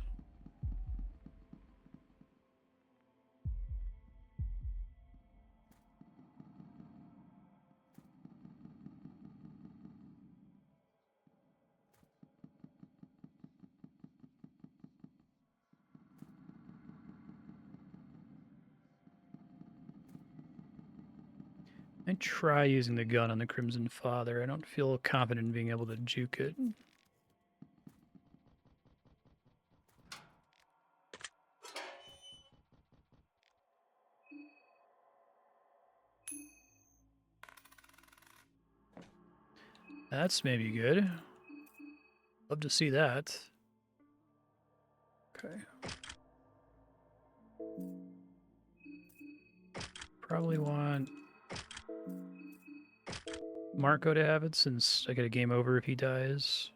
I try using the gun on the Crimson Father. I don't feel confident in being able to juke it. That's maybe good. Love to see that. Okay. Probably want Marco to have it since I get a game over if he dies.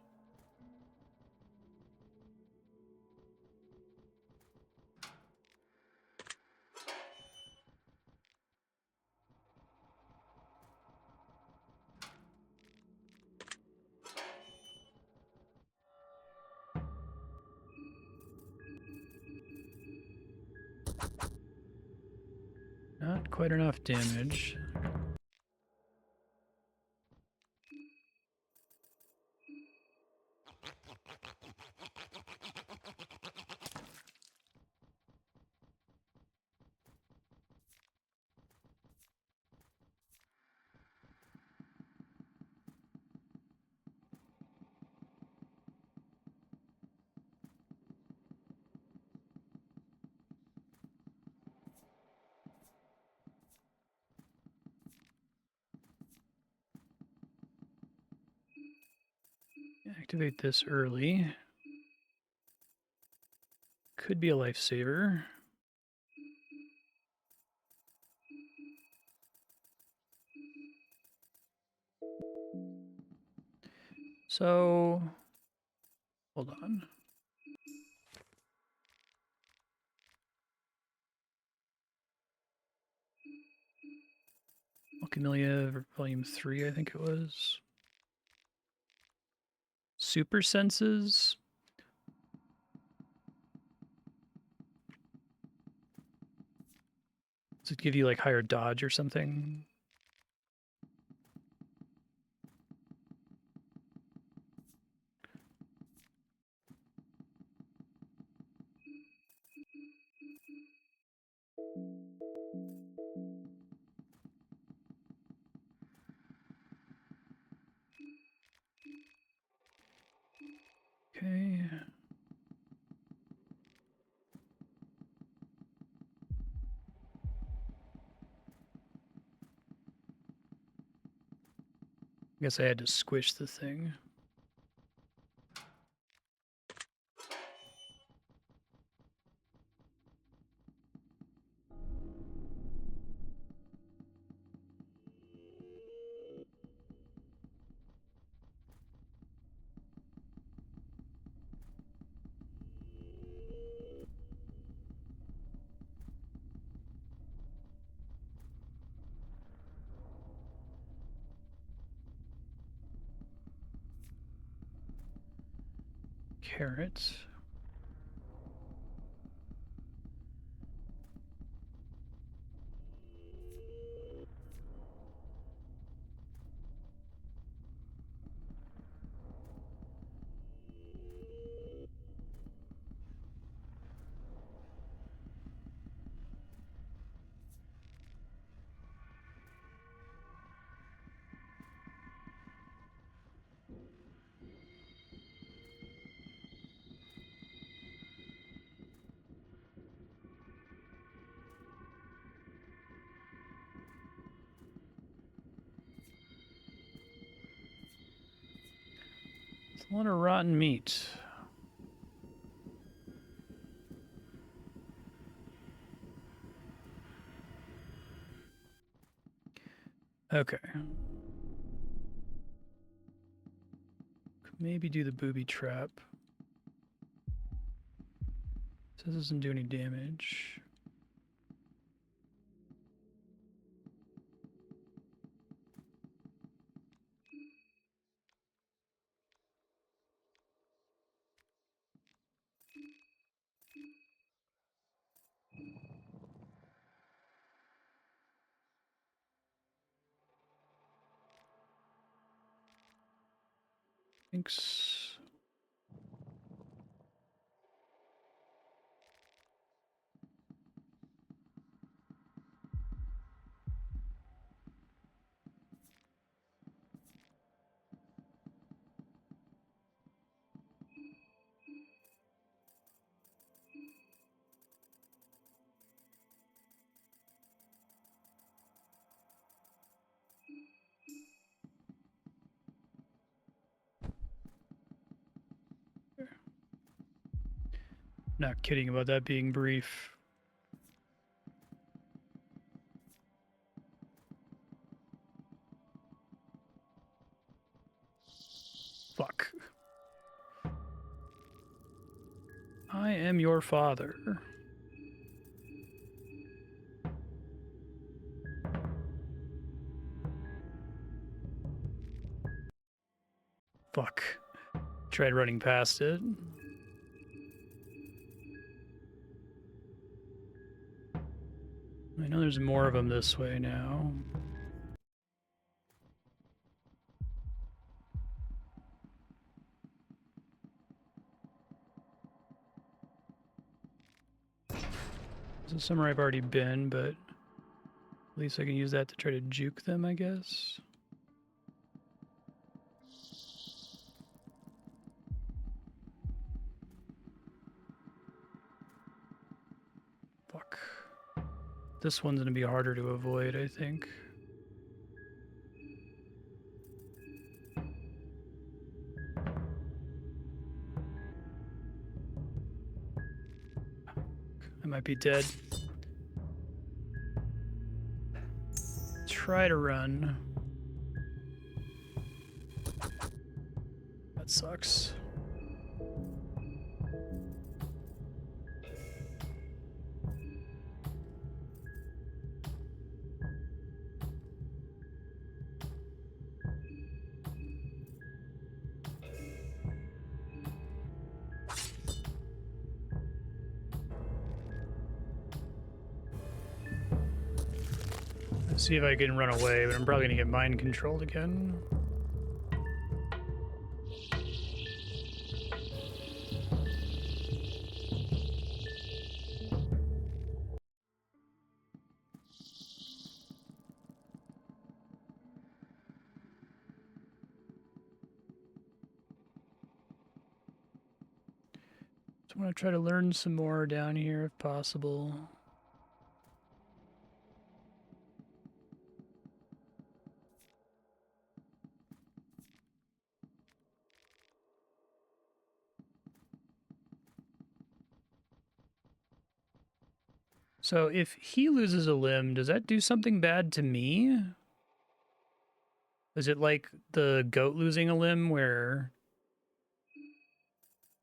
Not quite enough damage. Activate this early. Could be a lifesaver. So, hold on. Alchemilia, Volume 3, I think it was. Super Senses. Does it give you like higher dodge or something? Okay. I guess I had to squish the thing. Carrot. It's a lot of rotten meat. Okay. Could maybe do the booby trap. This doesn't do any damage. Thanks. Not kidding about that being brief. Fuck. I am your father. Fuck. Tried running past it. I know there's more of them this way now. This is somewhere I've already been, but at least I can use that to try to juke them, I guess. Fuck. This one's gonna be harder to avoid, I think. I might be dead. Try to run. That sucks. Let's see if I can run away, but I'm probably gonna get mind controlled again. So I want to try to learn some more down here if possible. So if he loses a limb, does that do something bad to me? Is it like the goat losing a limb where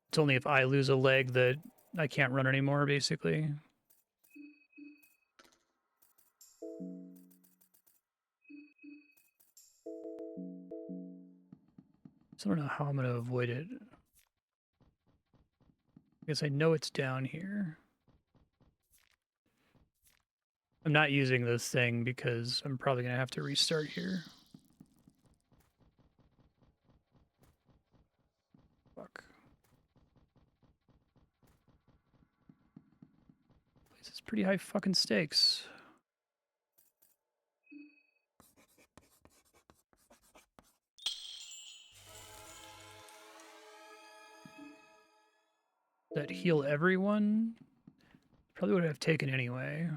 it's only if I lose a leg that I can't run anymore, basically? So I don't know how I'm going to avoid it. I guess I know it's down here. I'm not using this thing because I'm probably going to have to restart here. Fuck. This is pretty high fucking stakes. That heal everyone? Probably would have taken anyway.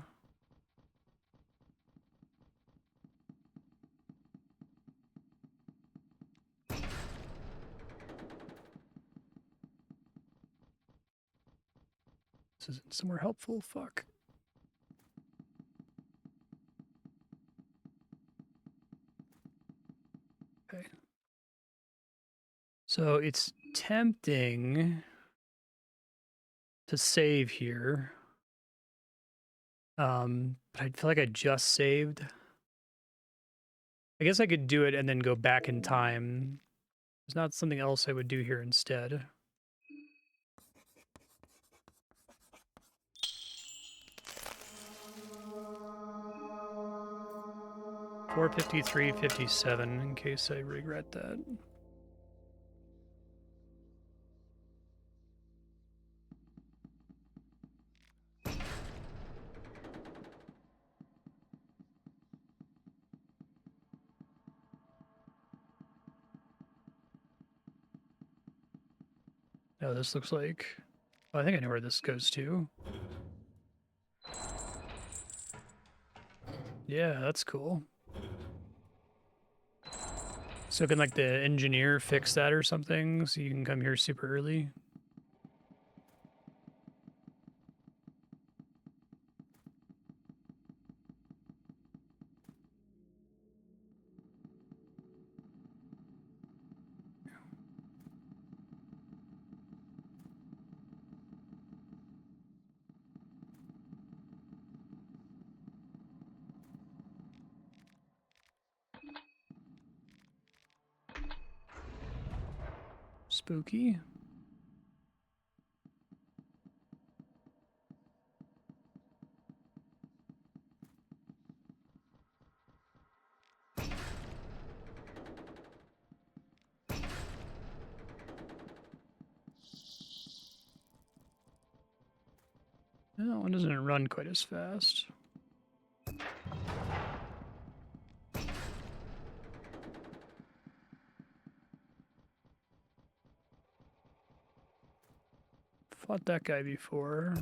This isn't somewhere helpful, fuck. So it's tempting to save here. But I feel like I just saved. I guess I could do it and then go back in time. There's not something else I would do here instead. $453.57 in case I regret that. Oh, this looks like... Oh, I think I know where this goes to. Yeah, that's cool. So can, like, the engineer fix that or something so you can come here super early? Spooky. No, one doesn't run quite as fast. Fought that guy before.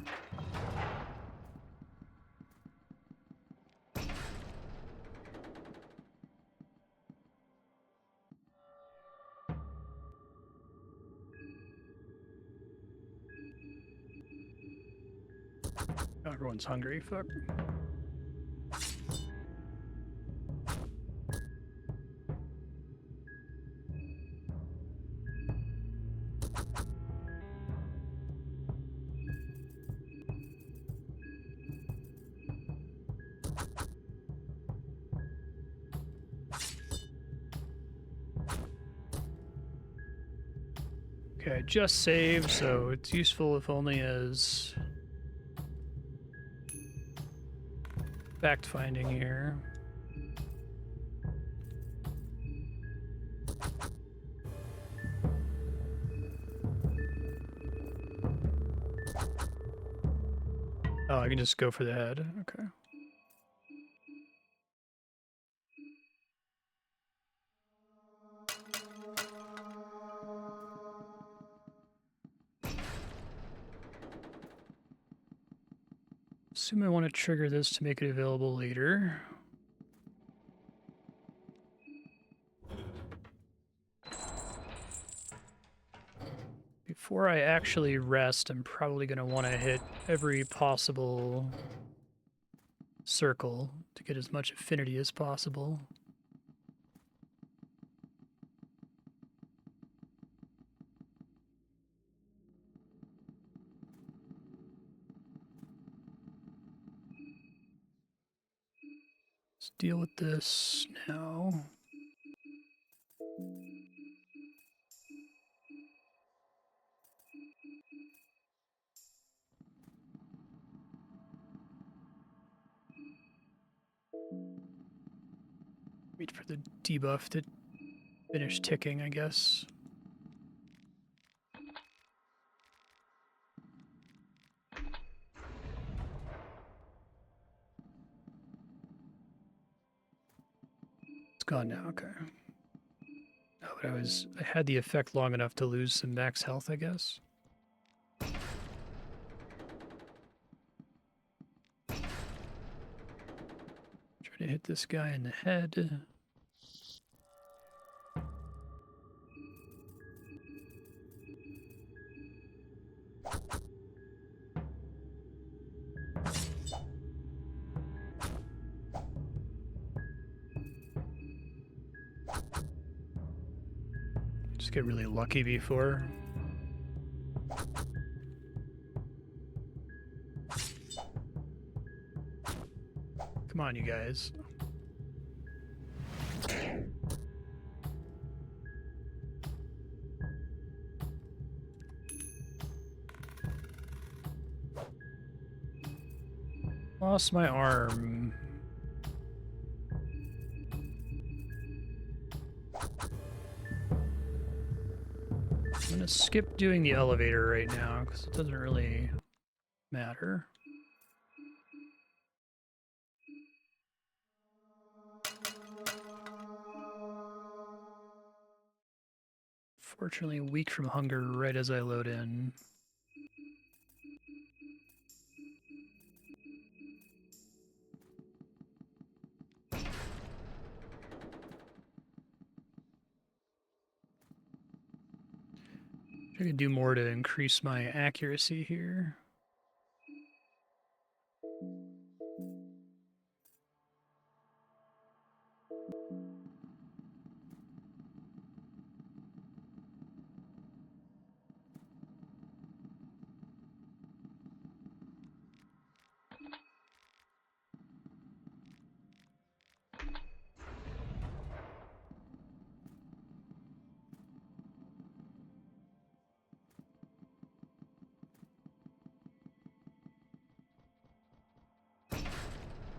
Oh, everyone's hungry, fuck. Okay, I just saved, so it's useful if only as fact-finding here. Oh, I can just go for the head. Okay. Assume I want to trigger this to make it available later. Before I actually rest, I'm probably going to want to hit every possible circle to get as much affinity as possible. Let's deal with this now. Wait for the debuff to finish ticking, I guess. It's gone now, okay. Oh, but I had the effect long enough to lose some max health, I guess. Try to hit this guy in the head. Just get really lucky before. Come on, you guys. Lost my arm. I'm gonna skip doing the elevator right now because it doesn't really matter. Fortunately, weak from hunger right as I load in. I could do more to increase my accuracy here.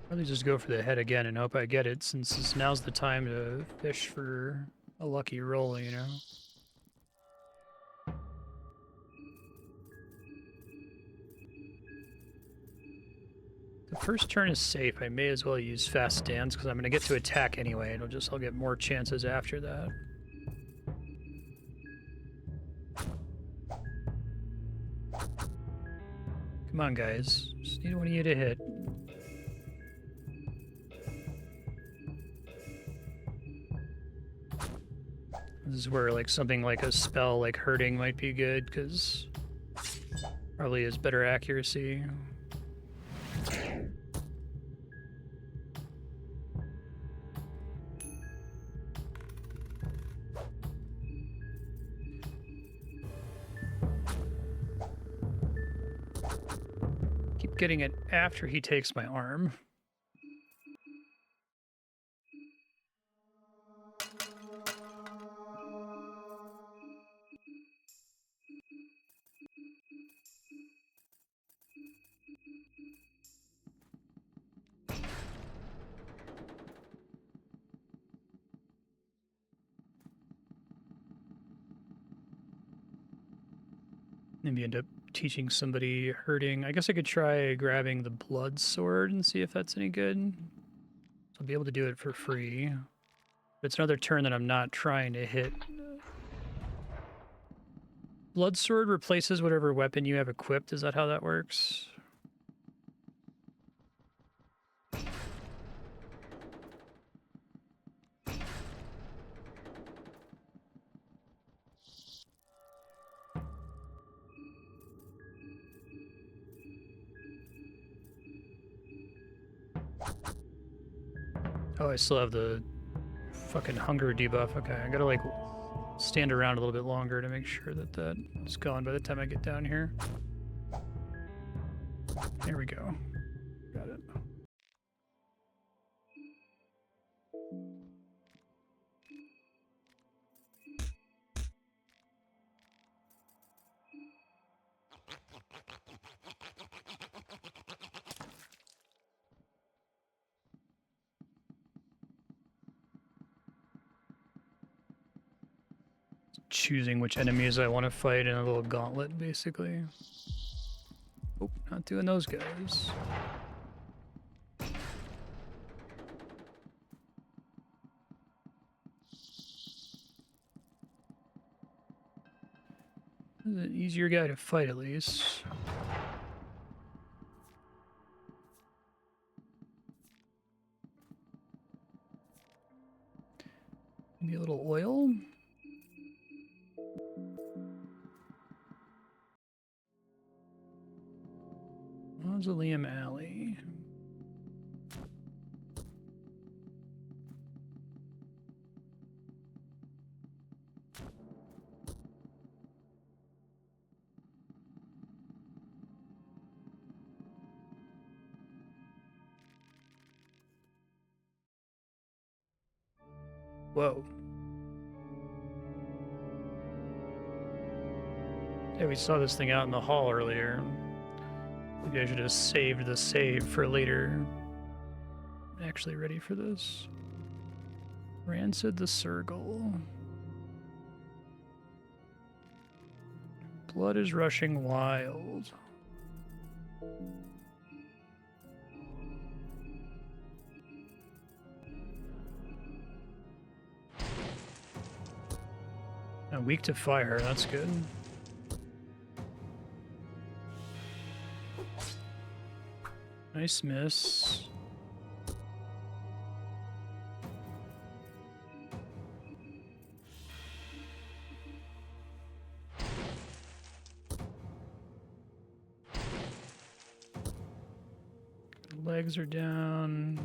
Probably just go for the head again and hope I get it, since now's the time to fish for a lucky roll, you know? The first turn is safe. I may as well use fast stands because I'm going to get to attack anyway. I'll get more chances after that. Come on, guys. Just need one of you to hit. This is where like something like a spell like hurting might be good because probably has better accuracy. Keep getting it after he takes my arm. Maybe end up teaching somebody hurting. I guess I could try grabbing the blood sword and see if that's any good. I'll be able to do it for free. But it's another turn that I'm not trying to hit. Blood sword replaces whatever weapon you have equipped. Is that how that works? Oh, I still have the fucking hunger debuff. Okay, I gotta like stand around a little bit longer to make sure that that is gone by the time I get down here. There we go. Got it. Choosing which enemies I want to fight in a little gauntlet, basically. Oh, not doing those guys. This is an easier guy to fight, at least. Maybe a little oil. Mausoleum Alley. Whoa. Yeah, we saw this thing out in the hall earlier. Maybe I should have saved the save for later. I'm actually ready for this. Rancid the Sergal. Blood is rushing wild. Now weak to fire, that's good. Nice miss. Legs are down.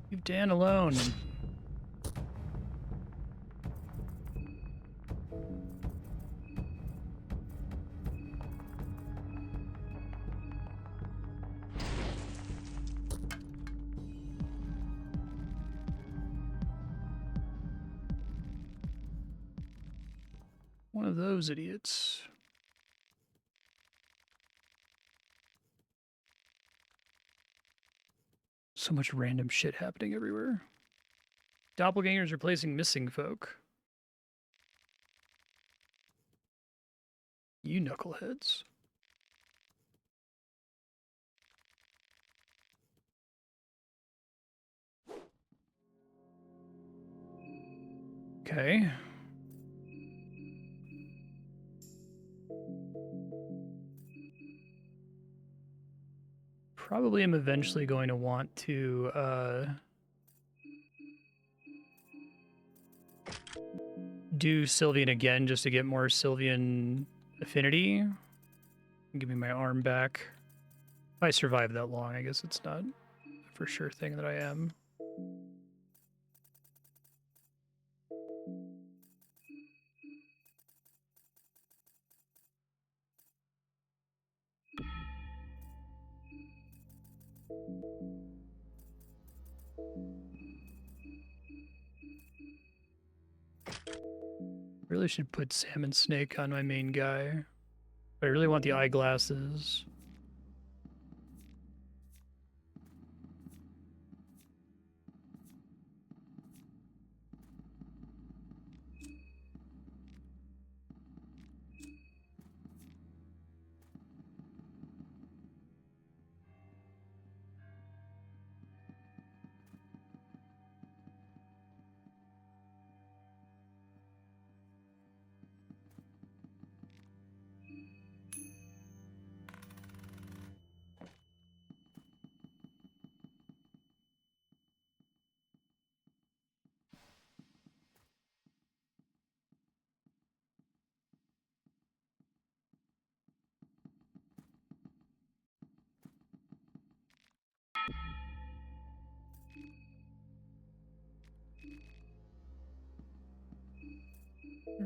Leave Dan alone. One of those idiots. So much random shit happening everywhere. Doppelgangers replacing missing folk. You knuckleheads. Okay. Probably am eventually going to want to do Sylvian again just to get more Sylvian affinity. Give me my arm back. If I survive that long, I guess it's not a for sure thing that I am. Really should put Salmon Snake on my main guy. But I really want the eyeglasses.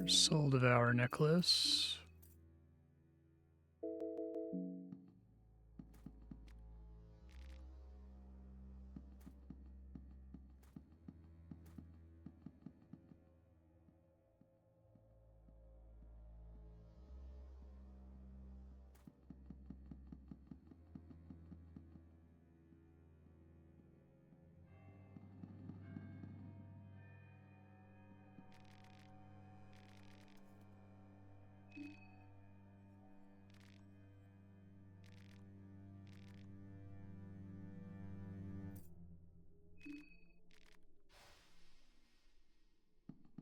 Soul Devour necklace.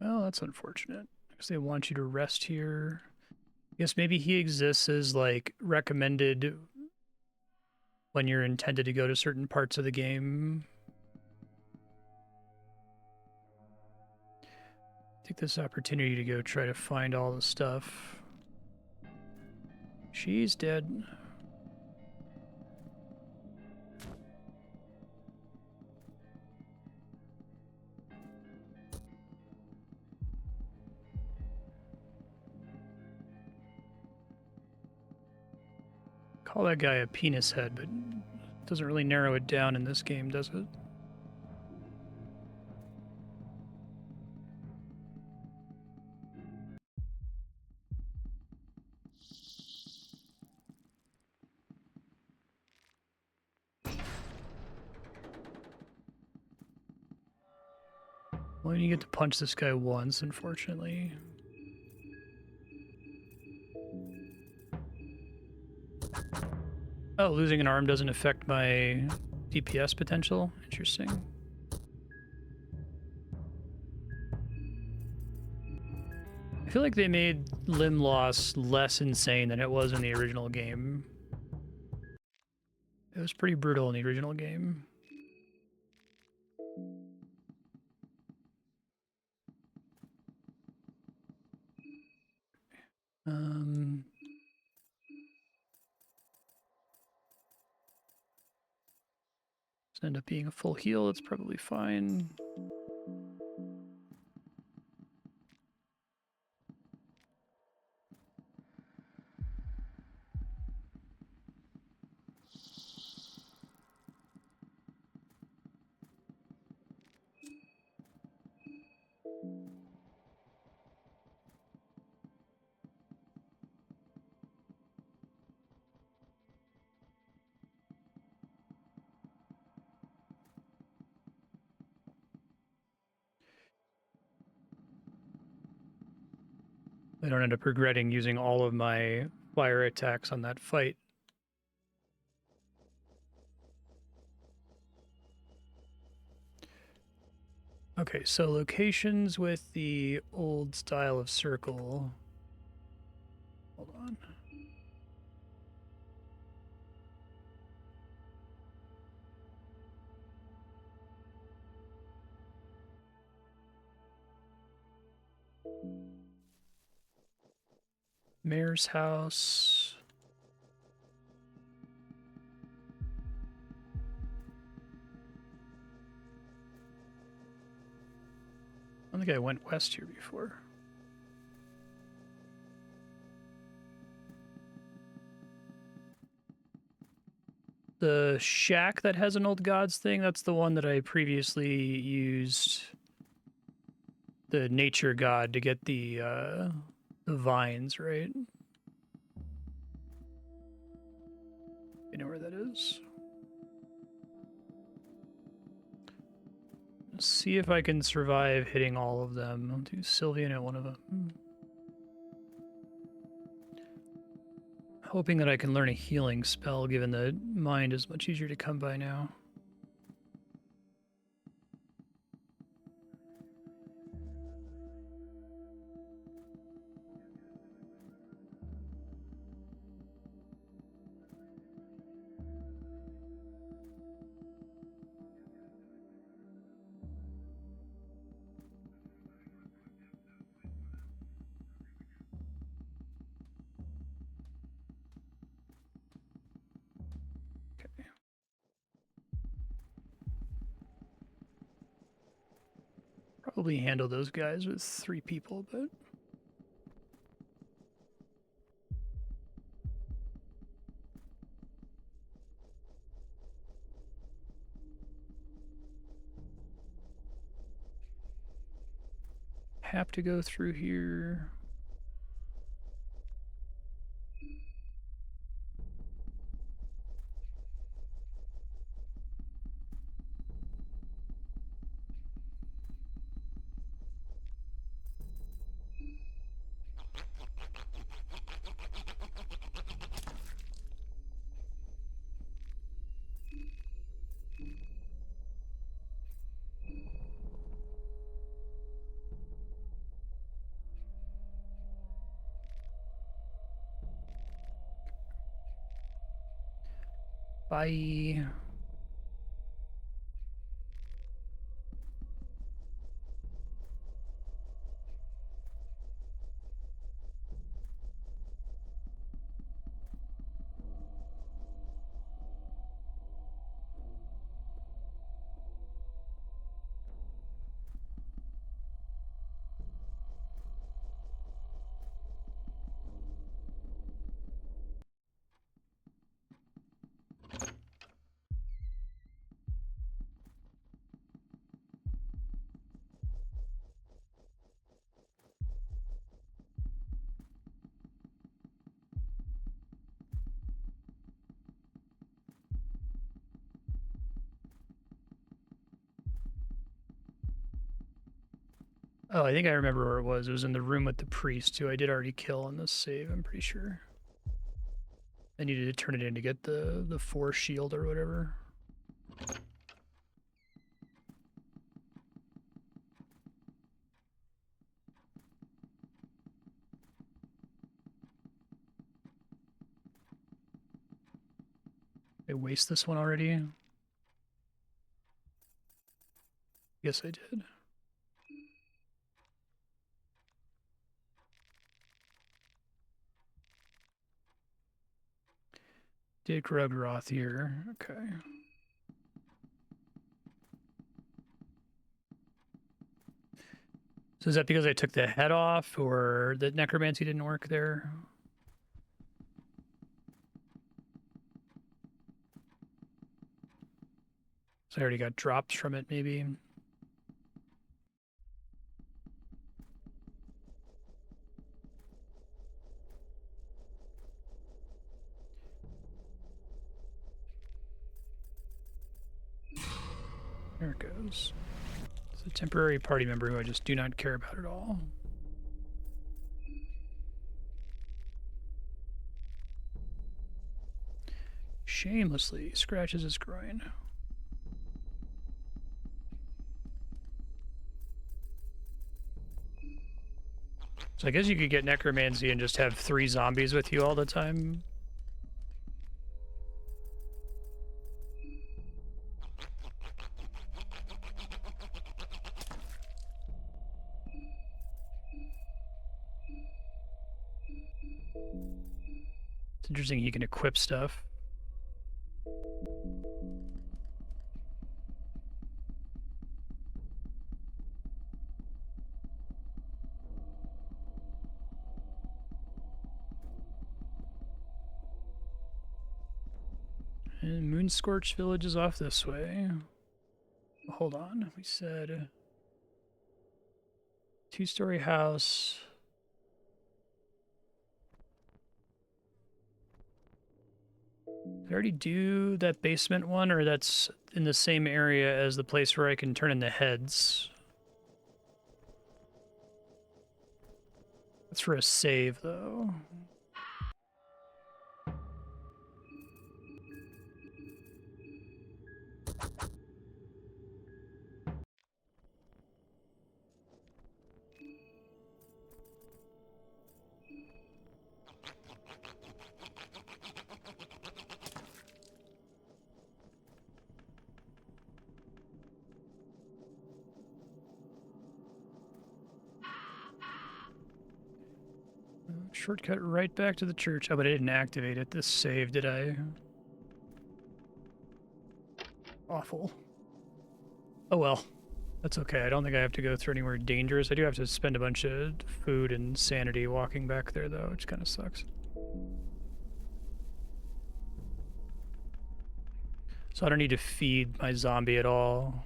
Well, that's unfortunate. Because they want you to rest here. I guess maybe he exists as, like, recommended when you're intended to go to certain parts of the game. Take this opportunity to go try to find all the stuff. She's dead. call that guy a penis head, but it doesn't really narrow it down in this game, does it? Well, you get to punch this guy once, unfortunately. Oh, losing an arm doesn't affect my DPS potential? Interesting. I feel like they made limb loss less insane than it was in the original game. It was pretty brutal in the original game. End up being a full heal, it's probably fine. I don't end up regretting using all of my fire attacks on that fight. Okay, so locations with the old style of circle. Hold on. Mayor's house. I don't think I went west here before. The shack that has an old gods thing, that's the one that I previously used the nature god to get the vines, right? You know where that is? Let's see if I can survive hitting all of them. I'll do Sylvian at one of them. Hoping that I can learn a healing spell, given the mind is much easier to come by now. Probably handle those guys with 3 people, but... have to go through here. Bye. Oh, I think I remember where it was. It was in the room with the priest, who I did already kill on this save, I'm pretty sure. I needed to turn it in to get the 4 shield or whatever. I waste this one already? Yes, I did. Did Grugroth here. Okay. So is that because I took the head off, or the necromancy didn't work there? So I already got drops from it, maybe. There it goes. It's a temporary party member who I just do not care about at all. Shamelessly scratches his groin. So I guess you could get necromancy and just have 3 zombies with you all the time. It's interesting you can equip stuff. And Moonscorch Village is off this way. Hold on, we said 2-story house. Did I already do that basement one, or that's in the same area as the place where I can turn in the heads? That's for a save, though. Shortcut right back to the church. Oh, but I didn't activate it. This save, did I? Awful. Oh well. That's okay. I don't think I have to go through anywhere dangerous. I do have to spend a bunch of food and sanity walking back there, though, which kind of sucks. So I don't need to feed my zombie at all.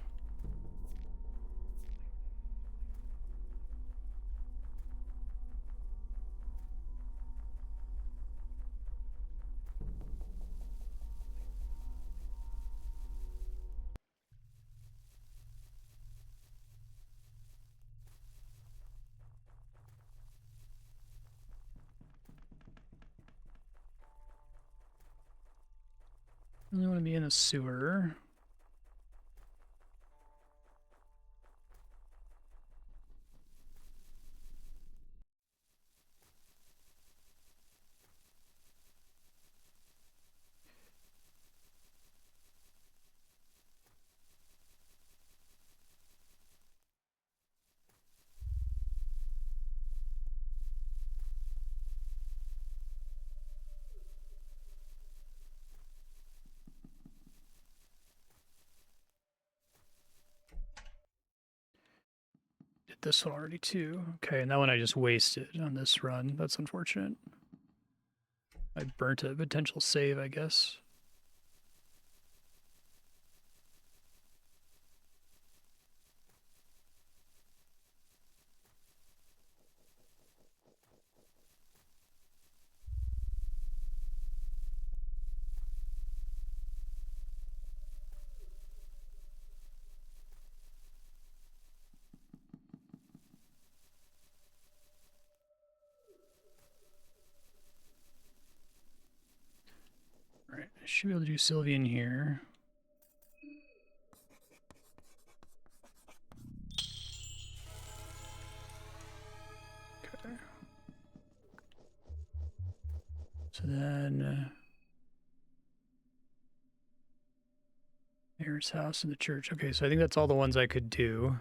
I only want to be in a sewer. Did this one already, too. Okay, and that one I just wasted on this run. That's unfortunate. I burnt a potential save, I guess. should be able to do Sylvian here. Okay. So then Mayor's house and the church. Okay, so I think that's all the ones I could do.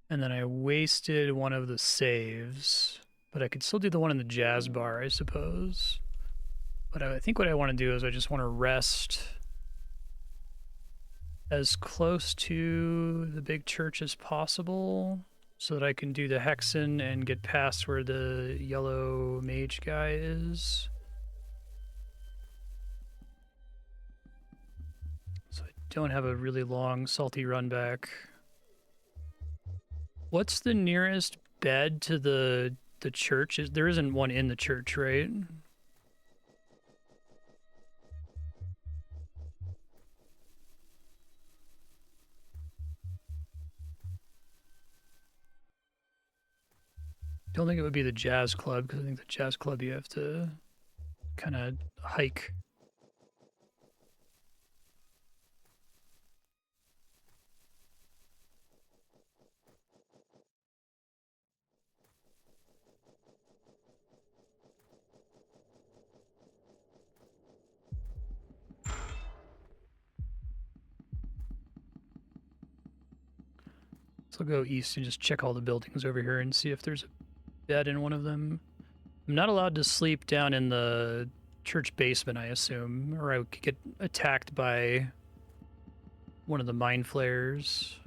And then I wasted one of the saves, but I could still do the one in the jazz bar, I suppose. But I think what I want to do is I just want to rest as close to the big church as possible so that I can do the Hexen and get past where the yellow mage guy is. So I don't have a really long, salty run back. What's the nearest bed to the church? There isn't one in the church, right? Don't think it would be the jazz club, because I think the jazz club you have to kind of hike. So I'll go east and just check all the buildings over here and see if there's a bed in one of them. I'm not allowed to sleep down in the church basement, I assume, or I could get attacked by one of the mind flayers.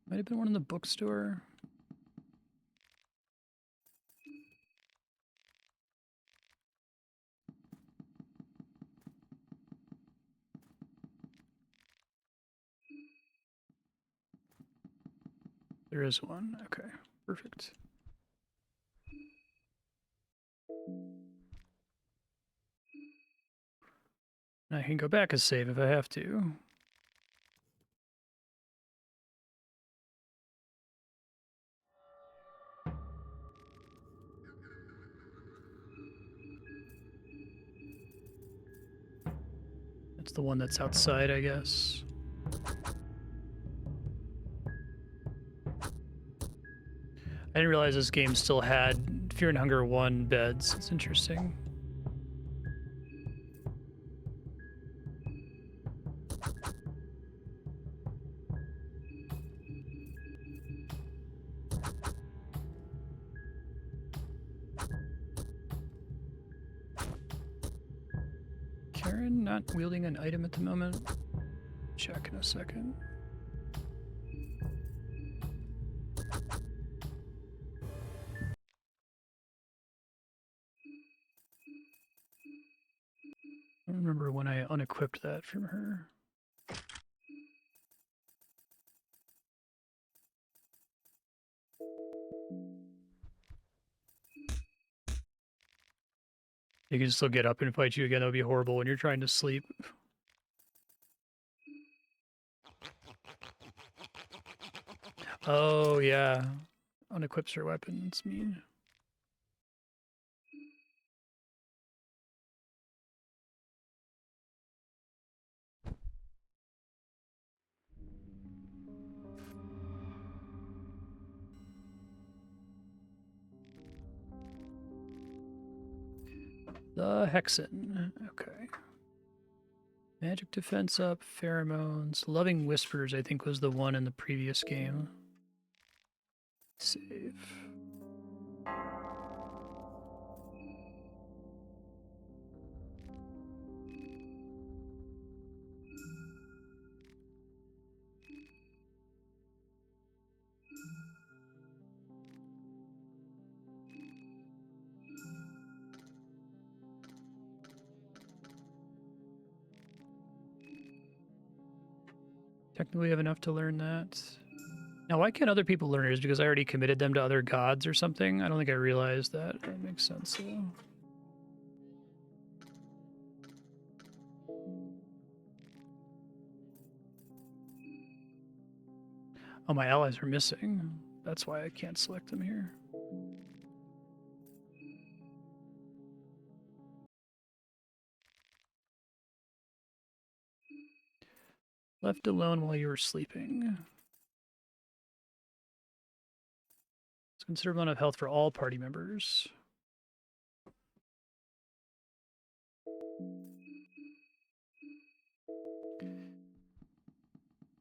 Might have been one in the bookstore. There is one. Okay, perfect. I can go back a save if I have to. That's the one that's outside, I guess. I didn't realize this game still had Fear and Hunger 1 beds. It's interesting. Karen not wielding an item at the moment. Check in a second. I don't remember when I unequipped that from her. You can still get up and fight you again. That would be horrible when you're trying to sleep. Oh, yeah. Unequips her weapon. That's mean. The Hexen. Okay. Magic defense up, pheromones. Loving Whispers, I think, was the one in the previous game. Save. Technically have enough to learn that. Now, why can't other people learn it? Is it because I already committed them to other gods or something? I don't think I realized that. That makes sense, though. Oh, my allies are missing. That's why I can't select them here. Left alone while you were sleeping. It's considerable amount of health for all party members.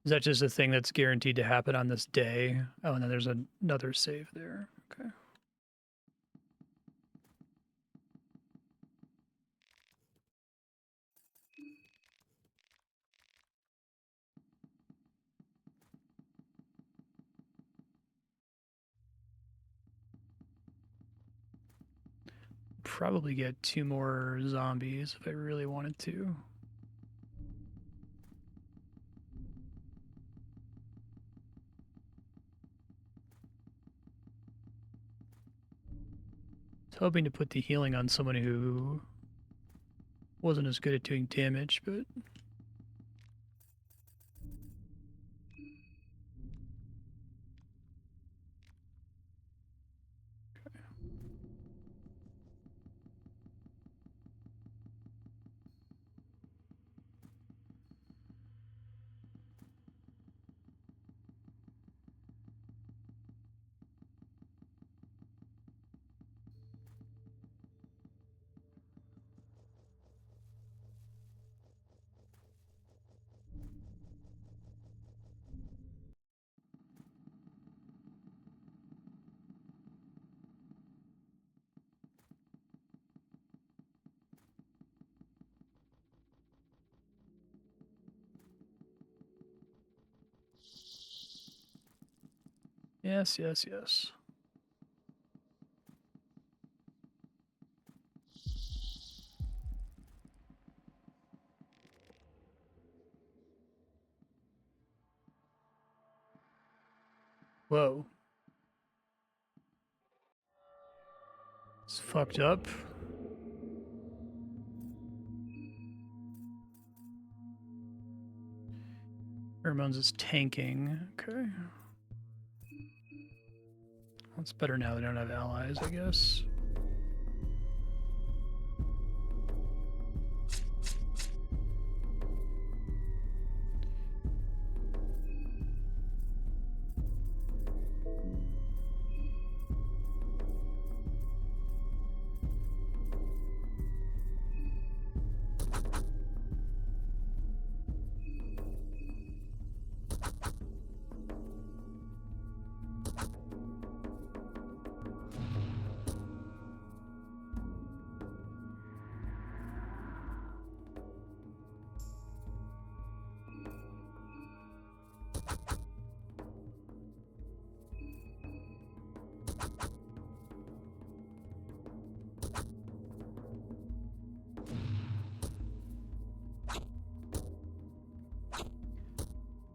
Is that just a thing that's guaranteed to happen on this day? Oh, and then there's another save there. Okay. Probably get 2 more zombies if I really wanted to. I was hoping to put the healing on someone who wasn't as good at doing damage, but yes, yes, yes. Whoa. It's fucked up. Pheromones is tanking. Okay. That's better now they don't have allies, I guess.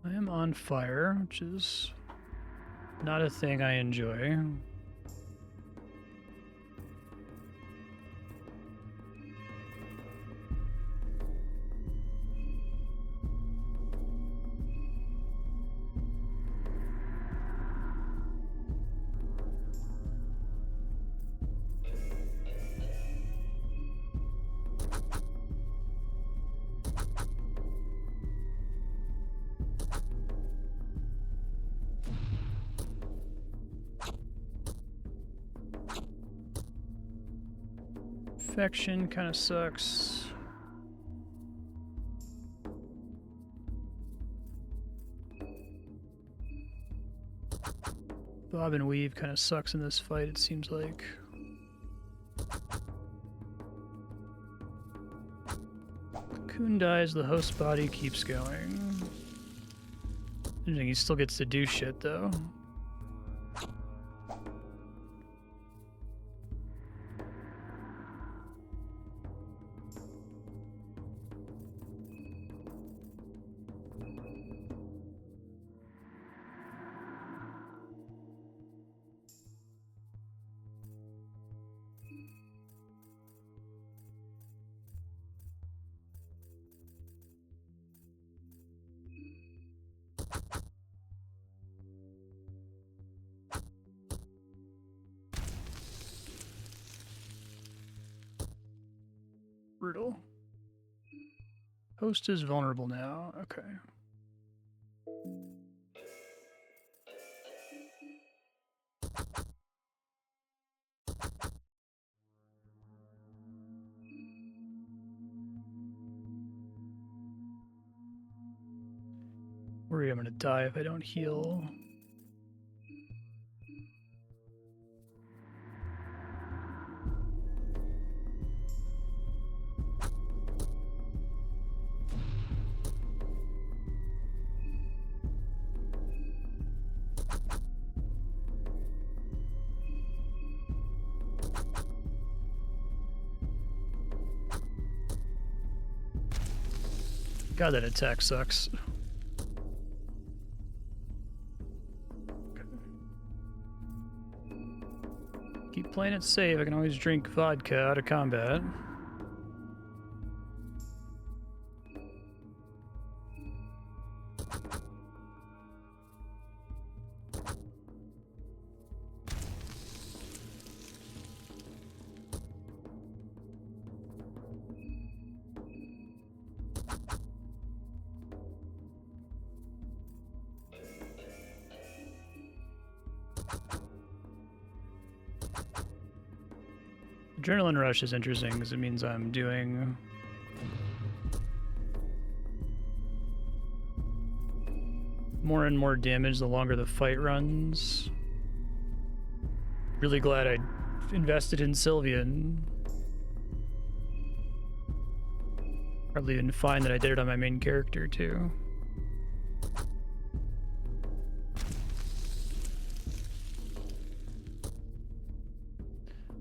I am on fire, which is not a thing I enjoy. Infection kind of sucks. Bob and weave kind of sucks in this fight, it seems like. Cocoon dies, the host body keeps going. Interesting, he still gets to do shit though. Brutal. Host is vulnerable now. Okay. Worried I'm gonna die if I don't heal. God, that attack sucks. Keep playing it safe. I can always drink vodka out of combat. Adrenaline rush is interesting because it means I'm doing more and more damage the longer the fight runs. Really glad I invested in Sylvian. Probably didn't find that I did it on my main character too.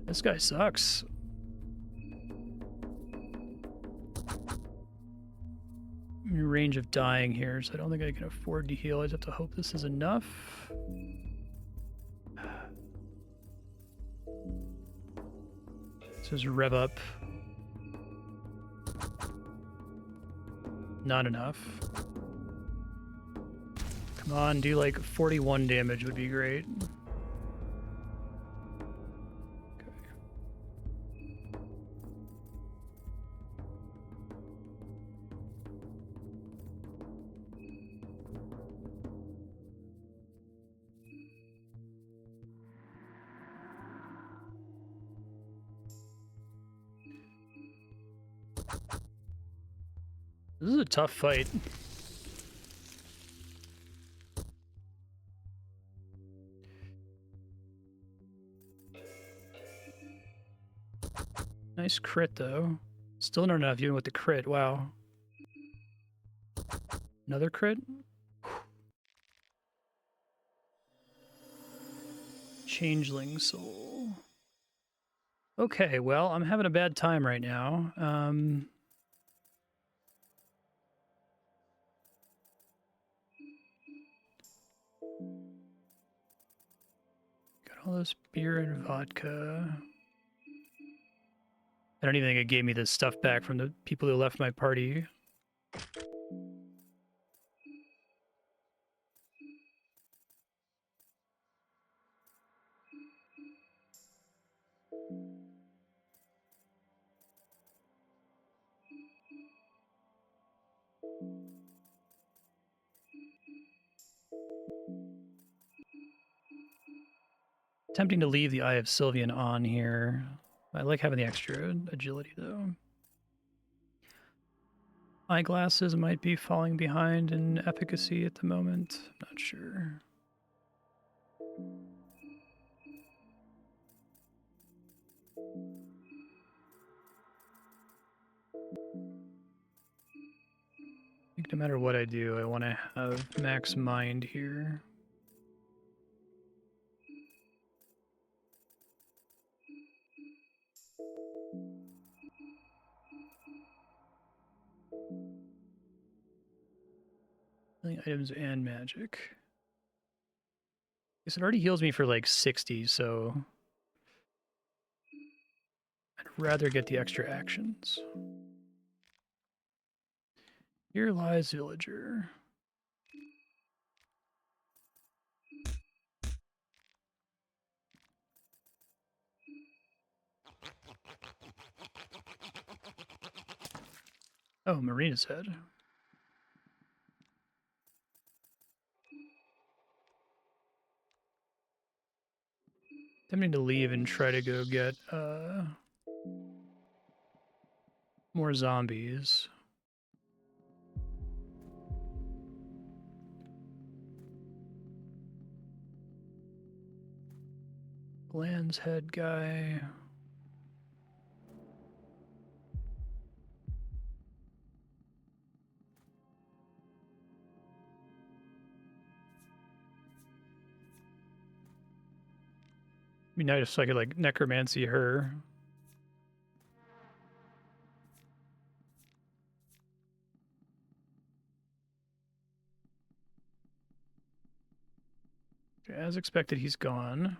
This guy sucks. I'm in range of dying here, so I don't think I can afford to heal. I just have to hope this is enough. This is rev up. Not enough. Come on, do like 41 damage would be great. This is a tough fight. Nice crit, though. Still not enough even with the crit. Wow. Another crit? Changeling soul. Okay, well, I'm having a bad time right now. Got all this beer and vodka. I don't even think it gave me the stuff back from the people who left my party. Tempting to leave the Eye of Sylvian on here. I like having the extra agility, though. Eyeglasses might be falling behind in efficacy at the moment. I'm not sure. I think no matter what I do, I want to have max mind here. Healing items and magic. I guess it already heals me for like 60, so I'd rather get the extra actions. Here lies villager. Oh, Marina's Head. Tempting to leave and try to go get more zombies. Gland's Head guy. Be nice if I could like necromancy her. Okay, as expected, he's gone.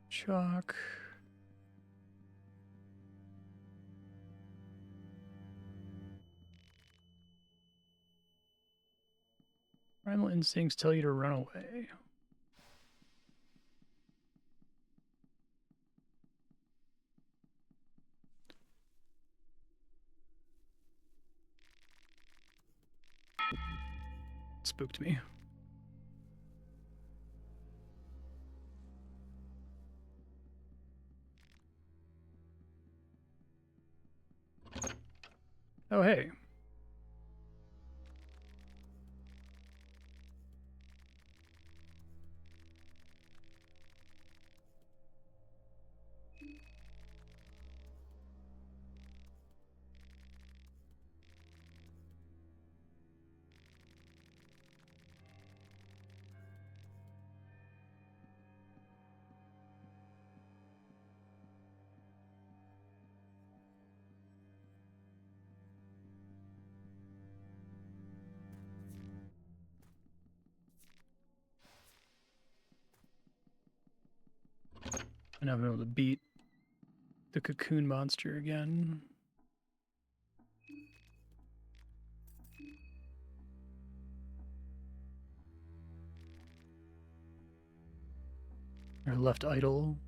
Chalk. Primal instincts tell you to run away. Spooked me. Oh, hey. And I'm able to beat the cocoon monster again. Or left idle.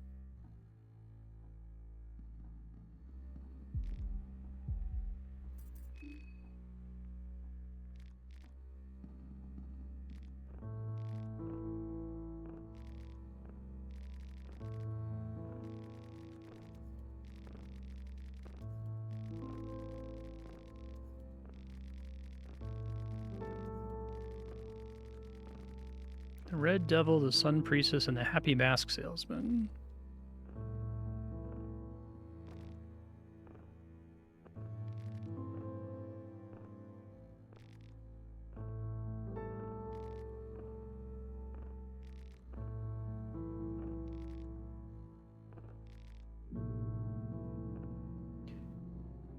The Red Devil, the Sun Priestess, and the Happy Mask Salesman.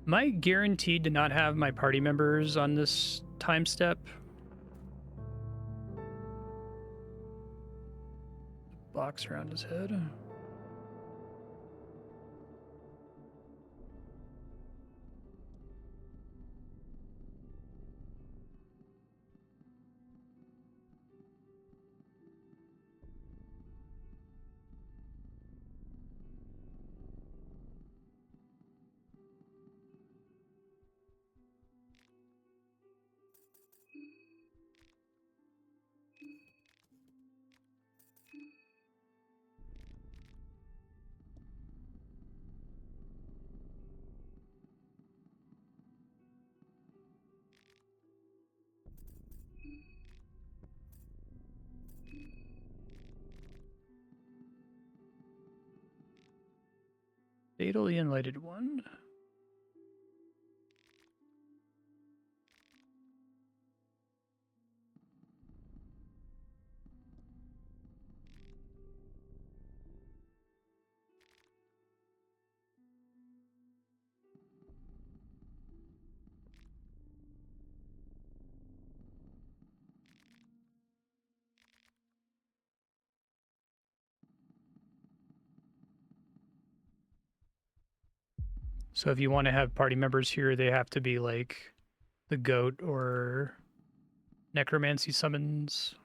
Am I guaranteed to not have my party members on this time step? Box around his head. Fatally Enlightened One. So if you want to have party members here, they have to be like the goat or necromancy summons.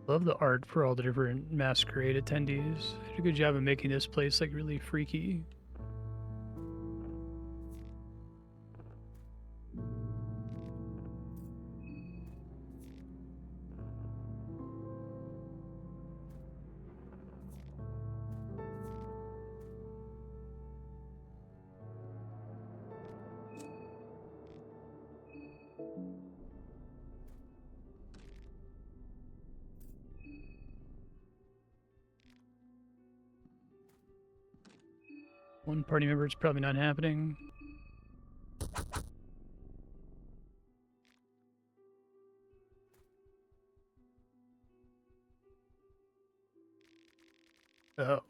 Love the art for all the different masquerade attendees. They did a good job of making this place like really freaky. One party member is probably not happening. Oh.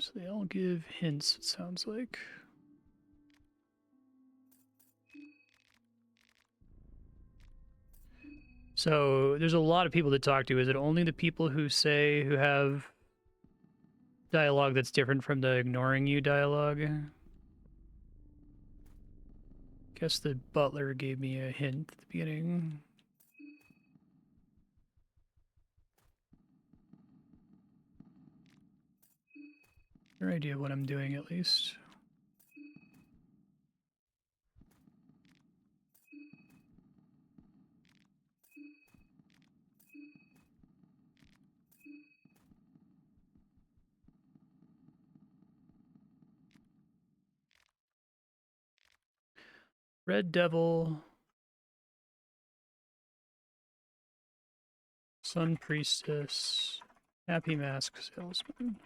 So they all give hints, it sounds like. So there's a lot of people to talk to. Is it only the people who have dialogue that's different from the ignoring you dialogue? Guess the butler gave me a hint at the beginning. No idea what I'm doing, at least. Red Devil. Sun Priestess. Happy Mask Salesman.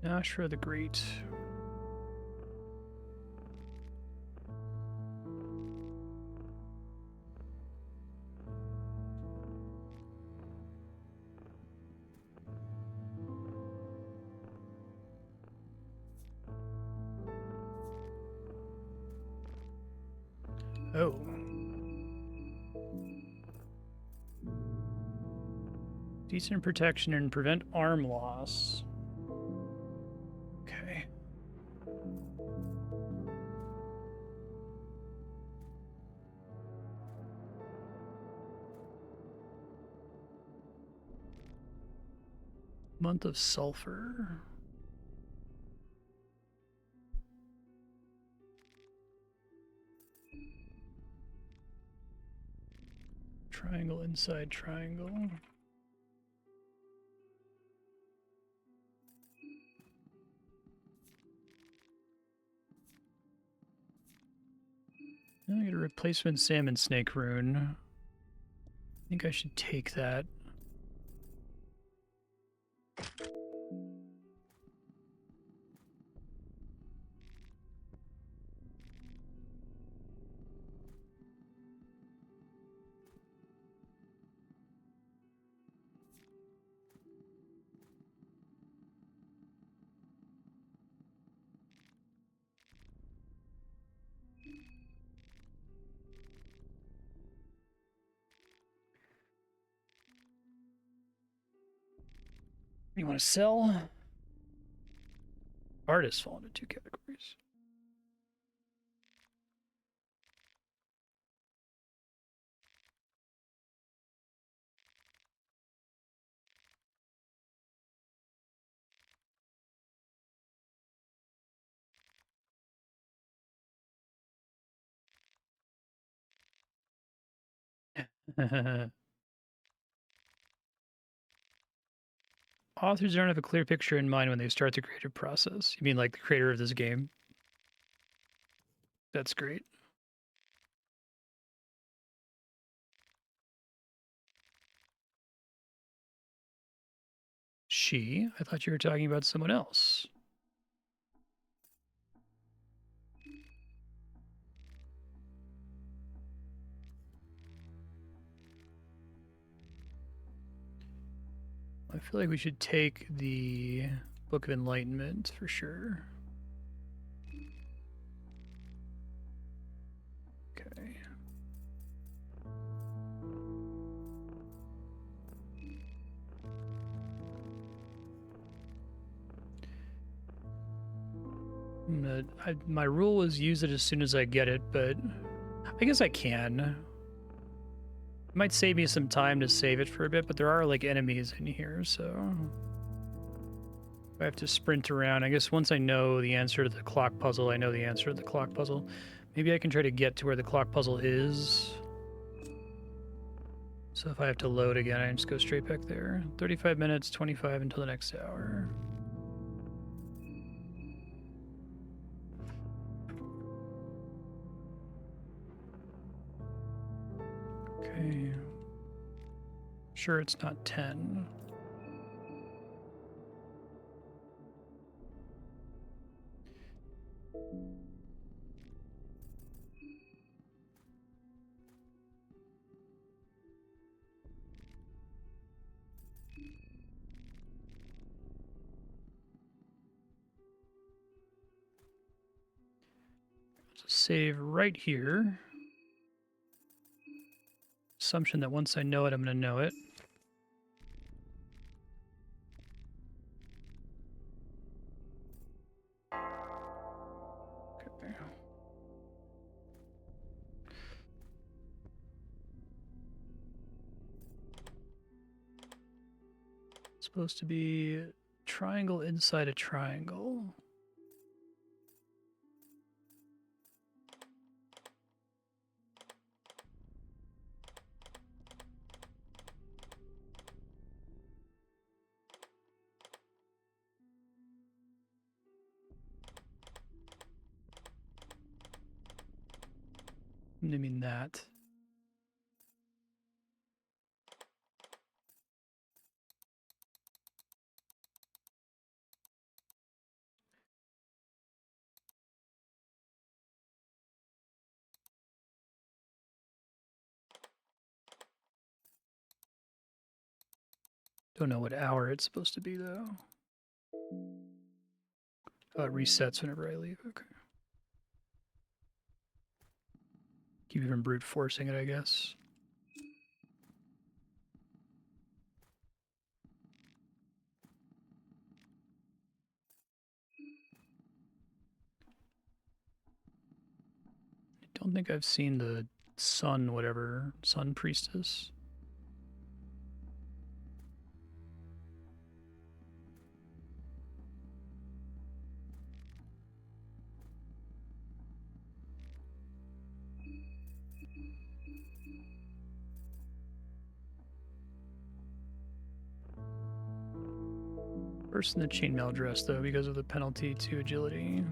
Ashra the Great. Oh. Decent protection and prevent arm loss. Okay. Month of Sulfur. Triangle inside triangle. I get a replacement salmon snake rune. I think I should take that. You want to sell? Artists fall into 2 categories. Authors don't have a clear picture in mind when they start the creative process. You mean like the creator of this game? That's great. She? I thought you were talking about someone else. I feel like we should take the Book of Enlightenment for sure. Okay. My rule was use it as soon as I get it, but I guess I can. It might save me some time to save it for a bit, but there are like enemies in here, so I have to sprint around. I guess once I know the answer to the clock puzzle, I know the answer to the clock puzzle. Maybe I can try to get to where the clock puzzle is. So if I have to load again, I can just go straight back there. 35 minutes, 25 until the next hour. Okay. Sure, it's not 10. Save right here. Assumption that once I know it, I'm going to know it. Okay. It's supposed to be triangle inside a triangle. I mean that. Don't know what hour it's supposed to be though. Oh, it resets whenever I leave. Okay. Keep you from brute forcing it, I guess. I don't think I've seen the sun, whatever, sun priestess. Worse than the chainmail dress, though, because of the penalty to agility.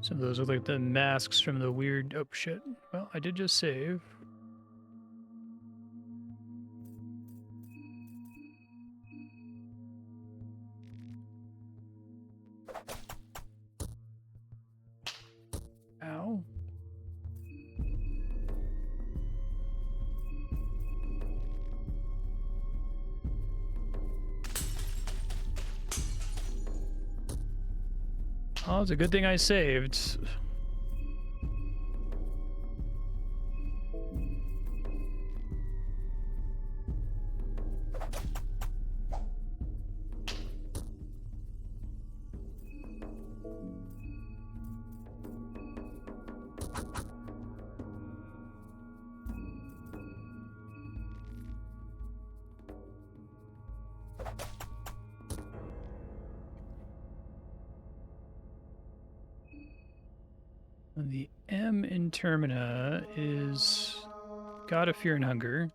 Some of those look like the masks from the weird... Oh, shit. Well, I did just save. Ow. Oh, it's a good thing I saved. And the M in Termina is God of Fear and Hunger.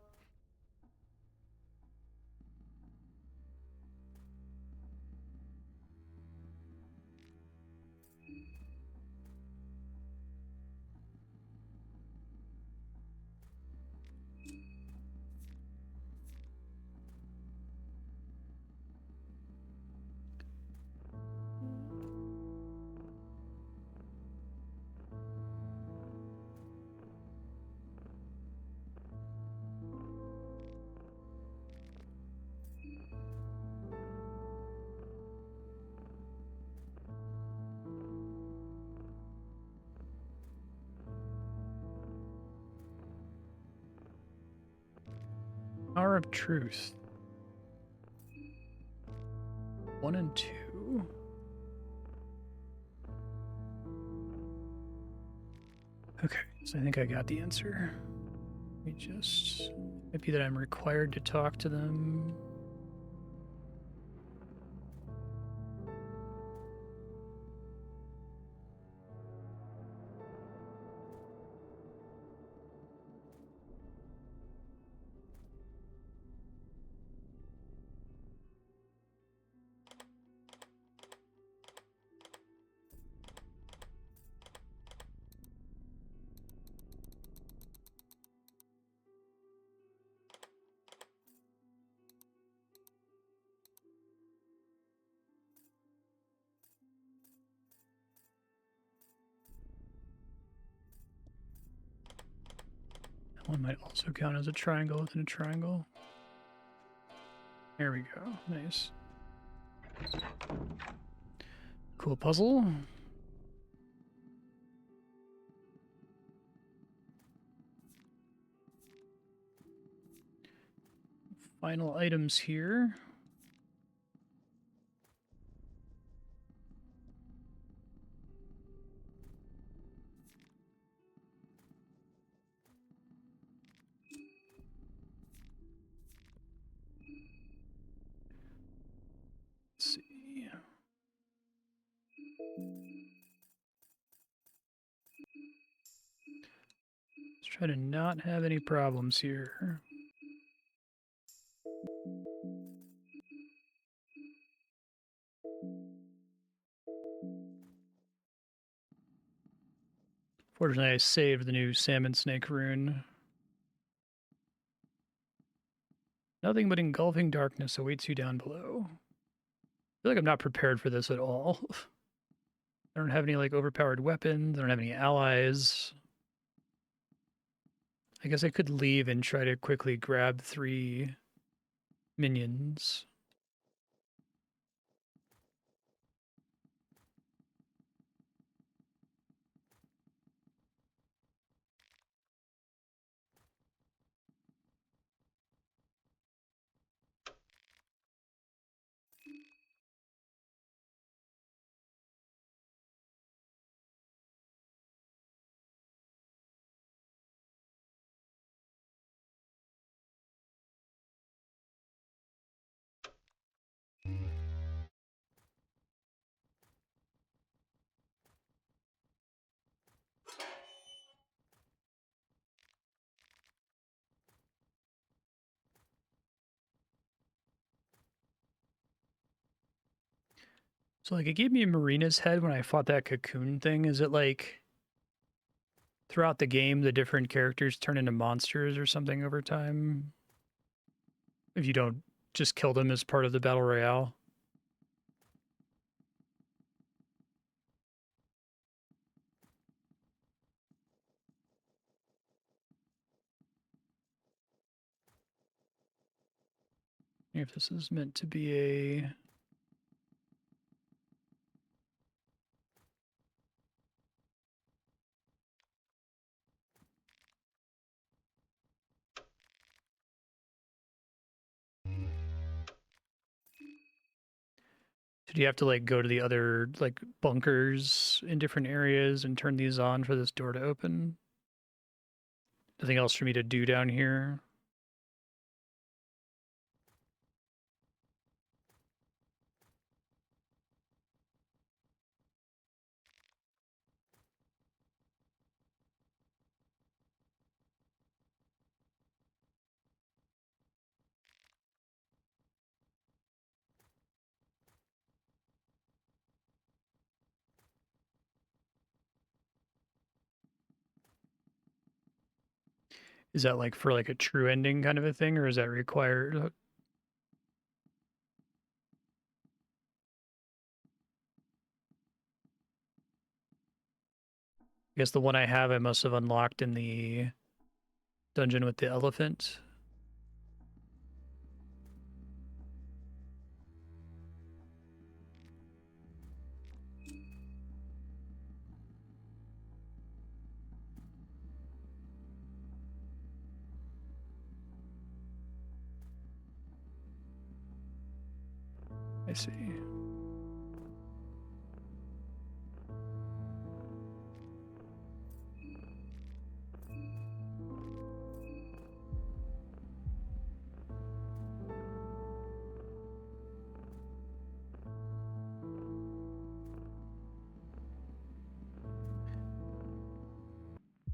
Hour of Truth. 1 and 2. Okay, so I think I got the answer. Let me just... Might be that I'm required to talk to them. One might also count as a triangle within a triangle. There we go. Nice. Cool puzzle. Final items here. Let's see. Let's try to not have any problems here. Fortunately, I saved the new salmon snake rune. Nothing but engulfing darkness awaits you down below. I feel like I'm not prepared for this at all. I don't have any like overpowered weapons. I don't have any allies. I guess I could leave and try to quickly grab 3 minions. So like it gave me Marina's head when I fought that cocoon thing. Is it like throughout the game the different characters turn into monsters or something over time? If you don't just kill them as part of the battle royale? If this is meant to be a... Did you have to like go to the other like bunkers in different areas and turn these on for this door to open? Nothing else for me to do down here? Is that like for like a true ending kind of a thing, or is that required? I guess the one I have I must have unlocked in the dungeon with the elephant. I see.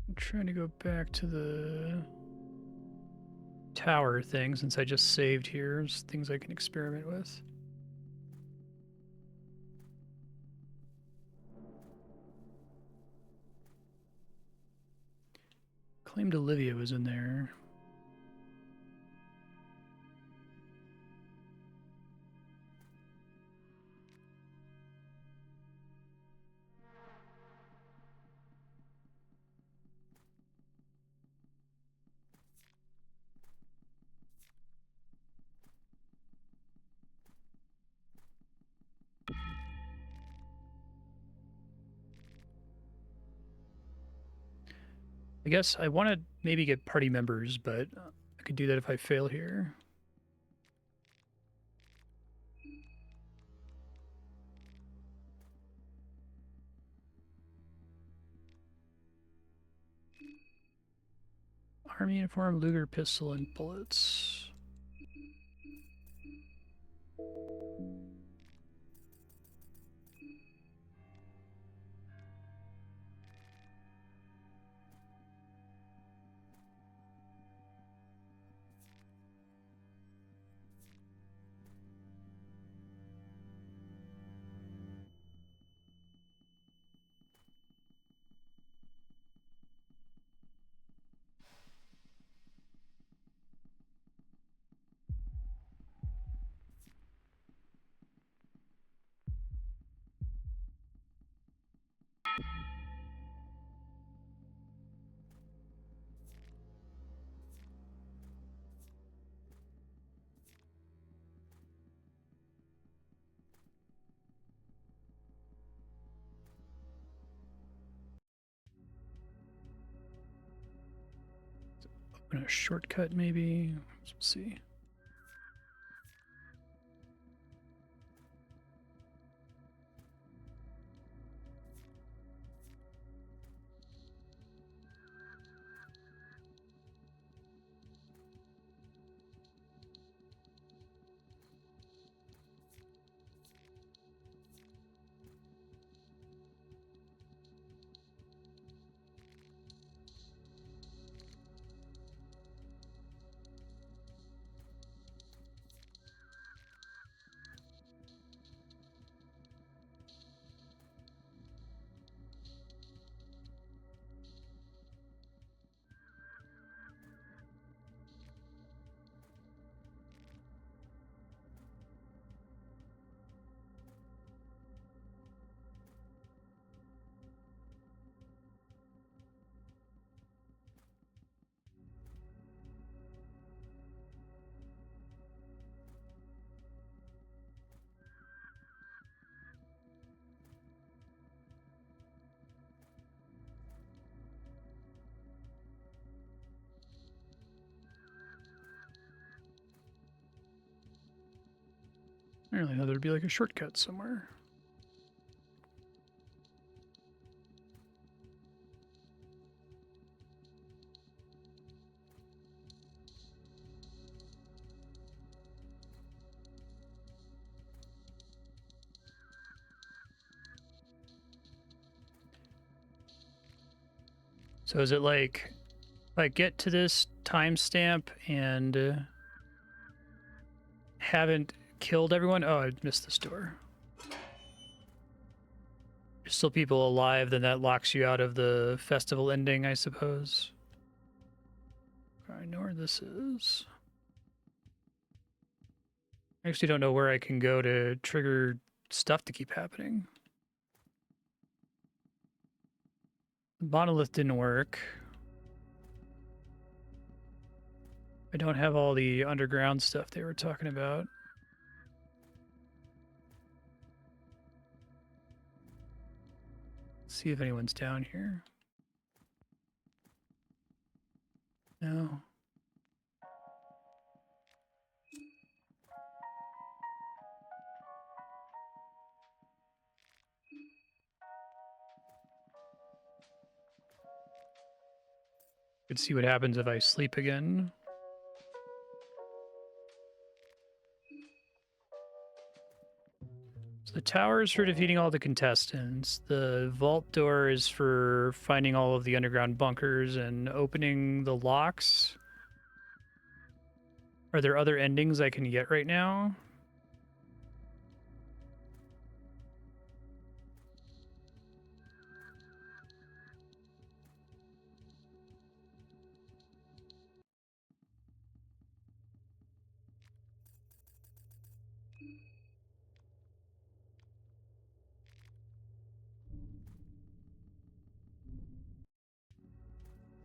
I'm trying to go back to the tower thing since I just saved here. There's things I can experiment with. Claimed Olivia was in there. I guess I want to maybe get party members, but I could do that if I fail here. Army uniform, Luger pistol, and bullets. Open a shortcut, maybe. Let's see. I really thought there'd be like a shortcut somewhere. So is it like if I get to this timestamp and haven't killed everyone? Oh, I missed this door. There's still people alive, then that locks you out of the festival ending, I suppose. I know where this is. I actually don't know where I can go to trigger stuff to keep happening. The monolith didn't work. I don't have all the underground stuff they were talking about. Let's see if anyone's down here. No. Could see what happens if I sleep again. So the tower is for defeating all the contestants. The vault door is for finding all of the underground bunkers and opening the locks. Are there other endings I can get right now?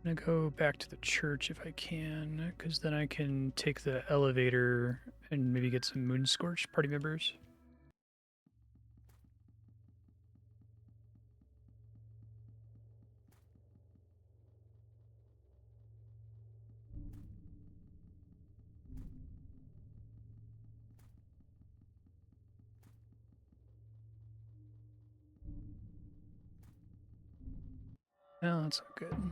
I'm gonna go back to the church if I can, because then I can take the elevator and maybe get some Moonscorch party members. Oh, that's not good.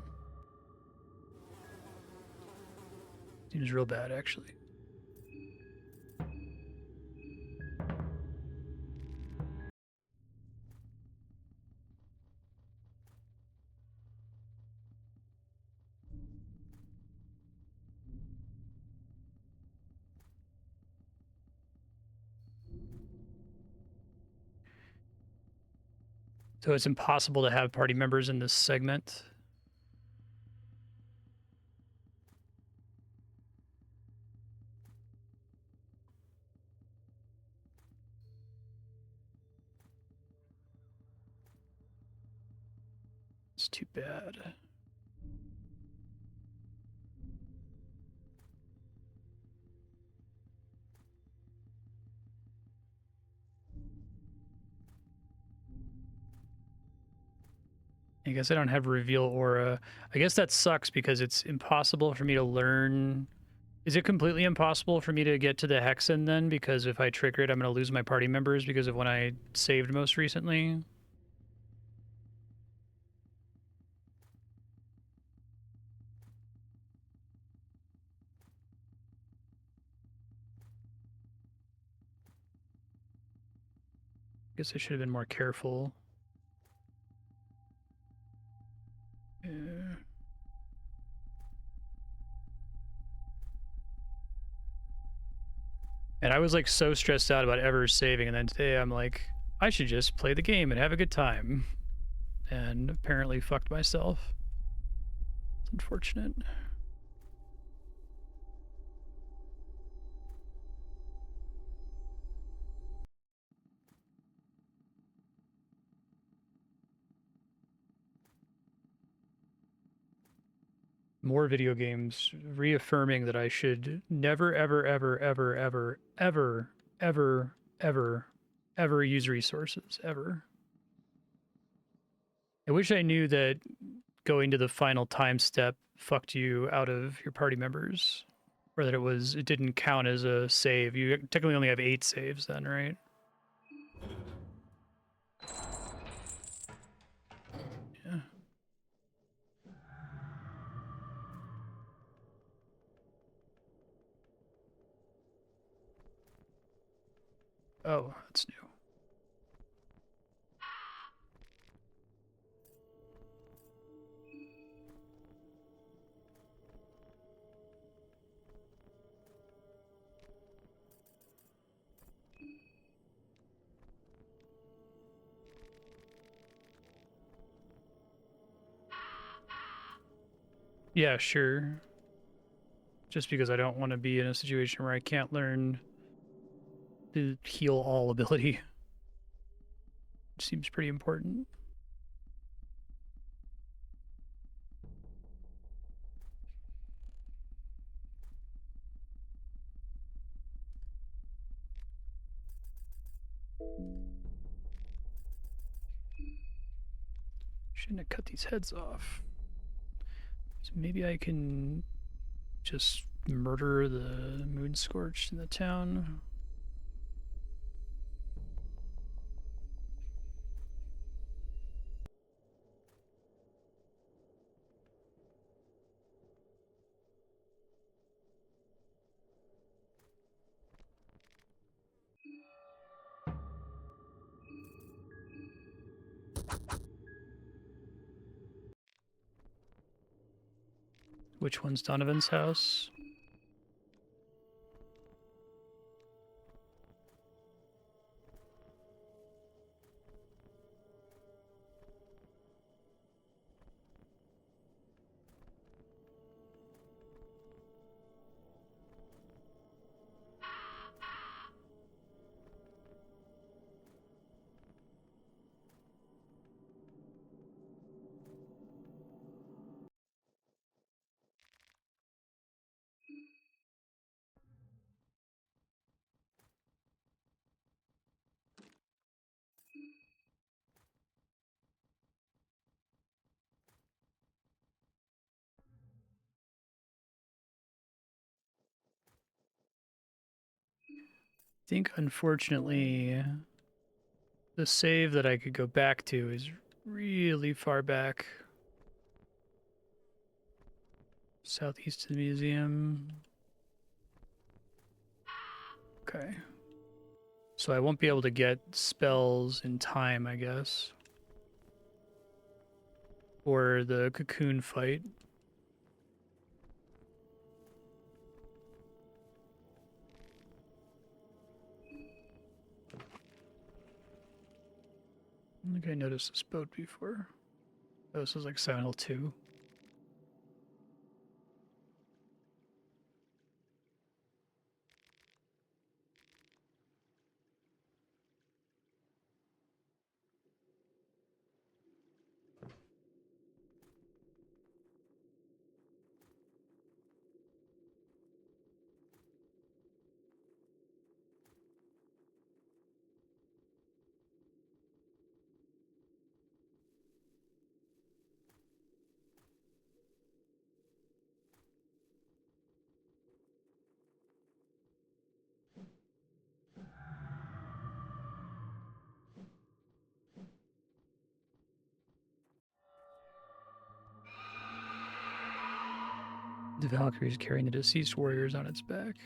Seems real bad, actually. So it's impossible to have party members in this segment. It's too bad. I guess I don't have reveal aura. I guess that sucks because it's impossible for me to learn. Is it completely impossible for me to get to the hexen then? Because if I trigger it, I'm going to lose my party members because of when I saved most recently. Guess I should have been more careful. And I was like so stressed out about ever saving, and then today I'm like, I should just play the game and have a good time. And apparently fucked myself. It's unfortunate. More video games reaffirming that I should never, ever, ever, ever, ever, ever, ever, ever, ever use resources, ever. I wish I knew that going to the final time step fucked you out of your party members, Or that it didn't count as a save. You technically only have 8 saves then, right? Yeah. Oh, that's new. Yeah, sure. Just because I don't want to be in a situation where I can't learn the heal all ability. Which seems pretty important. Shouldn't have cut these heads off. So maybe I can just murder the moon scorched in the town. Which one's Donovan's house? I think, unfortunately, the save that I could go back to is really far back. Southeast of the museum. Okay. So I won't be able to get spells in time, I guess. Or the cocoon fight. I don't think I noticed this boat before. Oh, this is like 702. The Valkyrie is carrying the deceased warriors on its back.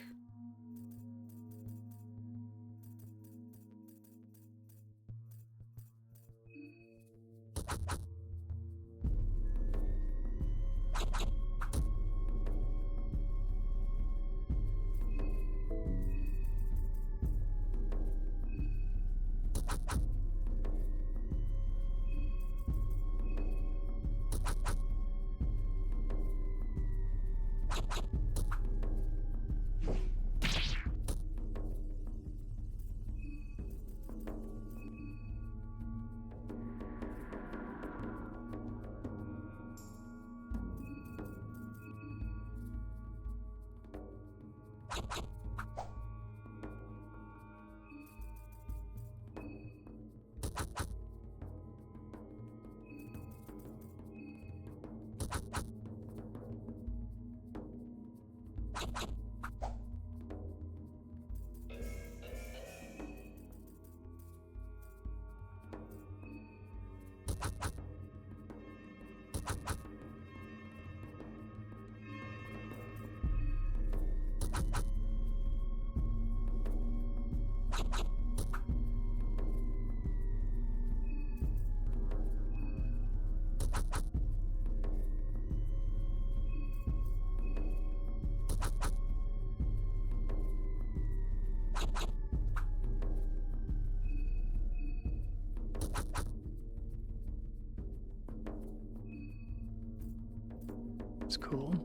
cool.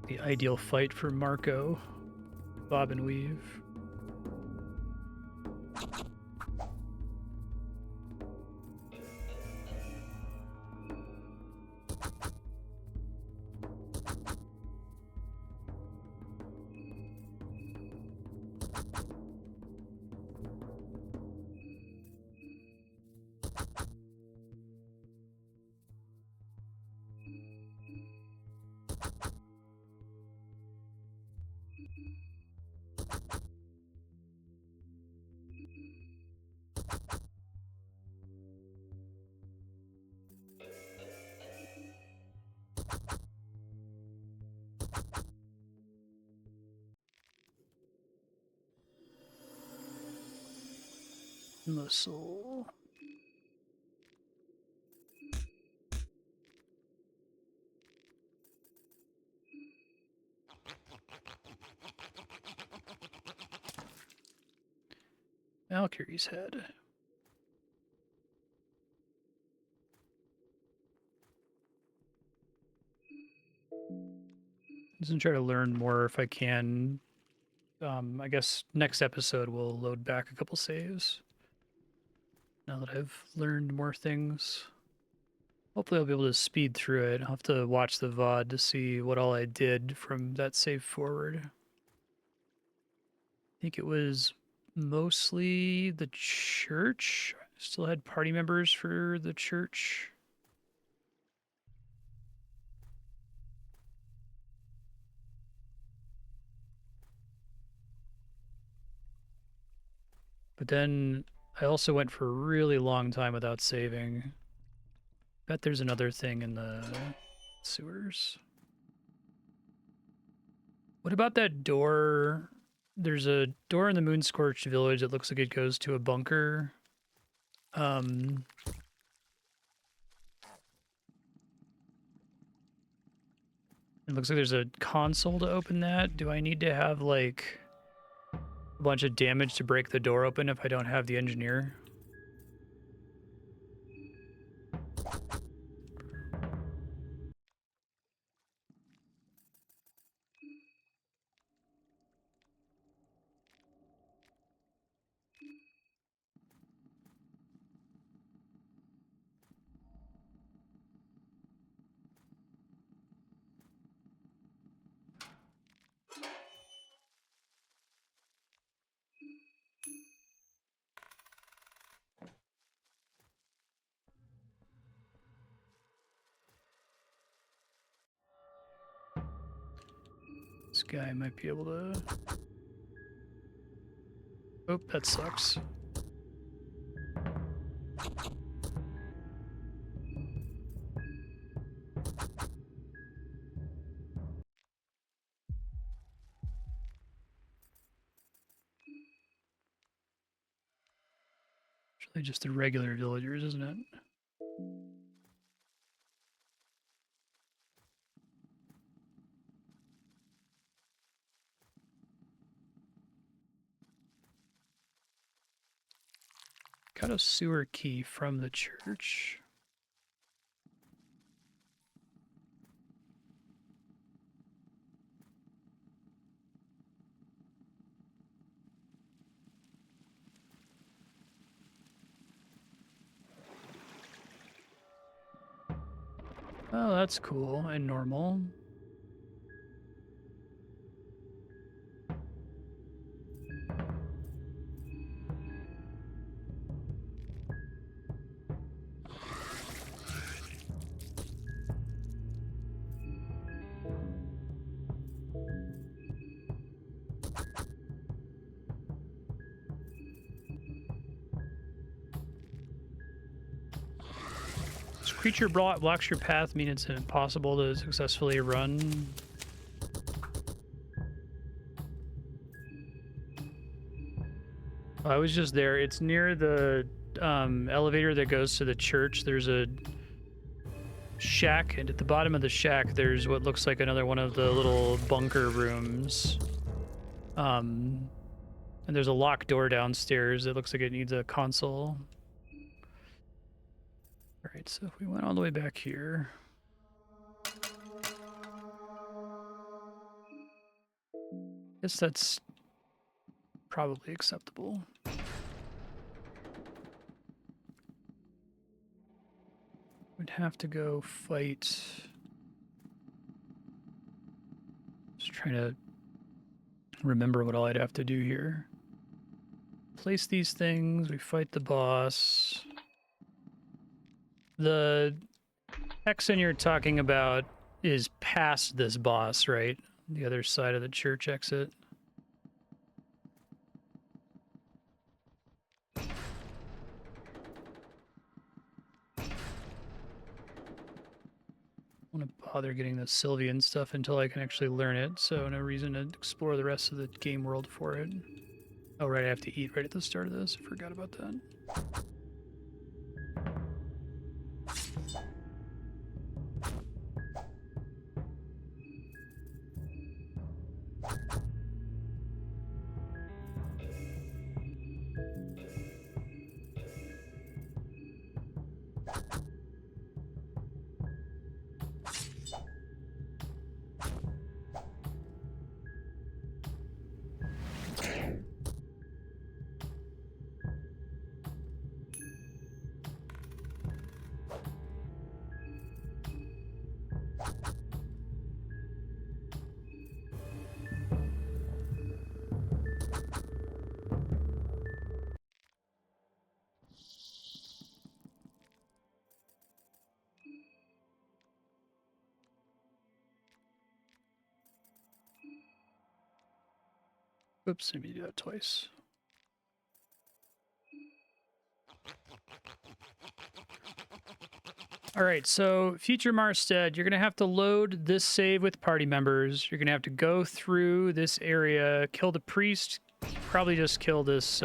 The ideal fight for Marco. Bob and weave. Muscle. Valkyrie's head. Just gonna try to learn more if I can. I guess next episode we'll load back a couple saves. Now that I've learned more things. Hopefully I'll be able to speed through it. I'll have to watch the VOD to see what all I did from that save forward. I think it was mostly the church. I still had party members for the church. But then I also went for a really long time without saving. Bet there's another thing in the sewers. What about that door? There's a door in the Moonscorched Village that looks like it goes to a bunker. It looks like there's a console to open that. Do I need to have, like, a bunch of damage to break the door open if I don't have the engineer? This guy might be able to... Oh, that sucks. It's really just the regular villagers, isn't it? Got a sewer key from the church. Oh, that's cool and normal. This creature blocks your path, mean it's impossible to successfully run. I was just there. It's near the elevator that goes to the church. There's a shack, and at the bottom of the shack, there's what looks like another one of the little bunker rooms. And there's a locked door downstairs. It looks like it needs a console. All right, so if we went all the way back here. Guess that's probably acceptable. Would have to go fight. Just trying to remember what all I'd have to do here. Place these things, we fight the boss. The Hexen you're talking about is past this boss, right? The other side of the church exit. I want to bother getting the Sylvian stuff until I can actually learn it, so no reason to explore the rest of the game world for it. Oh, right, I have to eat right at the start of this. I forgot about that. Oops, I need to do that twice. All right, so future Marstead, you're going to have to load this save with party members. You're going to have to go through this area, kill the priest, probably just kill this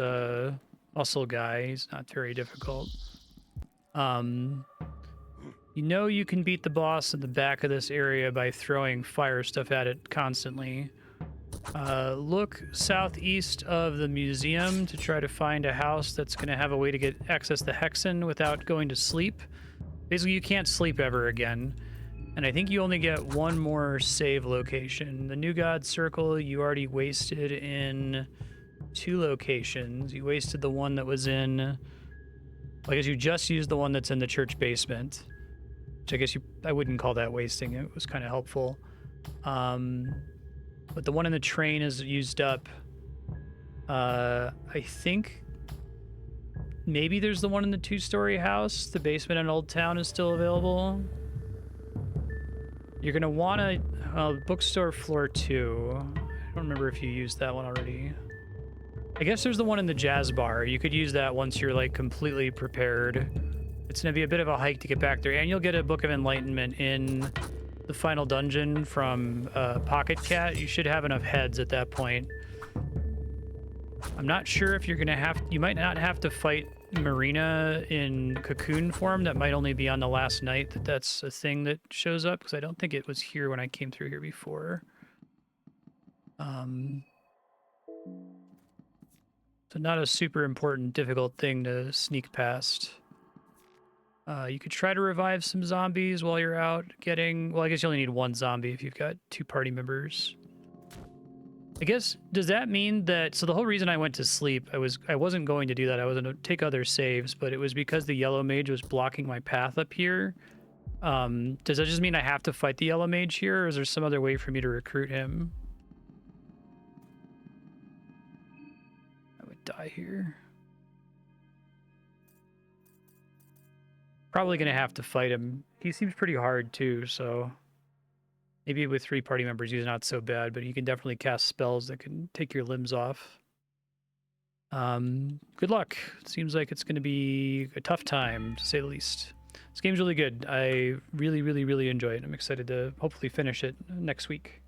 muscle guy. He's not very difficult. You know you can beat the boss in the back of this area by throwing fire stuff at it constantly. Look southeast of the museum to try to find a house that's going to have a way to get access to Hexen without going to sleep. Basically, you can't sleep ever again. And I think you only get one more save location. The New God Circle, you already wasted in 2 locations. You wasted the one that was in... Well, I guess you just used the one that's in the church basement. Which I guess I wouldn't call that wasting. It was kind of helpful. But the one in the train is used up. I think maybe there's the one in the 2-story house. The basement in Old Town is still available. You're going to want to... bookstore floor 2. I don't remember if you used that one already. I guess there's the one in the jazz bar. You could use that once you're, like, completely prepared. It's going to be a bit of a hike to get back there. And you'll get a Book of Enlightenment in the final dungeon from Pocket Cat. You should have enough heads at that point. I'm not sure if you're going to have... You might not have to fight Marina in cocoon form. That might only be on the last night that's a thing that shows up, because I don't think it was here when I came through here before. So not a super important, difficult thing to sneak past. You could try to revive some zombies while you're out getting... Well, I guess you only need 1 zombie if you've got 2 party members. I guess, does that mean that... So the whole reason I went to sleep, I wasn't going to do that. I was going to take other saves, but it was because the yellow mage was blocking my path up here. Does that just mean I have to fight the yellow mage here, or is there some other way for me to recruit him? I would die here. Probably going to have to fight him. He seems pretty hard too, so... Maybe with 3 party members he's not so bad, but he can definitely cast spells that can take your limbs off. Good luck. It seems like it's going to be a tough time, to say the least. This game's really good. I really, really, really enjoy it. I'm excited to hopefully finish it next week.